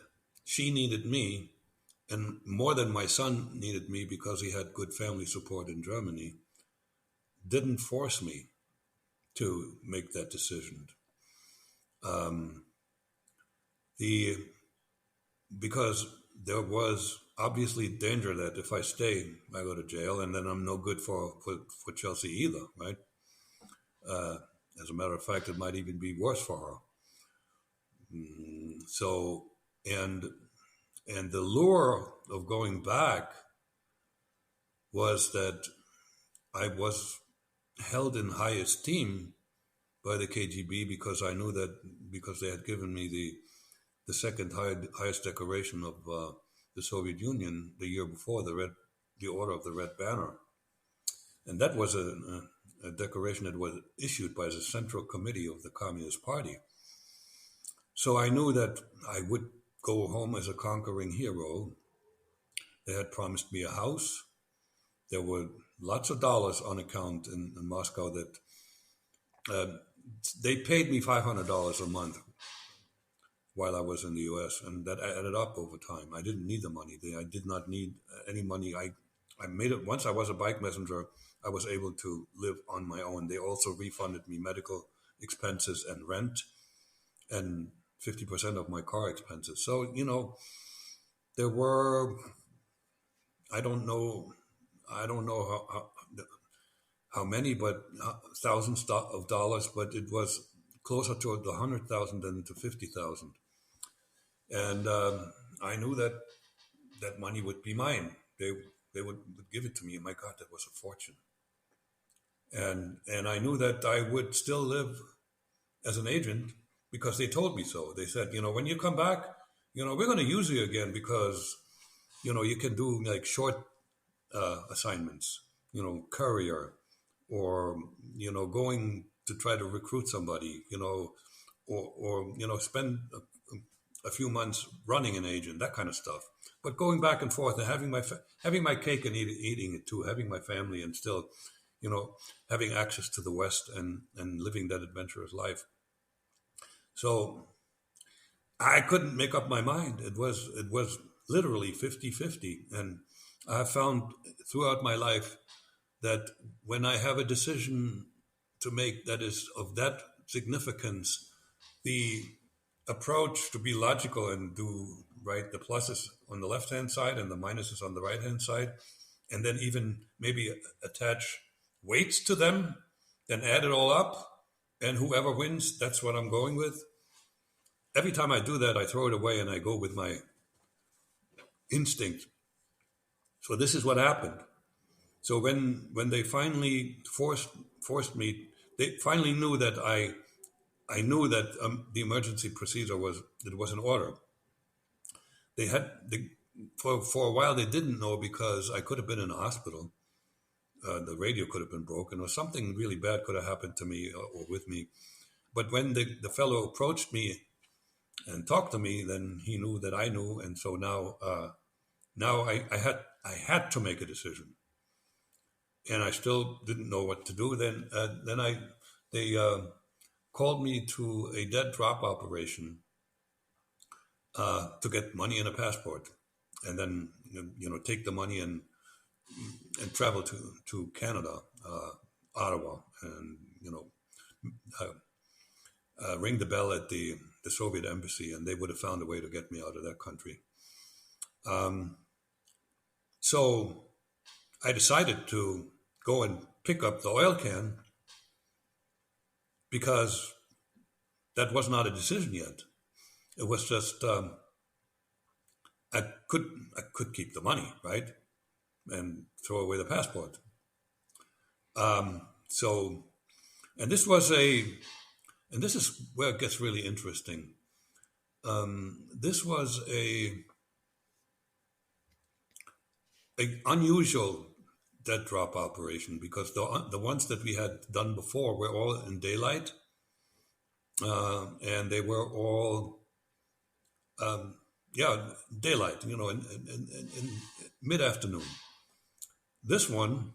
she needed me, and more than my son needed me because he had good family support in Germany, didn't force me to make that decision. Because there was obviously danger that if I stay, I go to jail, and then I'm no good for Chelsea either, right? As a matter of fact, it might even be worse for her. So, and the lure of going back was that I was held in high esteem by the KGB because I knew that because they had given me the second highest decoration of the Soviet Union the year before, the Order of the Red Banner, and that was a decoration that was issued by the Central Committee of the Communist Party. So I knew that I would go home as a conquering hero. They had promised me a house. There were lots of dollars on account in Moscow that they paid me $500 a month while I was in the U.S., and that added up over time. I didn't need the money. I did not need any money. I made it. Once I was a bike messenger, I was able to live on my own. They also refunded me medical expenses and rent and 50% of my car expenses. So, there were, I don't know how many, but thousands of dollars, but it was closer to 100,000 than to 50,000. And I knew that money would be mine. They would give it to me. My God, that was a fortune. And I knew that I would still live as an agent because they told me so. They said, when you come back, we're going to use you again because, you can do like short assignments, courier, or, going to try to recruit somebody, or spend a few months running an agent, that kind of stuff. But going back and forth and having my cake and eating it too, having my family and still, having access to the West and living that adventurous life. So I couldn't make up my mind. It was literally 50-50. And I have found throughout my life that when I have a decision to make that is of that significance, the approach to be logical and do right the pluses on the left hand side and the minuses on the right hand side and then even maybe attach weights to them, then add it all up, and whoever wins, that's what I'm going with. Every time I do that, I throw it away and I go with my instinct. So this is what happened. So when they finally forced me, they finally knew that I knew that the emergency procedure was in order. They had for a while they didn't know because I could have been in a hospital. The radio could have been broken, or something really bad could have happened to me or with me. But when the fellow approached me and talked to me, then he knew that I knew, and so now I had to make a decision, and I still didn't know what to do. Then they called me to a dead drop operation to get money and a passport, and then take the money and travel to Canada, Ottawa, and ring the bell at the Soviet embassy, and they would have found a way to get me out of that country. So I decided to go and pick up the oil can because that was not a decision yet. It was just I could keep the money, right, and throw away the passport. So, and this is where it gets really interesting. This was a unusual dead drop operation because the ones that we had done before were all in daylight, and they were all daylight, in mid afternoon. This one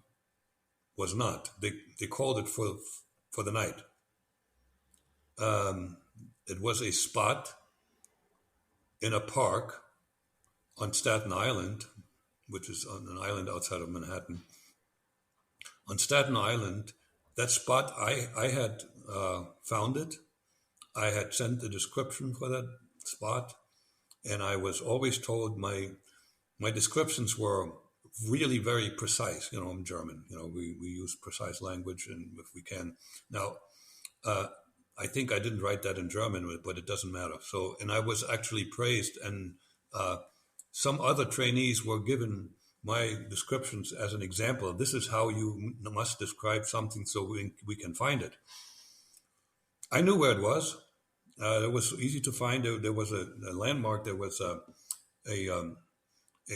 was not. They called it for the night. It was a spot in a park on Staten Island, which is on an island outside of Manhattan. On Staten Island, that spot, I had found it. I had sent a description for that spot, and I was always told my descriptions were really very precise. I'm German. We use precise language, and if we can. Now, I think I didn't write that in German, but it doesn't matter. So, and I was actually praised, and some other trainees were given my descriptions as an example. This is how you must describe something so we can find it. I knew where it was. It was easy to find. There was a landmark. There was a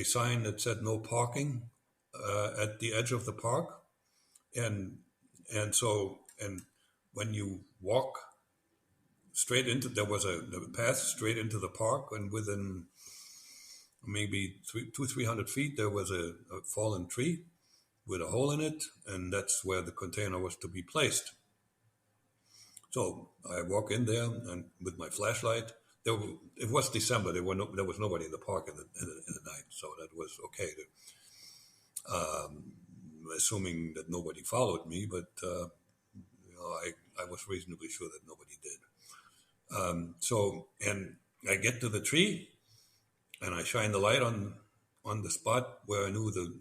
sign that said no parking at the edge of the park, and when you walk straight into, there was a path straight into the park, and within maybe 300 feet there was a fallen tree with a hole in it, and that's where the container was to be placed. So I walk in there and with my flashlight. It was December. There was nobody in the park in the night, so that was okay. Assuming that nobody followed me, but I was reasonably sure that nobody did. So, and I get to the tree, and I shine the light on the spot where I knew the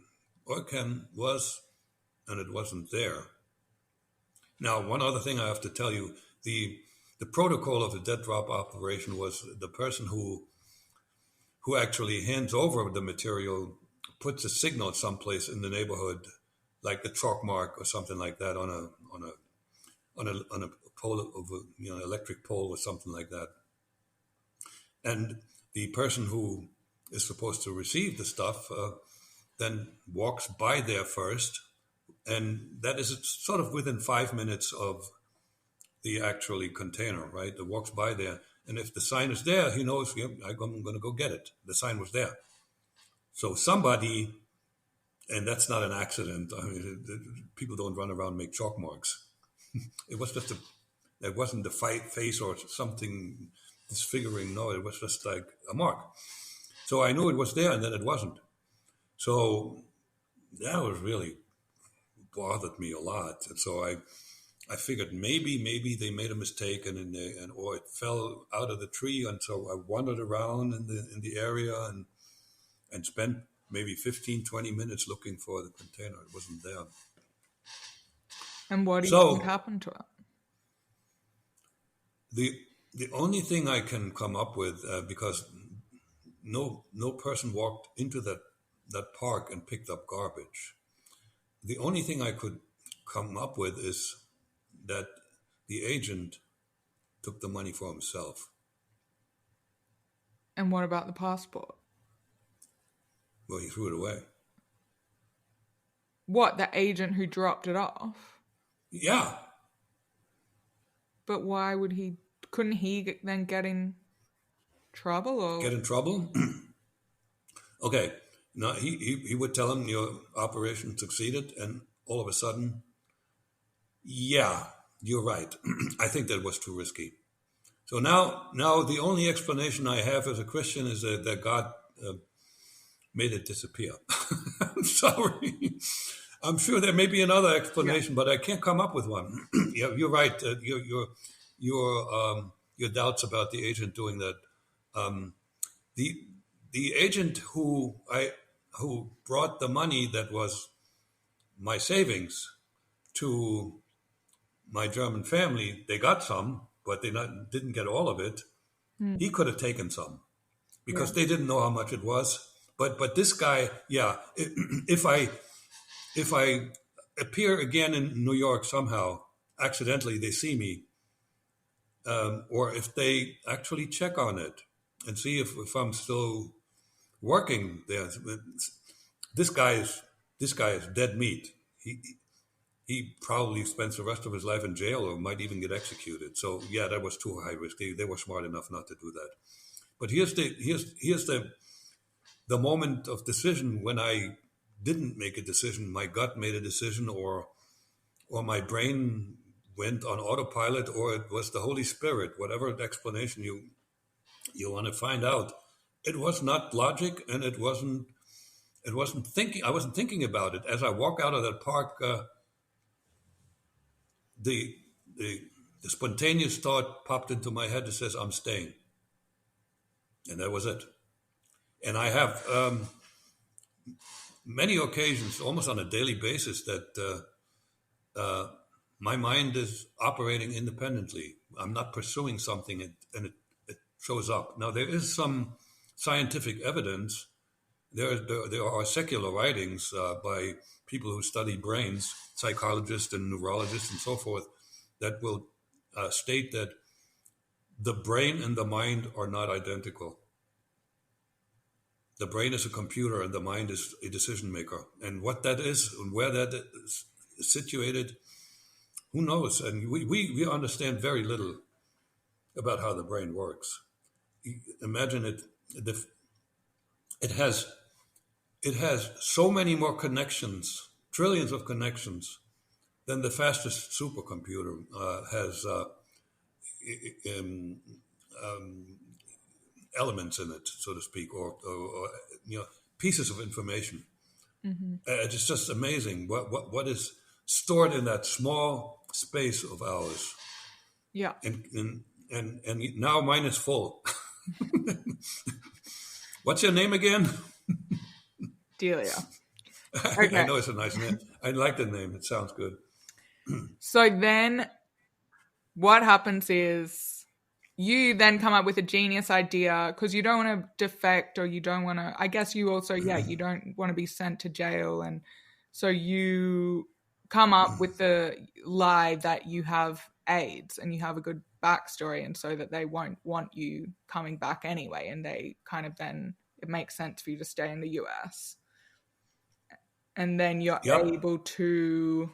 oil can was, and it wasn't there. Now, one other thing I have to tell you, the protocol of the dead drop operation was the person who actually hands over the material puts a signal someplace in the neighborhood, like a chalk mark or something like that on a pole of electric pole or something like that. And the person who is supposed to receive the stuff then walks by there first, and that is sort of within 5 minutes of the actually container, right? It walks by there, and if the sign is there, he knows, I'm going to go get it. The sign was there. So somebody, and that's not an accident. I mean, people don't run around and make chalk marks. It was just it wasn't the face or something disfiguring. No, it was just like a mark. So I knew it was there, and then it wasn't. So that was really bothered me a lot. And so I figured maybe they made a mistake and or it fell out of the tree. And so I wandered around in the area and spent maybe 15, 20 minutes looking for the container. It wasn't there. And what do you think So happened to it? the only thing I can come up with, because no person walked into that park and picked up garbage. The only thing I could come up with is that the agent took the money for himself. And what about the passport? Well, he threw it away. What, the agent who dropped it off? Yeah. But why would he? Couldn't he then get in trouble? Or Get in trouble? Okay. No, he would tell him your operation succeeded, and all of a sudden, yeah, you're right. I think that was too risky. So now the only explanation I have as a Christian is that God made it disappear. I'm sorry. I'm sure there may be another explanation, but I can't come up with one. Yeah, you're right. Your doubts about the agent doing that. The agent who brought the money that was my savings to my German family, they got some, but they didn't get all of it. He could have taken some because they didn't know how much it was. But this guy, yeah, if I appear again in New York somehow, accidentally they see me, or if they actually check on it and see if I'm still working there, this guy is dead meat. He probably spends the rest of his life in jail or might even get executed. So yeah, that was too high risk. They were smart enough not to do that. But here's the moment of decision when I didn't make a decision. My gut made a decision, or my brain went on autopilot, or it was the Holy Spirit. Whatever explanation you want to find out, it was not logic, and it wasn't thinking. I wasn't thinking about it as I walk out of that park. The spontaneous thought popped into my head that says, "I'm staying," and that was it. And I have many occasions, almost on a daily basis, that my mind is operating independently. I'm not pursuing something, and it shows up. Now, there is some scientific evidence. There are secular writings by people who study brains, psychologists and neurologists and so forth, that will state that the brain and the mind are not identical. The brain is a computer and the mind is a decision maker. And what that is and where that is situated, who knows? And we understand very little about how the brain works. Imagine it has so many more connections, trillions of connections, than the fastest supercomputer has elements in it, so to speak, or pieces of information. It's just amazing what is stored in that small space of ours. yeah, And now mine is full. What's your name again? Delia. Okay. I know it's a nice name. I like the name. It sounds good. So then what happens is you then come up with a genius idea because you don't want to defect, or you don't want to, I guess you also, you don't want to be sent to jail. And so you come up with the lie that you have AIDS and you have a good backstory, and so that they won't want you coming back anyway. And they kind of then, it makes sense for you to stay in the US. And then you're able to,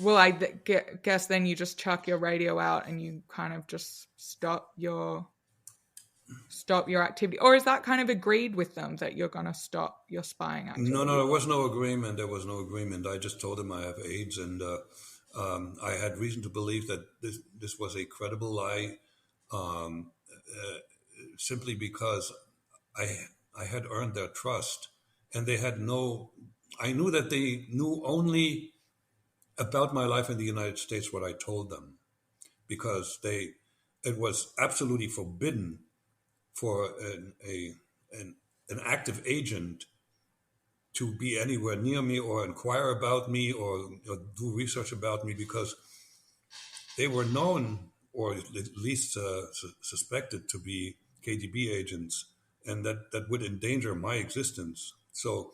well, I guess then you just chuck your radio out and you kind of just stop your activity. Or is that kind of agreed with them that you're going to stop your spying activity? No, there was no agreement. There was no agreement. I just told them I have AIDS, and I had reason to believe that this was a credible lie, simply because I had earned their trust. And they had I knew that they knew only about my life in the United States what I told them, because it was absolutely forbidden for an active agent to be anywhere near me or inquire about me or do research about me, because they were known or at least suspected to be KGB agents, and that would endanger my existence. So,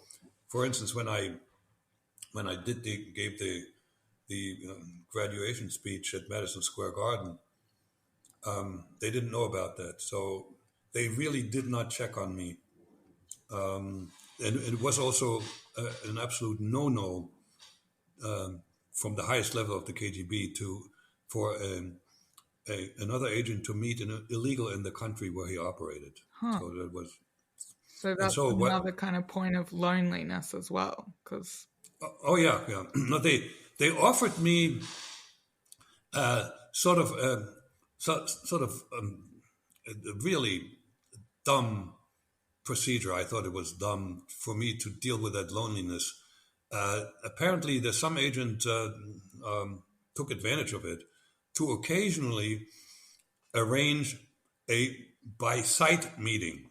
for instance, when I gave the graduation speech at Madison Square Garden, they didn't know about that. So they really did not check on me. And it was also an absolute no-no from the highest level of the KGB for another agent to meet an illegal in the country where he operated. Huh. So that was, So and that's so what? another kind of point of loneliness as well, because Oh yeah, yeah. No, they offered me sort of sort of a really dumb procedure. I thought it was dumb for me to deal with that loneliness. Apparently, there's some agent took advantage of it to occasionally arrange a by sight meeting.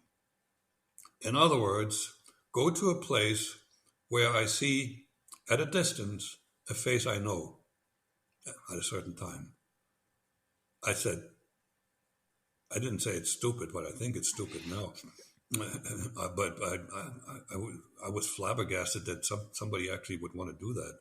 In other words, go to a place where I see at a distance a face I know at a certain time. I said, I didn't say it's stupid, but I think it's stupid now. But I was flabbergasted that somebody actually would want to do that.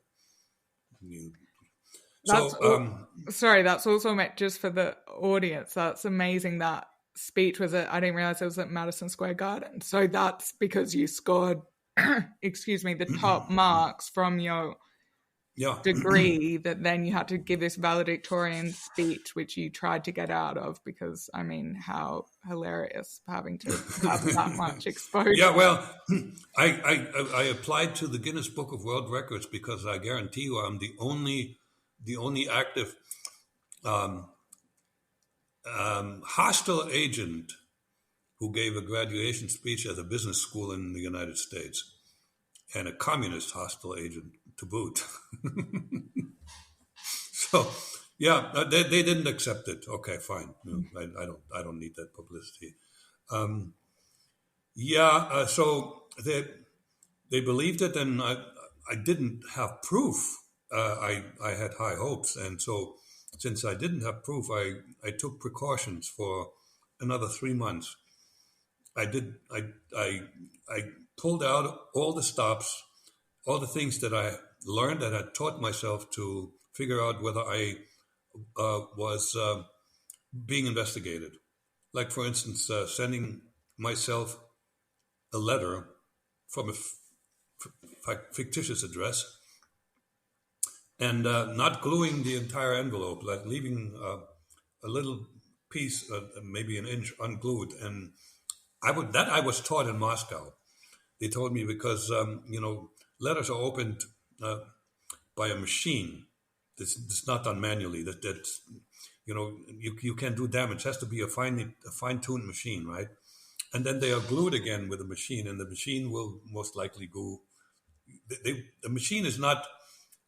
that's So, sorry, that's also meant just for the audience. That's amazing. That speech was at, I didn't realize it was at Madison Square Garden. So that's because you scored, excuse me, the top marks from your yeah. degree, that then you had to give this valedictorian speech, which you tried to get out of, because I mean, how hilarious having to have that much exposure. Yeah, well, I applied to the Guinness Book of World Records because I guarantee you I'm the only active hostile agent who gave a graduation speech at a business school in the United States, and a communist hostile agent to boot. So, yeah, they didn't accept it. Okay, fine. No, I don't need that publicity. So they believed it, and I didn't have proof. I had high hopes, and so since I didn't have proof, I took precautions for another 3 months. I did. I pulled out all the stops, all the things that I learned, that I taught myself to figure out whether I was being investigated. Like, for instance, sending myself a letter from a fictitious address and not gluing the entire envelope, like leaving a little piece, maybe an inch unglued. And I was taught in Moscow. They told me because letters are opened by a machine. It's not done manually. That's you can't do damage. It has to be a fine-tuned machine, right? And then they are glued again with a machine, and the machine will most likely glue. The machine is not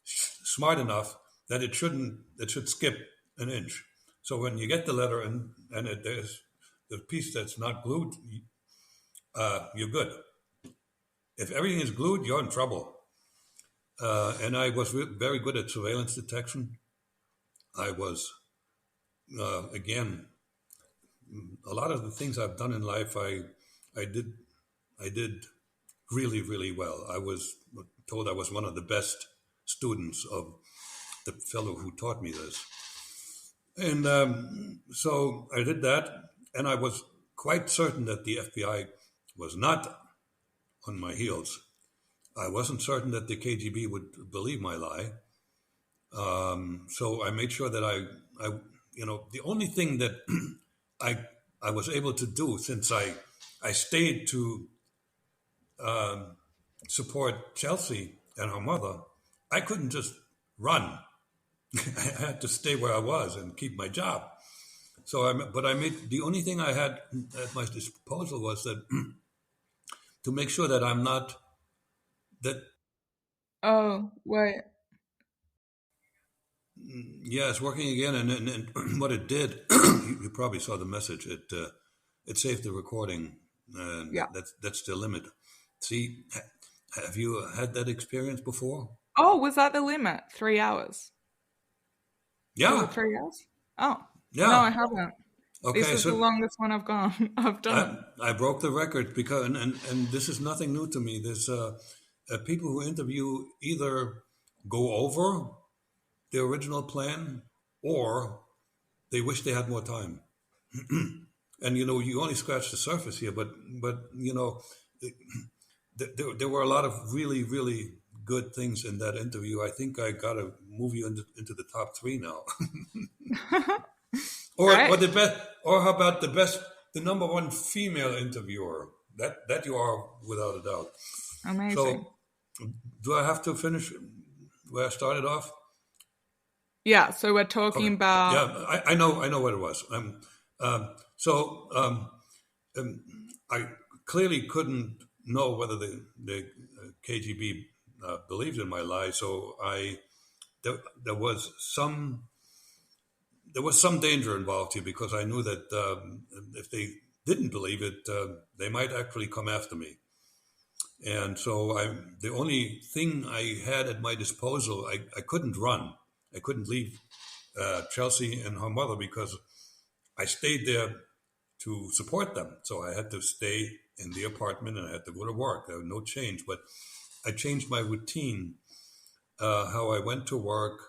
smart enough that it should skip an inch. So when you get the letter and there's the piece that's not glued, you're good. If everything is glued, you're in trouble. And I was very good at surveillance detection. I was, again, a lot of the things I've done in life, I did really, really well. I was told I was one of the best students of the fellow who taught me this. And so I did that, and I was quite certain that the FBI was not on my heels. I wasn't certain that the KGB would believe my lie. So I made sure that the only thing that I was able to do, since I stayed to support Chelsea and her mother, I couldn't just run. I had to stay where I was and keep my job. So I made the only thing I had at my disposal was that to make sure that I'm not that. Oh, wait. Yeah, it's working again, and what it did, you probably saw the message. It saved the recording and Yeah. that's the limit. See, have you had that experience before? Oh, was that the limit? 3 hours? 2 or Yeah, 3 hours? Oh, no, yeah. I haven't. This Okay, is the so longest one I've gone. I've done. I broke the record because, and this is nothing new to me. There's people who interview either go over the original plan or they wish they had more time. And you only scratch the surface here, but there were a lot of really really good things in that interview. I think I got to move you into the top three now. Or Great. the best, or how about the best, the number one female interviewer? That you are without a doubt. Amazing. So do I have to finish where I started off? Yeah, so we're Okay. talking about. Yeah, I know what it was. So I clearly couldn't know whether the KGB believed in my lie. So there was some danger involved here because I knew that if they didn't believe it, they might actually come after me. And so the only thing I had at my disposal, I couldn't run. I couldn't leave Chelsea and her mother because I stayed there to support them. So I had to stay in the apartment and I had to go to work. There was no change, but I changed my routine, how I went to work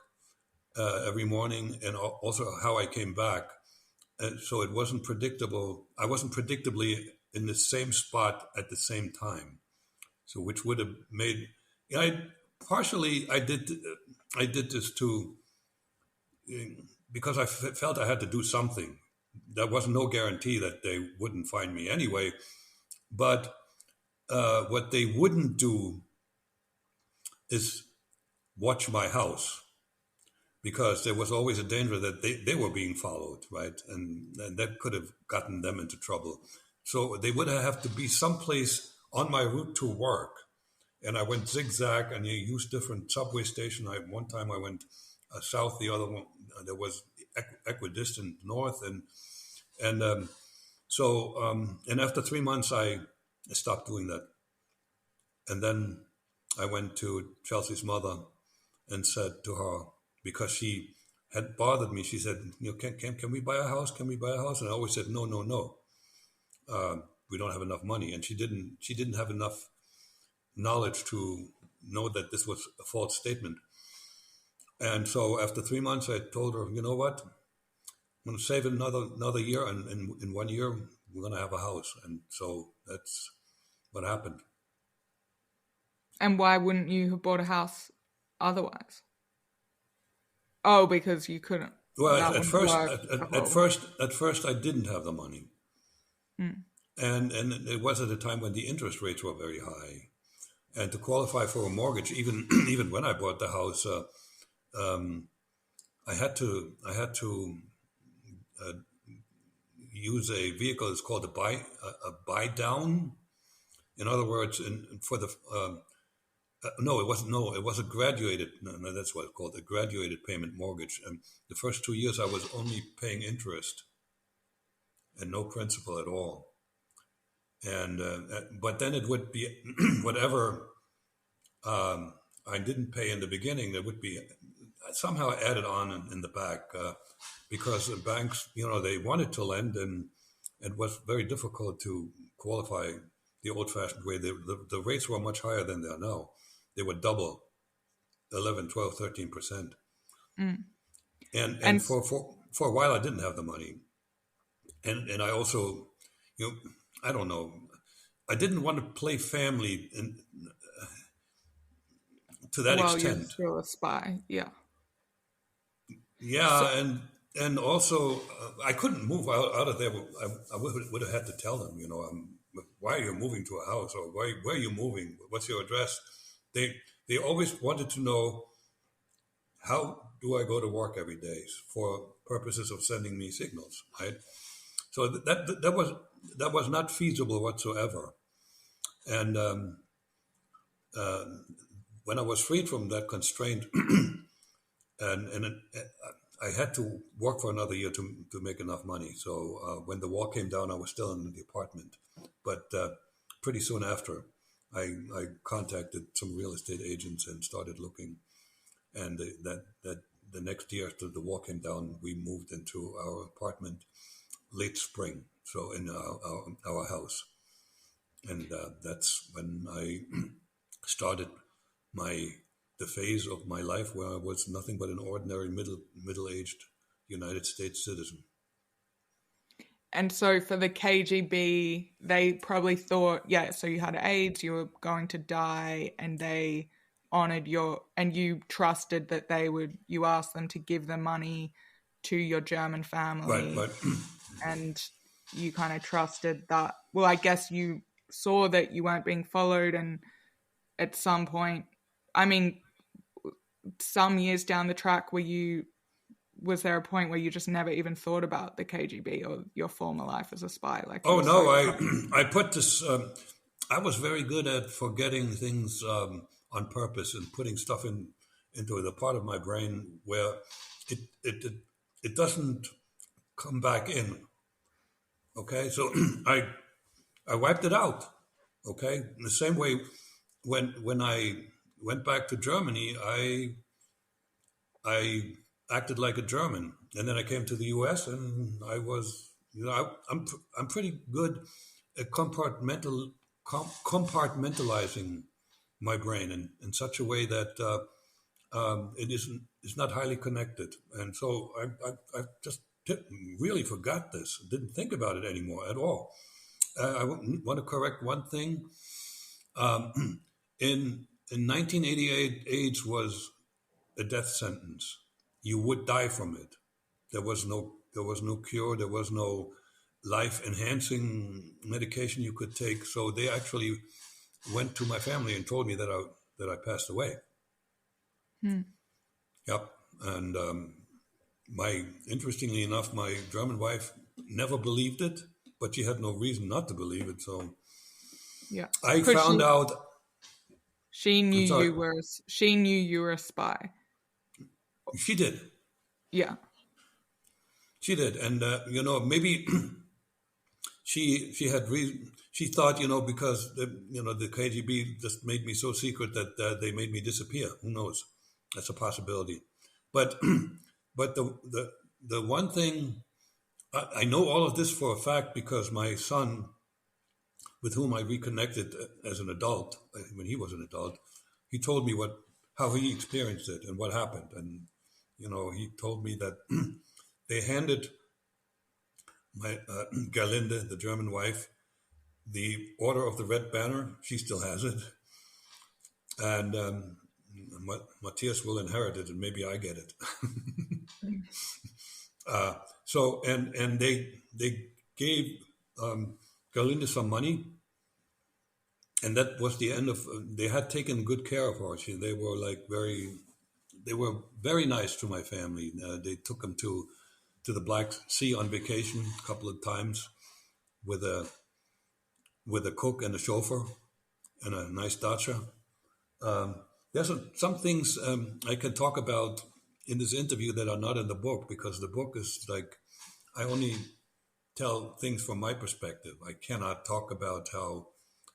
every morning, and also how I came back. And so it wasn't predictable. I wasn't predictably in the same spot at the same time. So which would have made I partially I did this too because I felt I had to do something. There was no guarantee that they wouldn't find me anyway. But what they wouldn't do is watch my house because there was always a danger that they were being followed, right? And that could have gotten them into trouble. So they would have to be someplace on my route to work. And I went zigzag and you used different subway stations. One time I went south, the other one, there was equidistant north. And after 3 months, I stopped doing that. And then I went to Chelsea's mother and said to her, because she had bothered me, she said, can we buy a house? Can we buy a house? And I always said, no, no, no. We don't have enough money. And she didn't have enough knowledge to know that this was a false statement. And so after 3 months, I told her, you know what? I'm going to save it another year, and in 1 year, we're going to have a house. And so that's what happened. And why wouldn't you have bought a house otherwise? Oh, because you couldn't. Well, That at wouldn't first, work at first, I didn't have the money, and it was at a time when the interest rates were very high, and to qualify for a mortgage, even even when I bought the house, I had to use a vehicle. It's called a buy down. In other words, for the no, it wasn't. No, it was a graduated. No, that's what it's called, a graduated payment mortgage. And the first 2 years, I was only paying interest and no principal at all. And but then it would be whatever I didn't pay in the beginning. There would be somehow added on in the back because the banks, they wanted to lend, and it was very difficult to qualify the old-fashioned way. The rates were much higher than they are now. They were double, 11, 12, 13%. And for a while, I didn't have the money. And I also, I don't know, I didn't want to play family to that while you're extent. still a spy. Yeah. Yeah, and also I couldn't move out of there. I would have had to tell them, why are you moving to a house, or where are you moving? What's your address? They always wanted to know, how do I go to work every day, for purposes of sending me signals, right? So that was not feasible whatsoever. And when I was freed from that constraint, and I had to work for another year to make enough money. So when the wall came down, I was still in the apartment. But pretty soon after, I contacted some real estate agents and started looking. And that the next year after the wall came down, we moved into our apartment late spring. So in our house, and that's when I started my the phase of my life where I was nothing but an ordinary middle-aged United States citizen. And so for the KGB, they probably thought, yeah, so you had AIDS, you were going to die, and they honored and you trusted that you asked them to give the money to your German Right, family, right. and you kind of trusted that. Well, I guess you saw that you weren't being followed, and at some point, I mean, some years down the track, was there a point where you just never even thought about the KGB or your former life as a spy? Like, you Oh were no, so I put this. I was very good at forgetting things on purpose and putting stuff into the part of my brain where it it it, it doesn't come back in. Okay, so I wiped it out. Okay, in the same way when I went back to Germany, I acted like a German, and then I came to the U.S. and I was, I'm pretty good at compartmentalizing my brain in such a way that it isn't it's not highly connected, and so I just really forgot this, didn't think about it anymore at all. I want to correct one thing. In 1988, AIDS was a death sentence. You would die from it. There was no cure. There was no life enhancing medication you could take. So they actually went to my family and told me that I passed away. Hmm. Yep. And my interestingly enough, my German wife never believed it, but she had no reason not to believe it. So Yeah, I because found out. she knew I'm sorry. she knew you were a spy. She did. Yeah, She did, and maybe she had reason. She thought, because the KGB just made me so secret that they made me disappear. Who knows? That's a possibility. But but the one thing I know all of this for a fact because my son, with whom I reconnected as an adult, when he was an adult, he told me how he experienced it and what happened, and he told me that they handed my Gerlinde, the German wife, the Order of the Red Banner. She still has it, and Matthias will inherit it, and maybe I get it. So and they gave Gerlinde some money, and that was the end of. They had taken good care of her. They were very nice to my family. They took them to the Black Sea on vacation a couple of times with a cook and a chauffeur and a nice dacha. There's some things I can talk about in this interview that are not in the book because the book is like I only tell things from my perspective. I cannot talk about how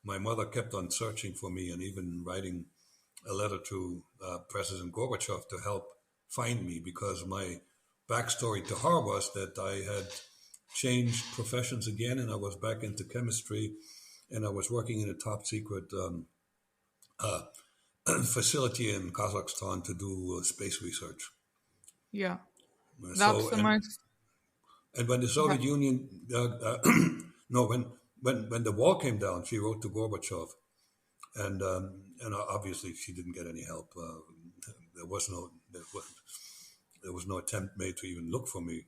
my mother kept on searching for me and even writing a letter to President Gorbachev to help find me because my backstory to her was that I had changed professions again and I was back into chemistry and I was working in a top secret uh, facility in Kazakhstan to do space research. yeah. That's So the most. and when the Soviet Union, no, when the wall came down, she wrote to Gorbachev, and obviously she didn't get any help. There was no there was no attempt made to even look for me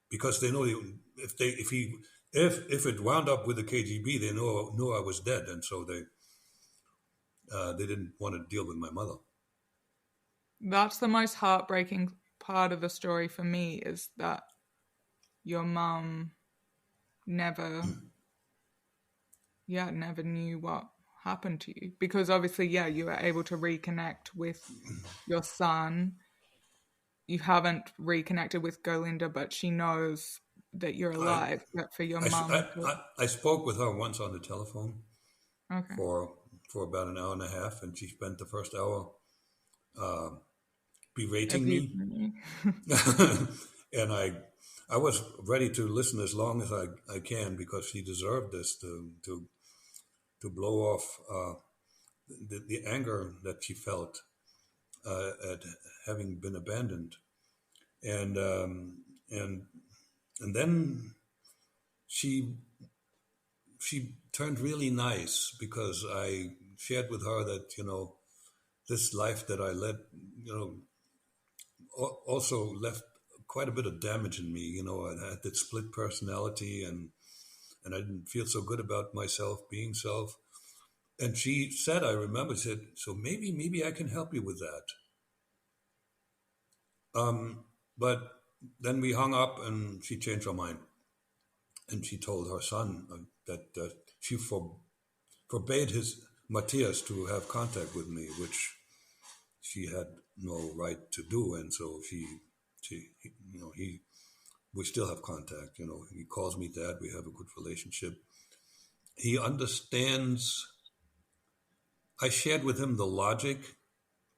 because they know if it wound up with the KGB, they knew I was dead, and so they didn't want to deal with my mother. That's the most heartbreaking part of the story for me is that your mum never, never knew what happened to you because obviously, you were able to reconnect with your son, you haven't reconnected with Gerlinda, but she knows that you're I, alive, but for your I, s- mum to... I spoke with her once on the telephone Okay. for about an hour and a half, and she spent the first hour uh, berating me, Abusing you. and I was ready to listen as long as I can because she deserved this to blow off the anger that she felt at having been abandoned, and and and then she she turned really nice because I shared with her that this life that I led also left quite a bit of damage in me. I had that split personality, and I didn't feel so good about myself being self. And she said, I remember, said, so maybe I can help you with that. But then we hung up, and she changed her mind, and she told her son that she forbade his Matthias to have contact with me, which she had no right to do, and so he we still have contact. He calls me dad. We have a good relationship. He understands. I shared with him the logic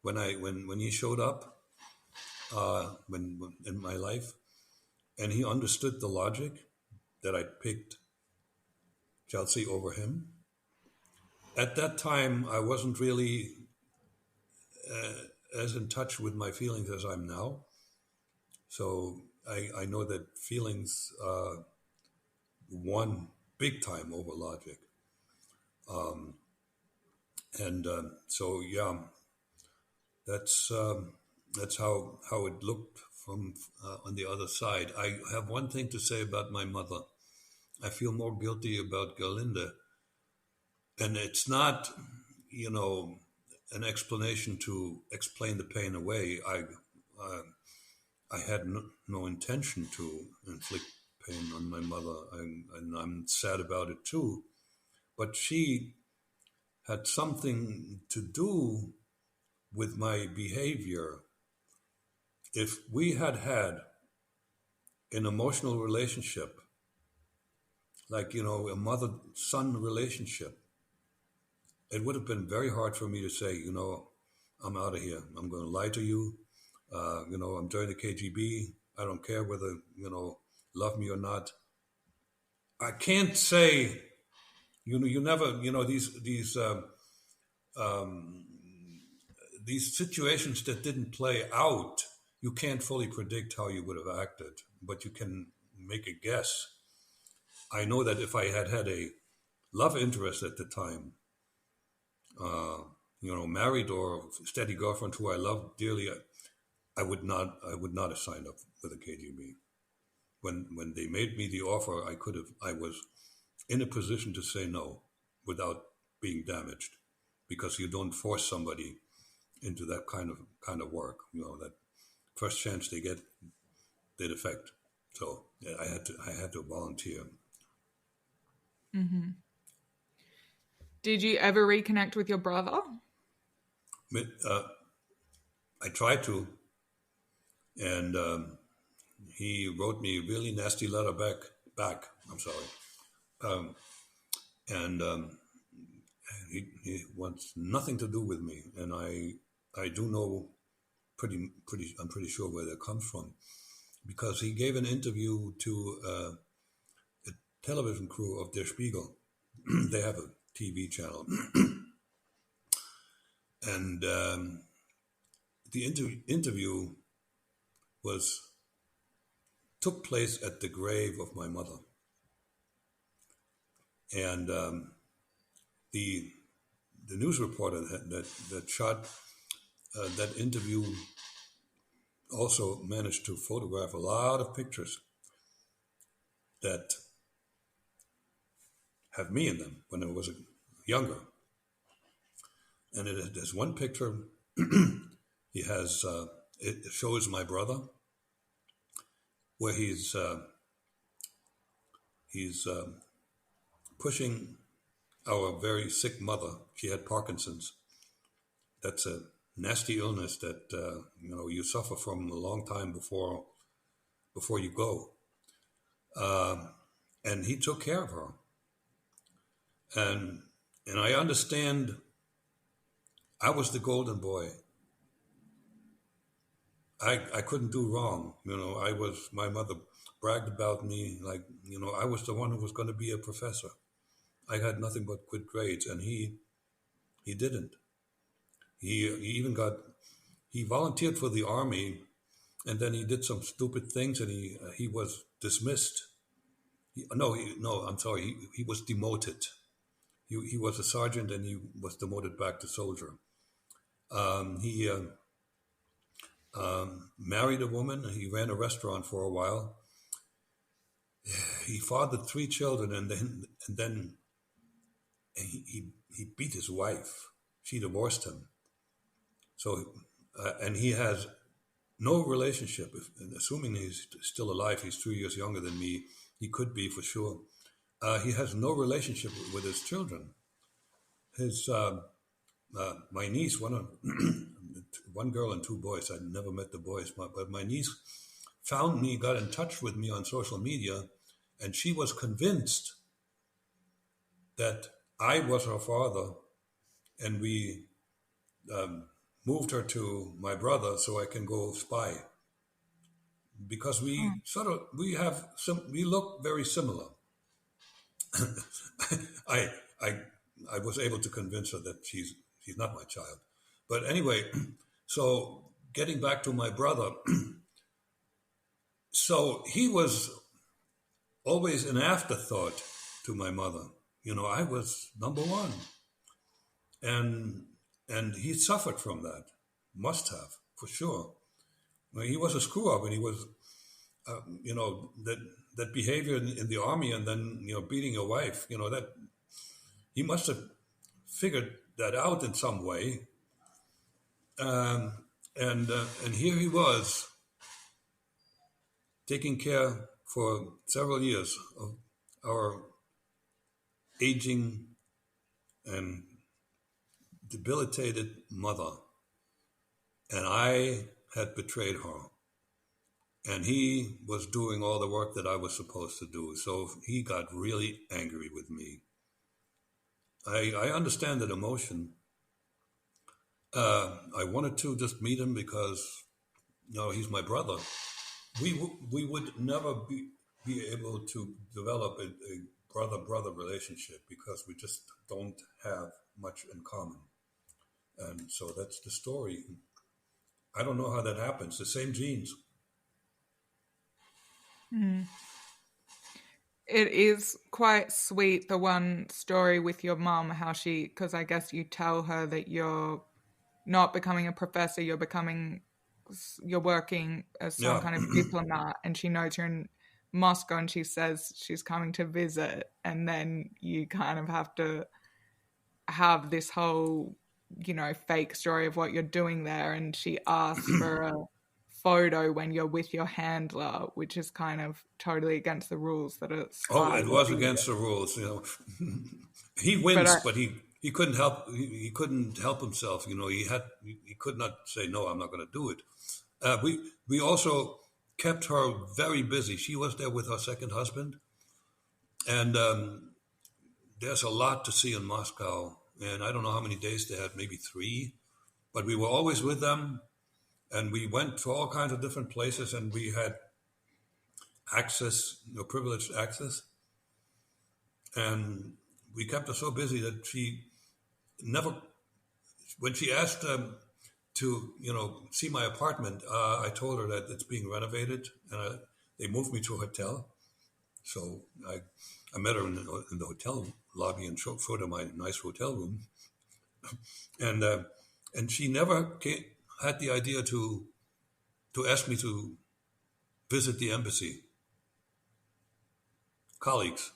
when he showed up when in my life, and he understood the logic that I picked Chelsea over him. At that time, I wasn't really as in touch with my feelings as I'm now. So I know that feelings won big time over logic. And so, yeah, that's that's how it looked from on the other side. I have one thing to say about my mother. I feel more guilty about Gerlinda, and it's not, you know, an explanation to explain the pain away. Uh, I had no intention to inflict pain on my mother, and I'm sad about it too. But she had something to do with my behavior. If we had had an emotional relationship, like, a mother son relationship, it would have been very hard for me to say, I'm out of here. I'm going to lie to you. I'm joining the KGB. I don't care whether, love me or not. I can't say, you never, um, these situations that didn't play out, you can't fully predict how you would have acted, but you can make a guess. I know that if I had had a love interest at the time, uh, married or steady girlfriend who I loved dearly, I would not have signed up for the KGB. When they made me the offer, I was in a position to say no without being damaged, because you don't force somebody into that kind of work. That first chance they get, they defect. So yeah, I had to volunteer. Mm-hmm. Did you ever reconnect with your brother? Uh, I tried to, and he wrote me a really nasty letter back. Back. I'm sorry. Um, and he wants nothing to do with me, and I do know pretty. I'm pretty sure where that comes from, because he gave an interview to a television crew of Der Spiegel. They have a TV channel, and the interview was took place at the grave of my mother, and the the news reporter that shot that interview also managed to photograph a lot of pictures that have me in them when I was younger. And there's one picture. He has it shows my brother where he's pushing our very sick mother. She had Parkinson's. That's a nasty illness that you suffer from a long time before you go. And he took care of her, and I understand. I was the golden boy. I couldn't do wrong. My mother bragged about me like, I was the one who was going to be a professor. I had nothing but good grades, and he didn't. He even he volunteered for the army, and then he did some stupid things, and he was dismissed. No, I'm sorry. He was demoted. He was a sergeant, and he was demoted back to soldier. He married a woman. He ran a restaurant for a while. He fathered 3 children, and then he beat his wife. She divorced him. So, and he has no relationship. Assuming he's still alive, he's 2 years younger than me. He could be for sure. He has no relationship with his children. His my niece, one girl and 2 boys. I never met the boys, but my niece found me, got in touch with me on social media, and she was convinced that I was her father, and we moved her to my brother so I can go spy, because we look very similar. I I was able to convince her that she's not my child. But anyway, so getting back to my brother, so he was always an afterthought to my mother. I was number one, and he suffered from that. Must have, for sure. He was a screw up, and he was, that behavior in the army, and then beating your wife. That he must have figured that out in some way. And here he was, taking care for several years of our aging and debilitated mother. And I had betrayed her. And he was doing all the work that I was supposed to do. So he got really angry with me. I understand that emotion. I wanted to just meet him because, he's my brother. We would never be able to develop a brother-brother relationship because we just don't have much in common. And so that's the story. I don't know how that happens. The same genes. Mm. It is quite sweet, the one story with your mum, how because I guess you tell her that you're not becoming a professor, you're working as some kind of diplomat, and she knows you're in Moscow, and she says she's coming to visit, and then you kind of have to have this whole, fake story of what you're doing there, and she asks for a photo when you're with your handler, which is kind of totally against the rules that it's. Oh, it was against the rules, He wins, but he couldn't help. He couldn't help himself. He could not say no. I'm not going to do it. We also kept her very busy. She was there with her second husband, and there's a lot to see in Moscow. And I don't know how many days they had, maybe 3, but we were always with them, and we went to all kinds of different places, and we had access, privileged access, and we kept her so busy that she never, when she asked to, see my apartment, I told her that it's being renovated, and they moved me to a hotel. So I met her in the hotel lobby and showed her my nice hotel room, and she never had the idea to ask me to visit the embassy. Colleagues.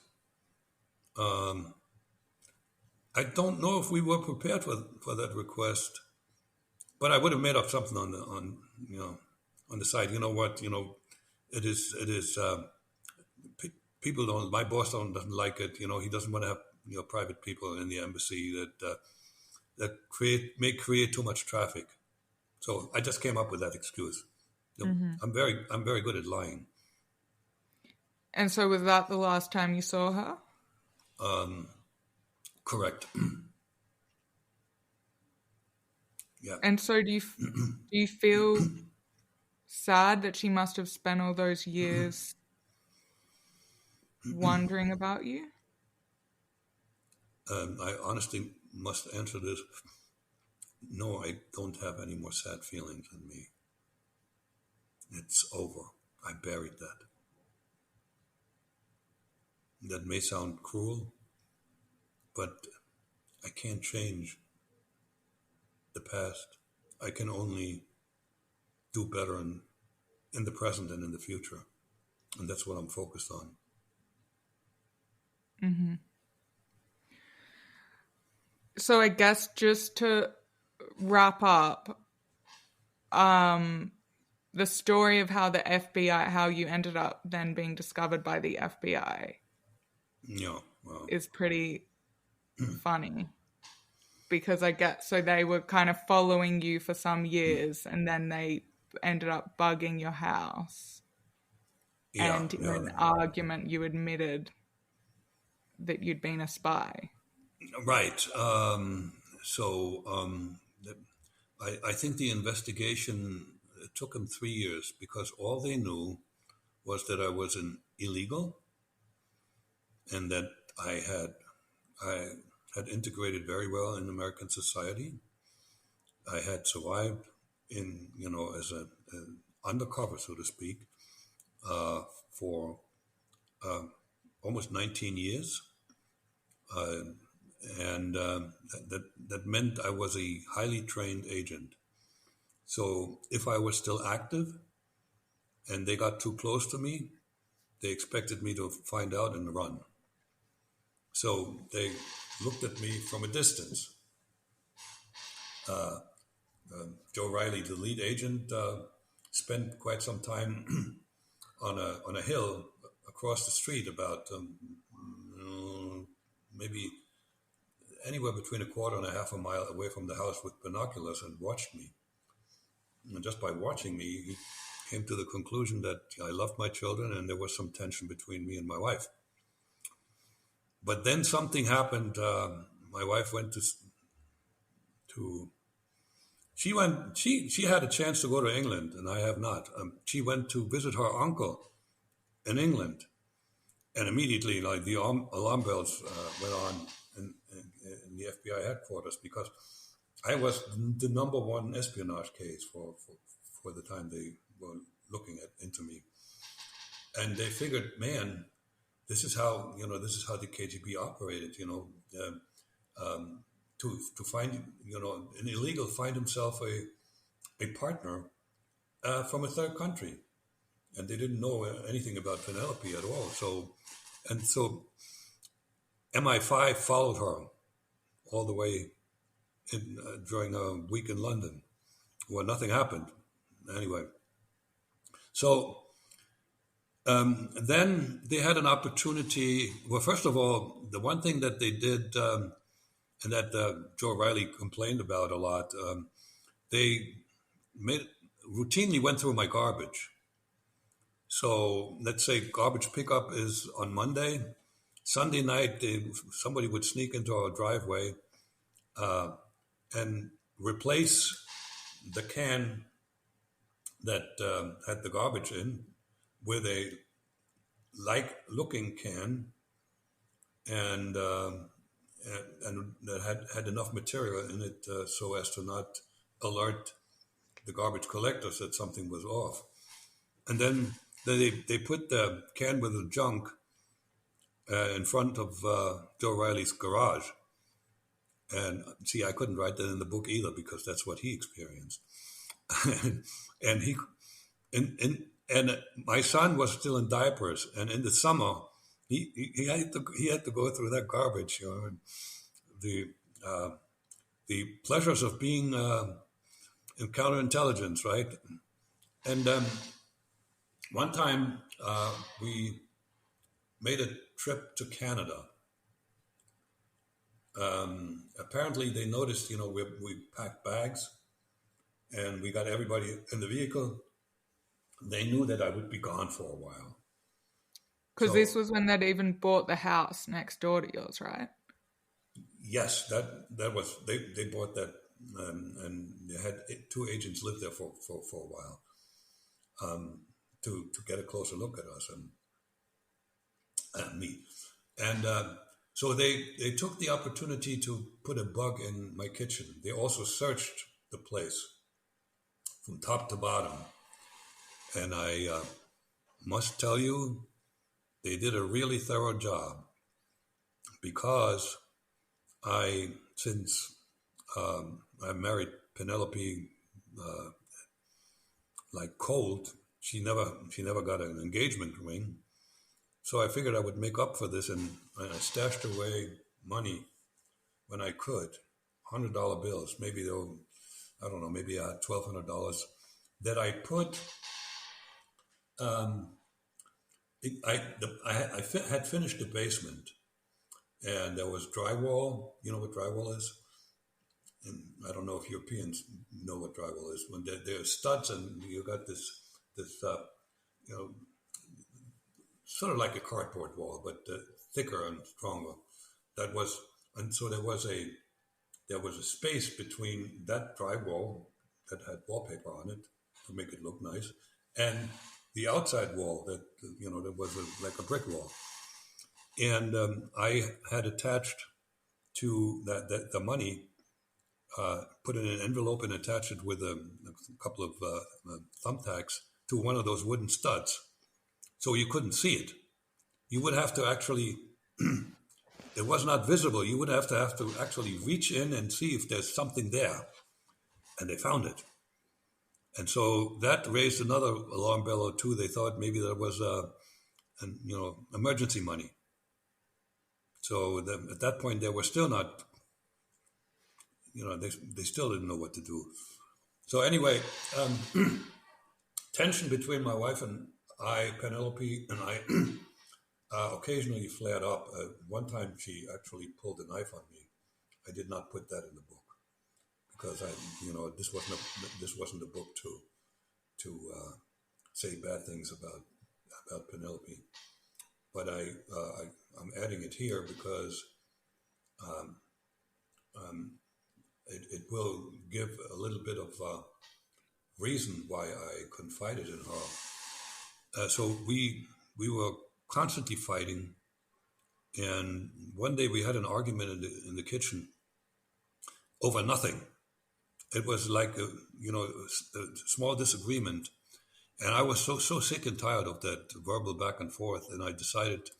I don't know if we were prepared for that request, but I would have made up something on the side. You know what? It is. People don't. My boss doesn't like it. He doesn't want to have private people in the embassy that may create too much traffic. So I just came up with that excuse. Mm-hmm. I'm very good at lying. And so was that the last time you saw her? Correct. Yeah. And so do you feel sad that she must have spent all those years wondering about you? I honestly must answer this. No, I don't have any more sad feelings in me. It's over. I buried that. That may sound cruel, but I can't change the past. I can only do better in the present and in the future. And that's what I'm focused on. Mm-hmm. So I guess just to wrap up, the story of how the FBI, how you ended up then being discovered by the FBI Yeah, well, is pretty funny. Because I get, so they were kind of following you for some years and then they ended up bugging your house. yeah, And in yeah. an argument, you admitted that you'd been a spy. Right. I think the investigation took them 3 years because all they knew was that I was an illegal and that I had integrated very well in American society. I had survived in, as an undercover, so to speak, for almost 19 years. And that meant I was a highly trained agent. So if I was still active and they got too close to me, they expected me to find out and run. So they looked at me from a distance. Joe Riley, the lead agent, spent quite some time on a hill across the street, about maybe anywhere between a quarter and a half a mile away from the house, with binoculars, and watched me. And just by watching me, he came to the conclusion that I loved my children and there was some tension between me and my wife. But then something happened. My wife went to she had a chance to go to England, and I have not. She went to visit her uncle in England, and immediately, like, the alarm bells went on in the FBI headquarters, because I was the number one espionage case for the time they were looking into me, and they figured, man, this is how the KGB operated. To find an illegal find himself a partner from a third country, and they didn't know anything about Penelope at all. So MI5 followed her all the way during a week in London, where nothing happened. Anyway, so then they had an opportunity. Well, first of all, the one thing that they did, and that Joe Riley complained about a lot, they routinely went through my garbage. So let's say garbage pickup is on Monday. Sunday night, somebody would sneak into our driveway and replace the can that had the garbage in with a like-looking can, and that had enough material in it so as to not alert the garbage collectors that something was off. And then they put the can with the junk in front of Joe Riley's garage. And see, I couldn't write that in the book either, because that's what he experienced. and he and my son was still in diapers, and in the summer he had to go through that garbage. The pleasures of being in counterintelligence, right? And one time we made a trip to Canada. Apparently, they noticed, we packed bags, and we got everybody in the vehicle. They knew that I would be gone for a while. Because this So was when they'd even bought the house next door to yours, right? yes, that was they bought that, and they had two agents live there for a while, to get a closer look at us and me, and so they took the opportunity to put a bug in my kitchen. They also searched the place from top to bottom, and I must tell you, they did a really thorough job because since I married Penelope like cold, she never got an engagement ring. So I figured I would make up for this, and I stashed away money when I could, $100 bills, maybe though, I don't know, maybe I had $1,200 that I put. Um, had finished the basement, and there was drywall. You know what drywall is? And I don't know if Europeans know what drywall is. When there's studs and you got this you know, sort of like a cardboard wall, but thicker and stronger. That was, and so there was a space between that drywall that had wallpaper on it to make it look nice, and the outside wall that was like a brick wall. And I had attached to that the money, put in an envelope and attached it with a couple of thumbtacks to one of those wooden studs, so you couldn't see it. You would have to actually, it was not visible. You would have to actually reach in and see if there's something there. And they found it. And so that raised another alarm bell or two. They thought maybe there was emergency money. So at that point, they were still not, they still didn't know what to do. So anyway, tension between my wife and I, Penelope, and I occasionally flared up. One time she actually pulled a knife on me. I did not put that in the book because this wasn't a book to say bad things about Penelope. But I'm adding it here because it will give a little bit of reason why I confided in her. So we were constantly fighting, and one day we had an argument in the kitchen over nothing. It was like a small disagreement, and I was so sick and tired of that verbal back and forth, and I decided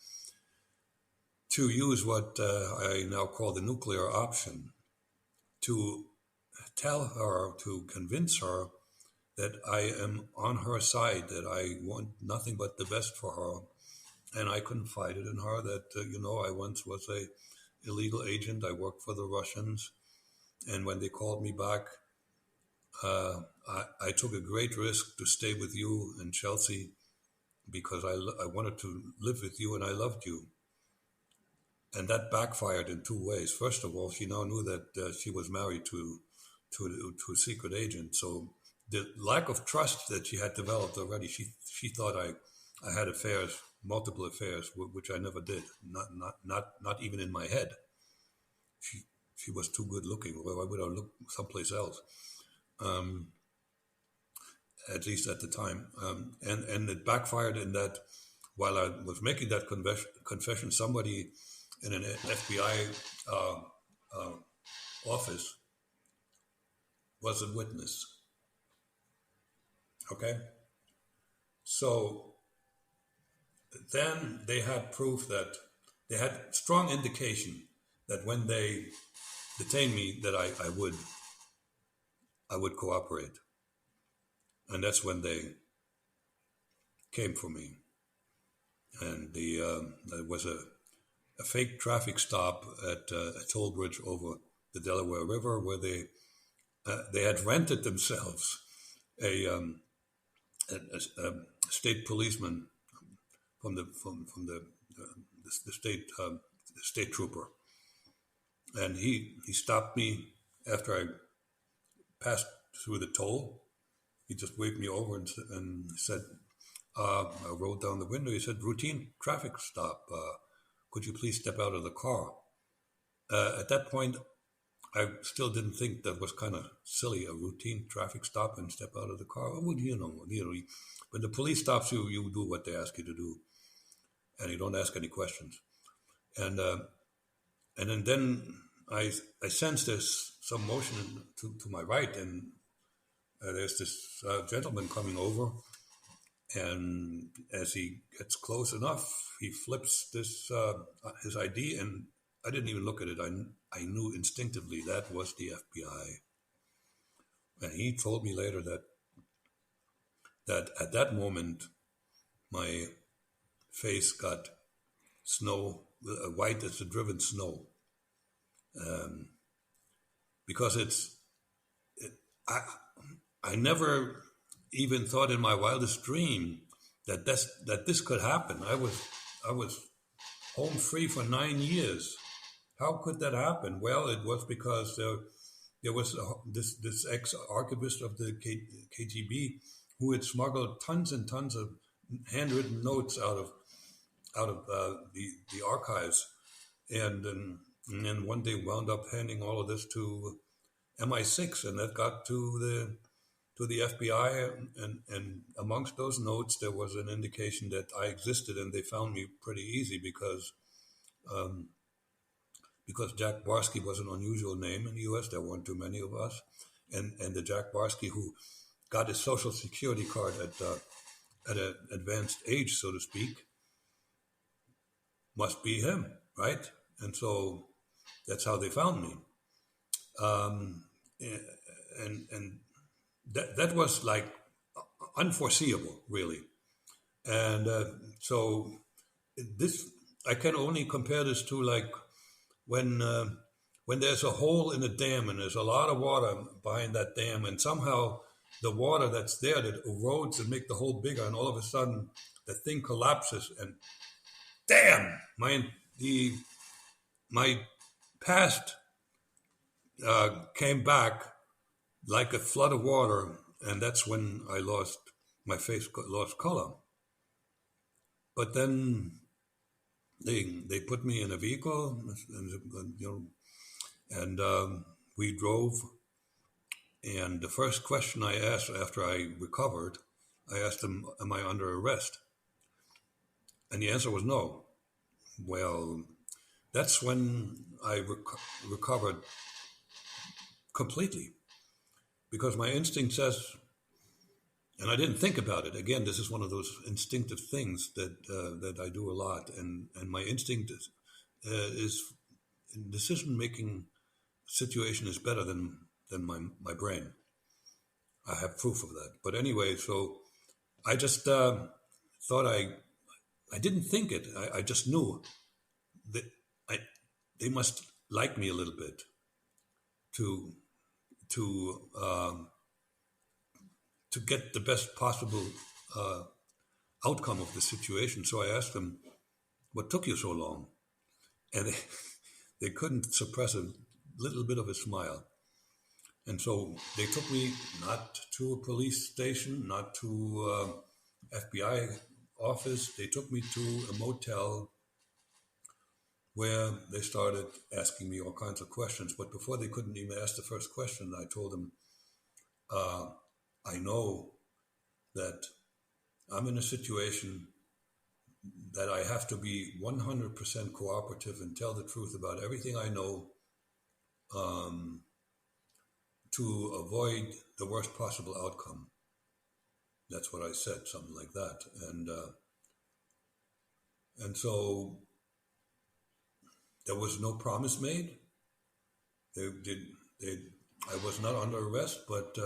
to use what I now call the nuclear option, to tell her, to convince her that I am on her side, that I want nothing but the best for her. And I confided in her that, I once was a illegal agent. I worked for the Russians. And when they called me back, I took a great risk to stay with you in Chelsea because I wanted to live with you and I loved you. And that backfired in two ways. First of all, she now knew that she was married to a secret agent. So the lack of trust that she had developed already, she thought I had affairs, multiple affairs, which I never did. Not even in my head. She was too good looking. Why would I look someplace else? At least at the time. And it backfired in that while I was making that confession, somebody in an FBI office was a witness. Okay? So then they had proof that they had strong indication that when they detained me that I would cooperate. And that's when they came for me. And there was a fake traffic stop at a toll bridge over the Delaware River where they had rented themselves a state policeman from the state trooper, and he stopped me after I passed through the toll. He just waved me over and said, I rolled down the window. He said, routine traffic stop. Could you please step out of the car? At that point, I still didn't think that was kind of silly, a routine traffic stop and step out of the car. Well, when the police stops you, you do what they ask you to do, and you don't ask any questions. And then I sensed there's some motion to my right, and there's this gentleman coming over, and as he gets close enough, he flips his ID, and I didn't even look at it. I knew instinctively that was the FBI. And he told me later that at that moment, my face got white as the driven snow. Because I never even thought in my wildest dream that this could happen. I was home free for 9 years. How could that happen? Well, it was because there was this ex-archivist of the KGB who had smuggled tons and tons of handwritten notes out of the archives, and then one day wound up handing all of this to MI6, and that got to the FBI, and amongst those notes there was an indication that I existed, and they found me pretty easy because Jack Barsky was an unusual name in the U.S. There weren't too many of us, and the Jack Barsky who got his Social Security card at an advanced age, so to speak, must be him, right? And so that's how they found me. And that was like unforeseeable, really. And so this, I can only compare this to like when there's a hole in a dam and there's a lot of water behind that dam, and somehow the water that's there that erodes and make the hole bigger, and all of a sudden the thing collapses, and damn, my past came back like a flood of water, and that's when my face lost color. But then they put me in a vehicle, and we drove. And the first question I asked after I recovered, I asked them, "Am I under arrest?" And the answer was no. Well, that's when I recovered completely, because my instinct says, and I didn't think about it. Again, this is one of those instinctive things that I do a lot, and my instinct is decision-making situation is better than my brain. I have proof of that. But anyway, so I just thought I didn't think it. I just knew that they must like me a little bit to get the best possible outcome of the situation. So I asked them, "What took you so long?" And they couldn't suppress a little bit of a smile. And so they took me not to a police station, not to FBI office. They took me to a motel where they started asking me all kinds of questions. But before they couldn't even ask the first question, I told them, I know that I'm in a situation that I have to be 100% cooperative and tell the truth about everything I know, to avoid the worst possible outcome. That's what I said, something like that. And so there was no promise made. I was not under arrest, but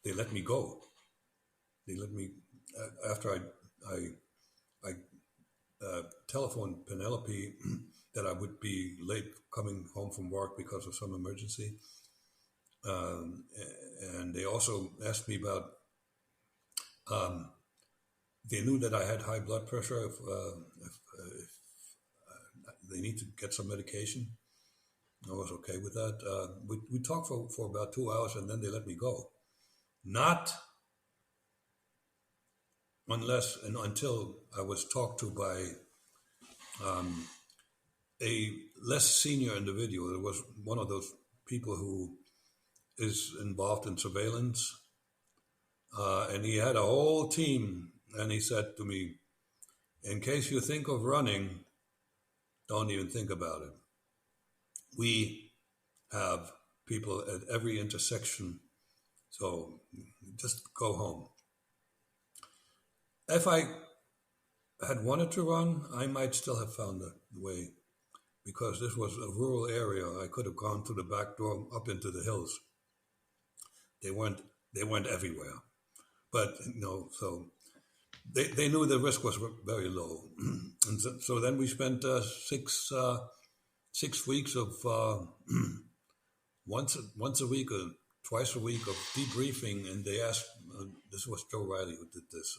they let me go. They let me, after I telephoned Penelope that I would be late coming home from work because of some emergency. And they also asked me about, they knew that I had high blood pressure, if they need to get some medication. I was okay with that. We talked for about 2 hours, and then they let me go. not unless and until I was talked to by a less senior individual. It was one of those people who is involved in surveillance, and he had a whole team. And he said to me, "In case you think of running, don't even think about it. We have people at every intersection, so just go home." If I had wanted to run, I might still have found a way, because this was a rural area. I could have gone through the back door up into the hills. They weren't everywhere, but so they knew the risk was very low, and so then we spent 6 weeks of once a week or twice a week of debriefing, and they asked. This was Joe Riley who did this.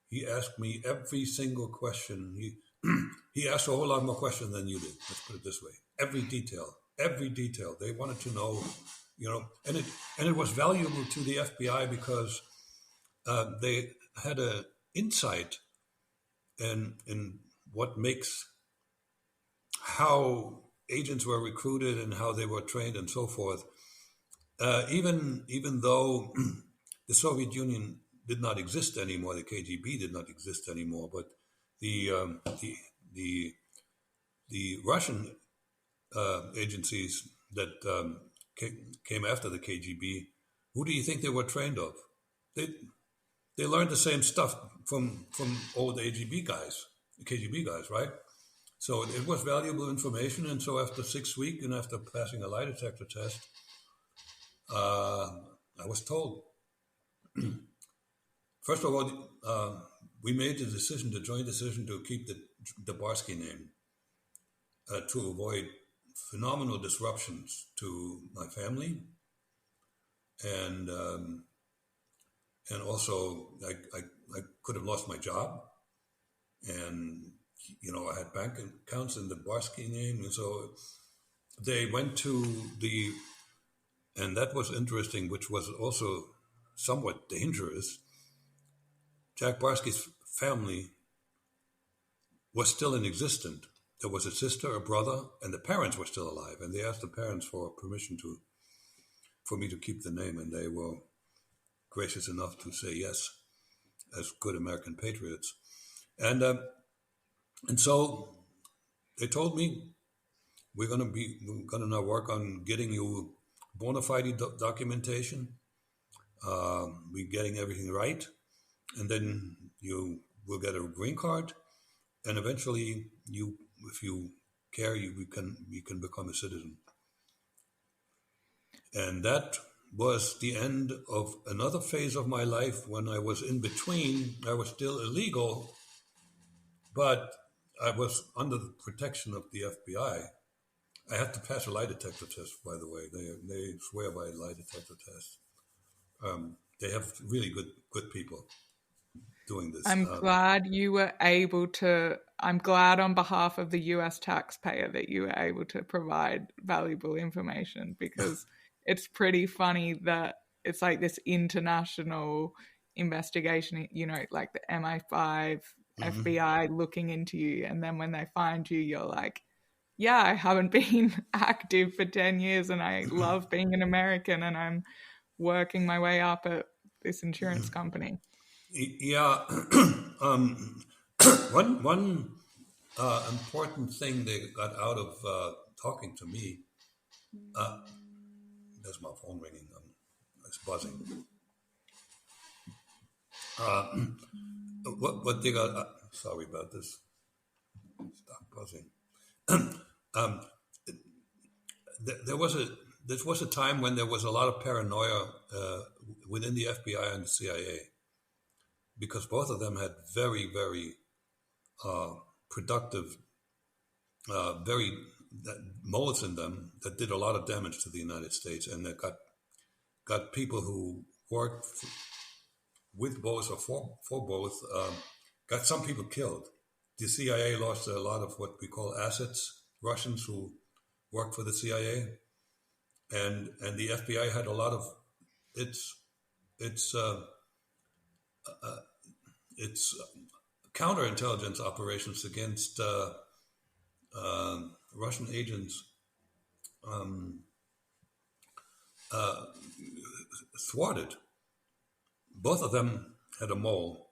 He asked me every single question. He asked a whole lot more questions than you did. Let's put it this way: every detail. They wanted to know, and it was valuable to the FBI because they had an insight in what makes how agents were recruited and how they were trained and so forth. Even though the Soviet Union did not exist anymore, the KGB did not exist anymore, but the Russian agencies that came after the KGB, who do you think they were trained of? They learned the same stuff from old KGB guys, right? So it was valuable information, and so after 6 weeks and after passing a lie detector test, I was told. First of all, we made the joint decision to keep the Barsky name to avoid phenomenal disruptions to my family, and also I could have lost my job, and I had bank accounts in the Barsky name, and so they went to and that was interesting, which was also somewhat dangerous. Jack Barsky's family was still in existence. There was a sister, a brother, and the parents were still alive. And they asked the parents for permission for me to keep the name, and they were gracious enough to say yes, as good American patriots. And so they told me, we're gonna now work on getting you bona fide documentation. We're getting everything right, and then you will get a green card, and eventually if you care, you can become a citizen. And that was the end of another phase of my life when I was in between. I was still illegal, but I was under the protection of the FBI. I had to pass a lie detector test, by the way. They swear by lie detector tests. They have really good people doing this. I'm glad you were able to. I'm glad on behalf of the US taxpayer that you were able to provide valuable information, because it's pretty funny that it's like this international investigation, like the MI5, FBI looking into you. And then when they find you, you're like, yeah, I haven't been active for 10 years and I love being an American and I'm working my way up at this insurance company. Yeah. One important thing they got out of talking to me, there's my phone ringing, it's buzzing. What they got, sorry about this, stop buzzing. This was a time when there was a lot of paranoia within the FBI and the CIA, because both of them had very, very productive, very moles in them that did a lot of damage to the United States, and that got people who worked with both or for both, got some people killed. The CIA lost a lot of what we call assets, Russians who worked for the CIA, and the FBI had a lot of its it's it's counterintelligence operations against Russian agents um, uh, thwarted. Both of them had a mole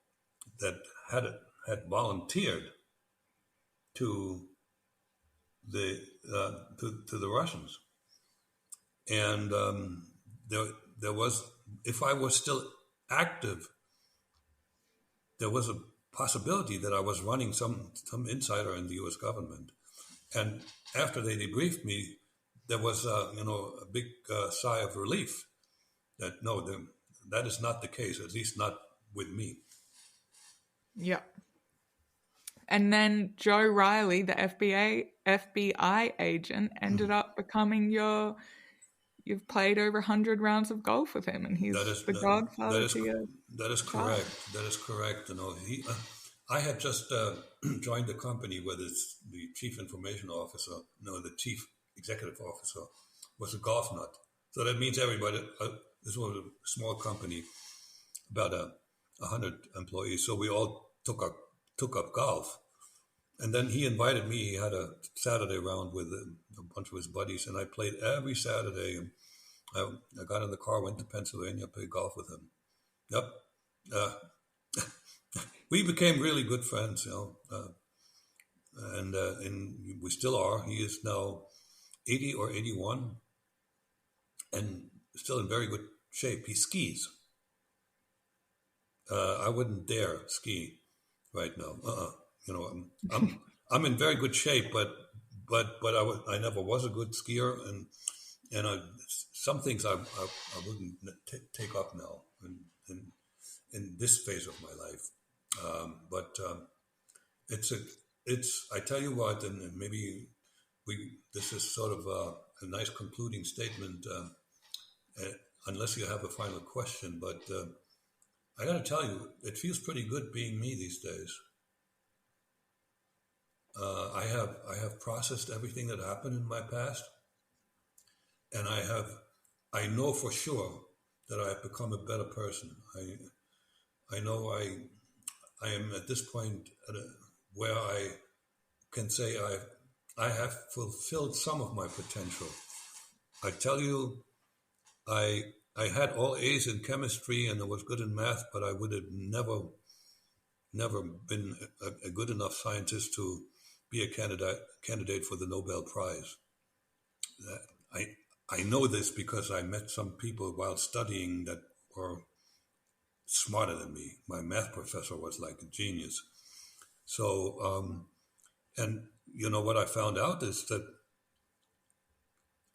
that had volunteered to the to the Russians, and there there was, if I was still active, there was a possibility that I was running some insider in the U.S. government. And after they debriefed me, there was a big sigh of relief that no, that is not the case, at least not with me. Yeah. And then Joe Riley, the FBI agent, ended up becoming you've played over 100 rounds of golf with him, and That he's is the godfather to your that is child. correct. That is correct. I had just joined the company where the chief information officer, no, the chief executive officer, was a golf nut. So that means everybody. This was a small company, about 100 employees. So we all took up golf, and then he invited me. He had a Saturday round with a bunch of his buddies, and I played every Saturday. And I got in the car, went to Pennsylvania, played golf with him. Yep. Uh, we became really good friends, and we still are. He is now 80 or 81 and still in very good shape. He skis. I wouldn't dare ski right now. I'm in very good shape, but I never was a good skier, and some things I wouldn't take up now in this phase of my life. But it's a it's I tell you what, and maybe we this is sort of a nice concluding statement, unless you have a final question. But I got to tell you, it feels pretty good being me these days. I have processed everything that happened in my past, and I know for sure that I have become a better person. I know I am at this point where I can say I have fulfilled some of my potential. I tell you, I I had all A's in chemistry and I was good in math, but I would have never been a good enough scientist to be a candidate for the Nobel Prize. I I know this because I met some people while studying that were smarter than me. My math professor was like a genius. So, and you know what I found out is that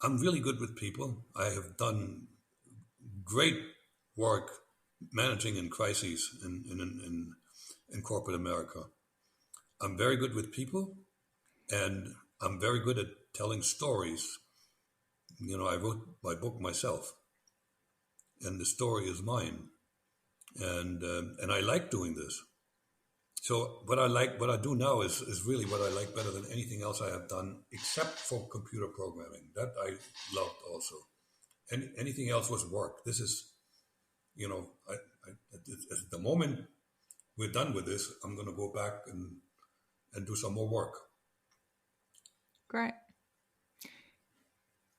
I'm really good with people. I have done great work managing in crises in corporate America. I'm very good with people, and I'm very good at telling stories. You know, I wrote my book myself, and the story is mine, and I like doing this. So what I do now is really what I like better than anything else I have done, except for computer programming. That I loved also. Anything else was work. This is, at the moment we're done with this, I'm going to go back and do some more work. Great.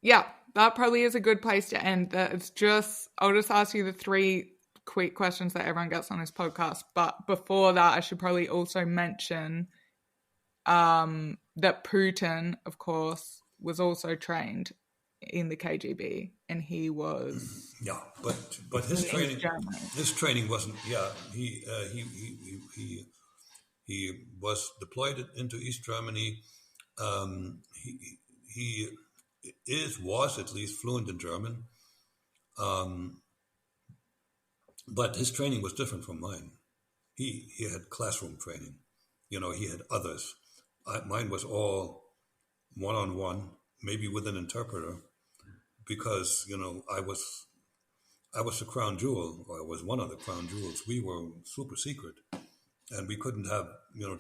Yeah, that probably is a good place to end. I'll just ask you the 3 quick questions that everyone gets on this podcast. But before that, I should probably also mention that Putin, of course, was also trained in the KGB, and he was but his training wasn't. He was deployed into East Germany. He was at least fluent in German, but his training was different from mine. He had classroom training. You know, he had others. Mine was all one-on-one, maybe with an interpreter, because I was the crown jewel, or I was one of the crown jewels. We were super secret, and we couldn't have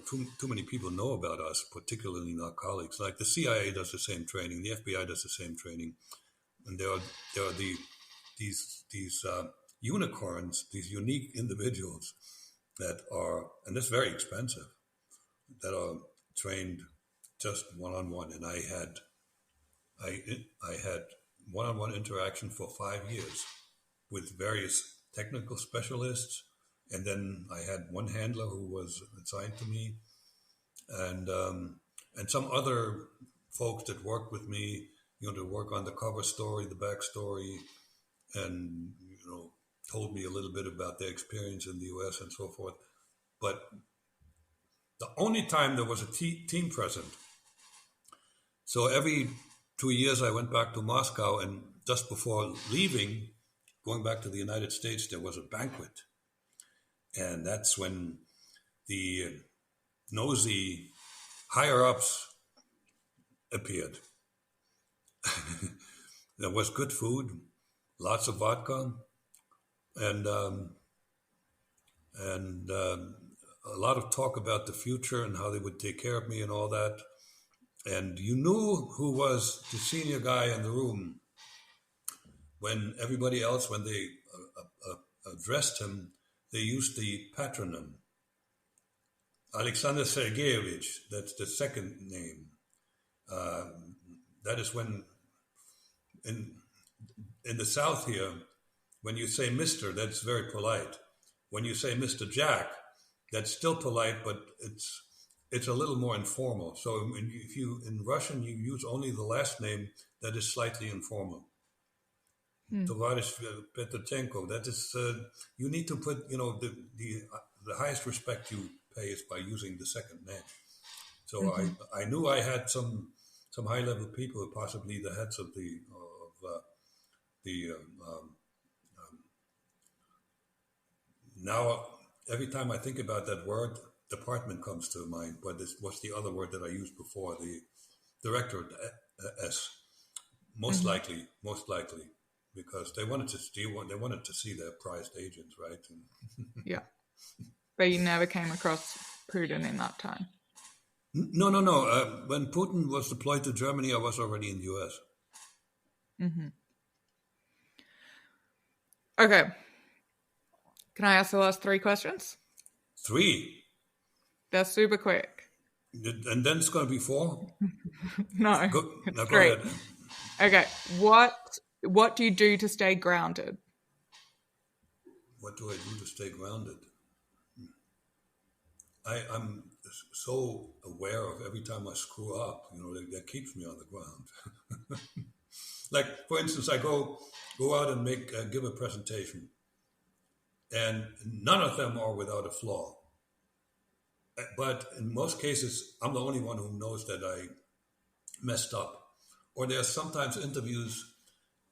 too many people know about us, particularly not colleagues. Like the CIA does the same training, the FBI does the same training, and there are these unicorns, these unique individuals that are, and it's very expensive, that are trained just one-on-one. And I had one-on-one interaction for 5 years with various technical specialists, and then I had one handler who was assigned to me, and some other folks that worked with me, to work on the cover story, the backstory, and told me a little bit about their experience in the U.S. and so forth. But the only time there was a team present, so every 2 years I went back to Moscow, and just before leaving, going back to the United States, there was a banquet. And that's when the nosy higher-ups appeared. There was good food, lots of vodka, and a lot of talk about the future and how they would take care of me and all that. And you knew who was the senior guy in the room when everybody else, when they addressed him, they used the patronym. Alexander Sergeyevich, that's the second name. That is when, in the South here, when you say Mr., that's very polite. When you say Mr. Jack, that's still polite, but it's a little more informal. So if you, in Russian, you use only the last name, that is slightly informal. Tovarish Petrchenko, that is, you need to put, the highest respect you pay is by using the second name. So I knew I had some high-level people, possibly the heads of now, every time I think about that word, department comes to mind, but what's the other word that I used before? The director, S. Most likely, because they wanted to steal. They wanted to see their prized agents, right? Yeah, but you never came across Putin in that time. No. When Putin was deployed to Germany, I was already in the U.S. Okay. Can I ask the last 3 questions? 3? That's super quick. And then it's going to be 4? No, Go it's 3. ahead. Okay. What do you do to stay grounded? What do I do to stay grounded? I'm so aware of every time I screw up, that keeps me on the ground. Like, for instance, I go out and give a presentation, and none of them are without a flaw. But in most cases, I'm the only one who knows that I messed up. Or there's sometimes interviews.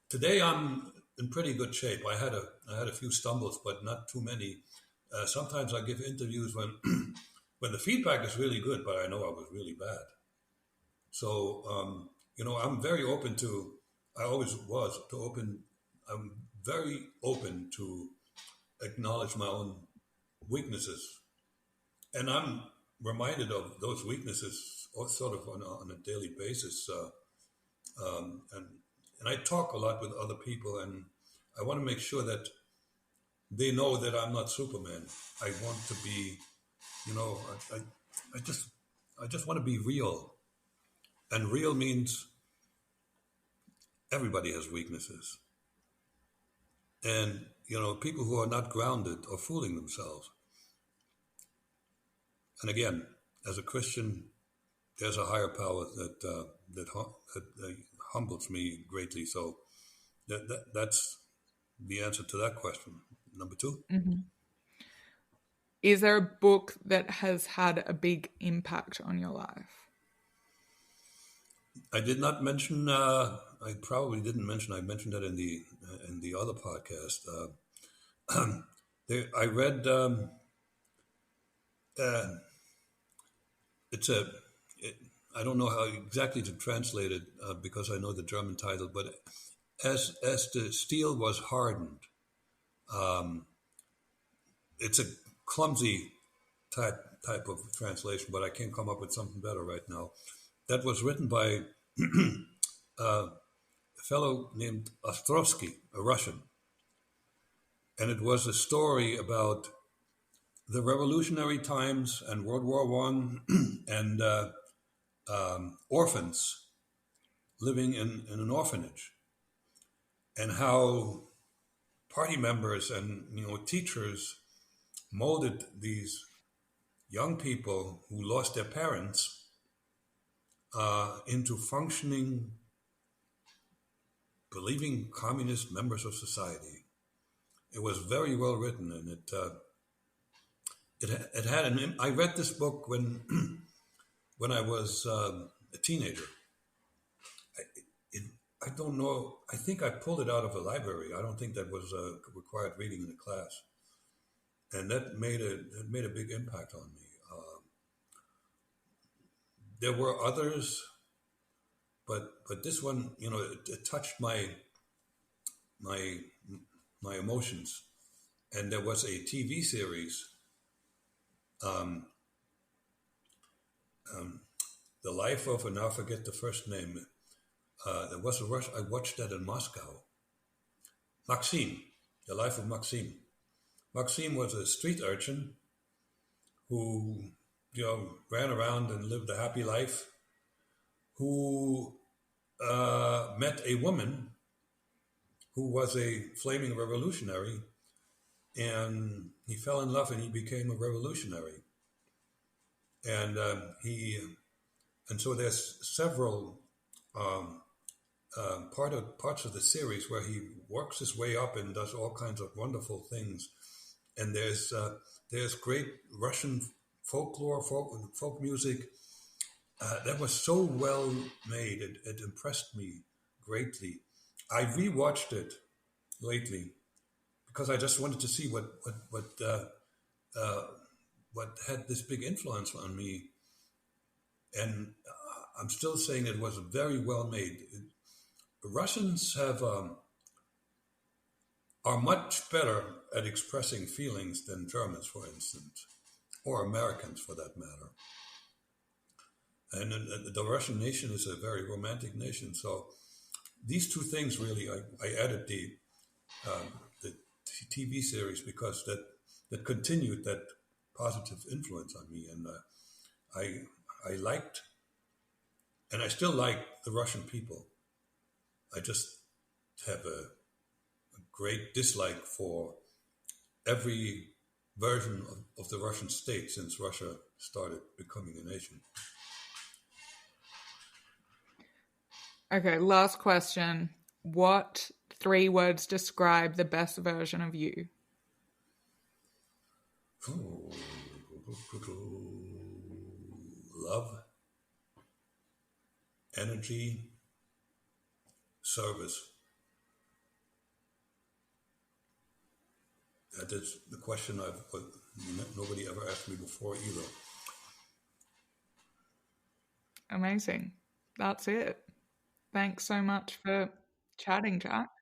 Today I'm in pretty good shape. I had a few stumbles, but not too many. Sometimes I give interviews when when the feedback is really good, but I know I was really bad. So I'm very open to. I always was to open. I'm very open to acknowledge my own weaknesses, and I'm reminded of those weaknesses sort of on a daily basis. And I talk a lot with other people, and I want to make sure that they know that I'm not Superman. I want to be, I just want to be real. And real means everybody has weaknesses. And, people who are not grounded are fooling themselves. And again, as a Christian, there's a higher power that humbles me greatly. So that's the answer to that question. Number 2. Is there a book that has had a big impact on your life? I did not mention. I probably didn't mention. I mentioned that in the other podcast. I read. I don't know how exactly to translate it because I know the German title. But as the steel was hardened, it's a clumsy type of translation, but I can't come up with something better right now. That was written by a fellow named Ostrovsky, a Russian. and it was a story about the revolutionary times and World War One and orphans living in an orphanage, and how party members and teachers molded these young people who lost their parents into functioning, believing communist members of society. It was very well written, and it had an. I read this book when when I was a teenager. I, it, I don't know. I think I pulled it out of a library. I don't think that was required reading in a class, and that made a big impact on me. There were others, but this one, it touched my my emotions. And there was a TV series, um, um, The Life of, and now I forget the first name. There was a Rush. I watched that in Moscow. Maxime, The Life of Maxime. Maxime was a street urchin who, ran around and lived a happy life. Who met a woman who was a flaming revolutionary, and he fell in love and he became a revolutionary. And and so there's several um, parts of the series where he works his way up and does all kinds of wonderful things. And there's great Russian folklore, folk music that was so well made. It impressed me greatly. I rewatched it lately because I just wanted to see uh, what had this big influence on me. And I'm still saying it was very well made. Russians are much better at expressing feelings than Germans, for instance, or Americans, for that matter. And the Russian nation is a very romantic nation. So these two things really, I added the TV series because that continued that positive influence on me, and I liked, and I still like the Russian people. I just have a great dislike for every version of the Russian state since Russia started becoming a nation. Okay, last question. What three words describe the best version of you? Love, energy, service. That is the question nobody ever asked me before either. Amazing. That's it. Thanks so much for chatting, Jack.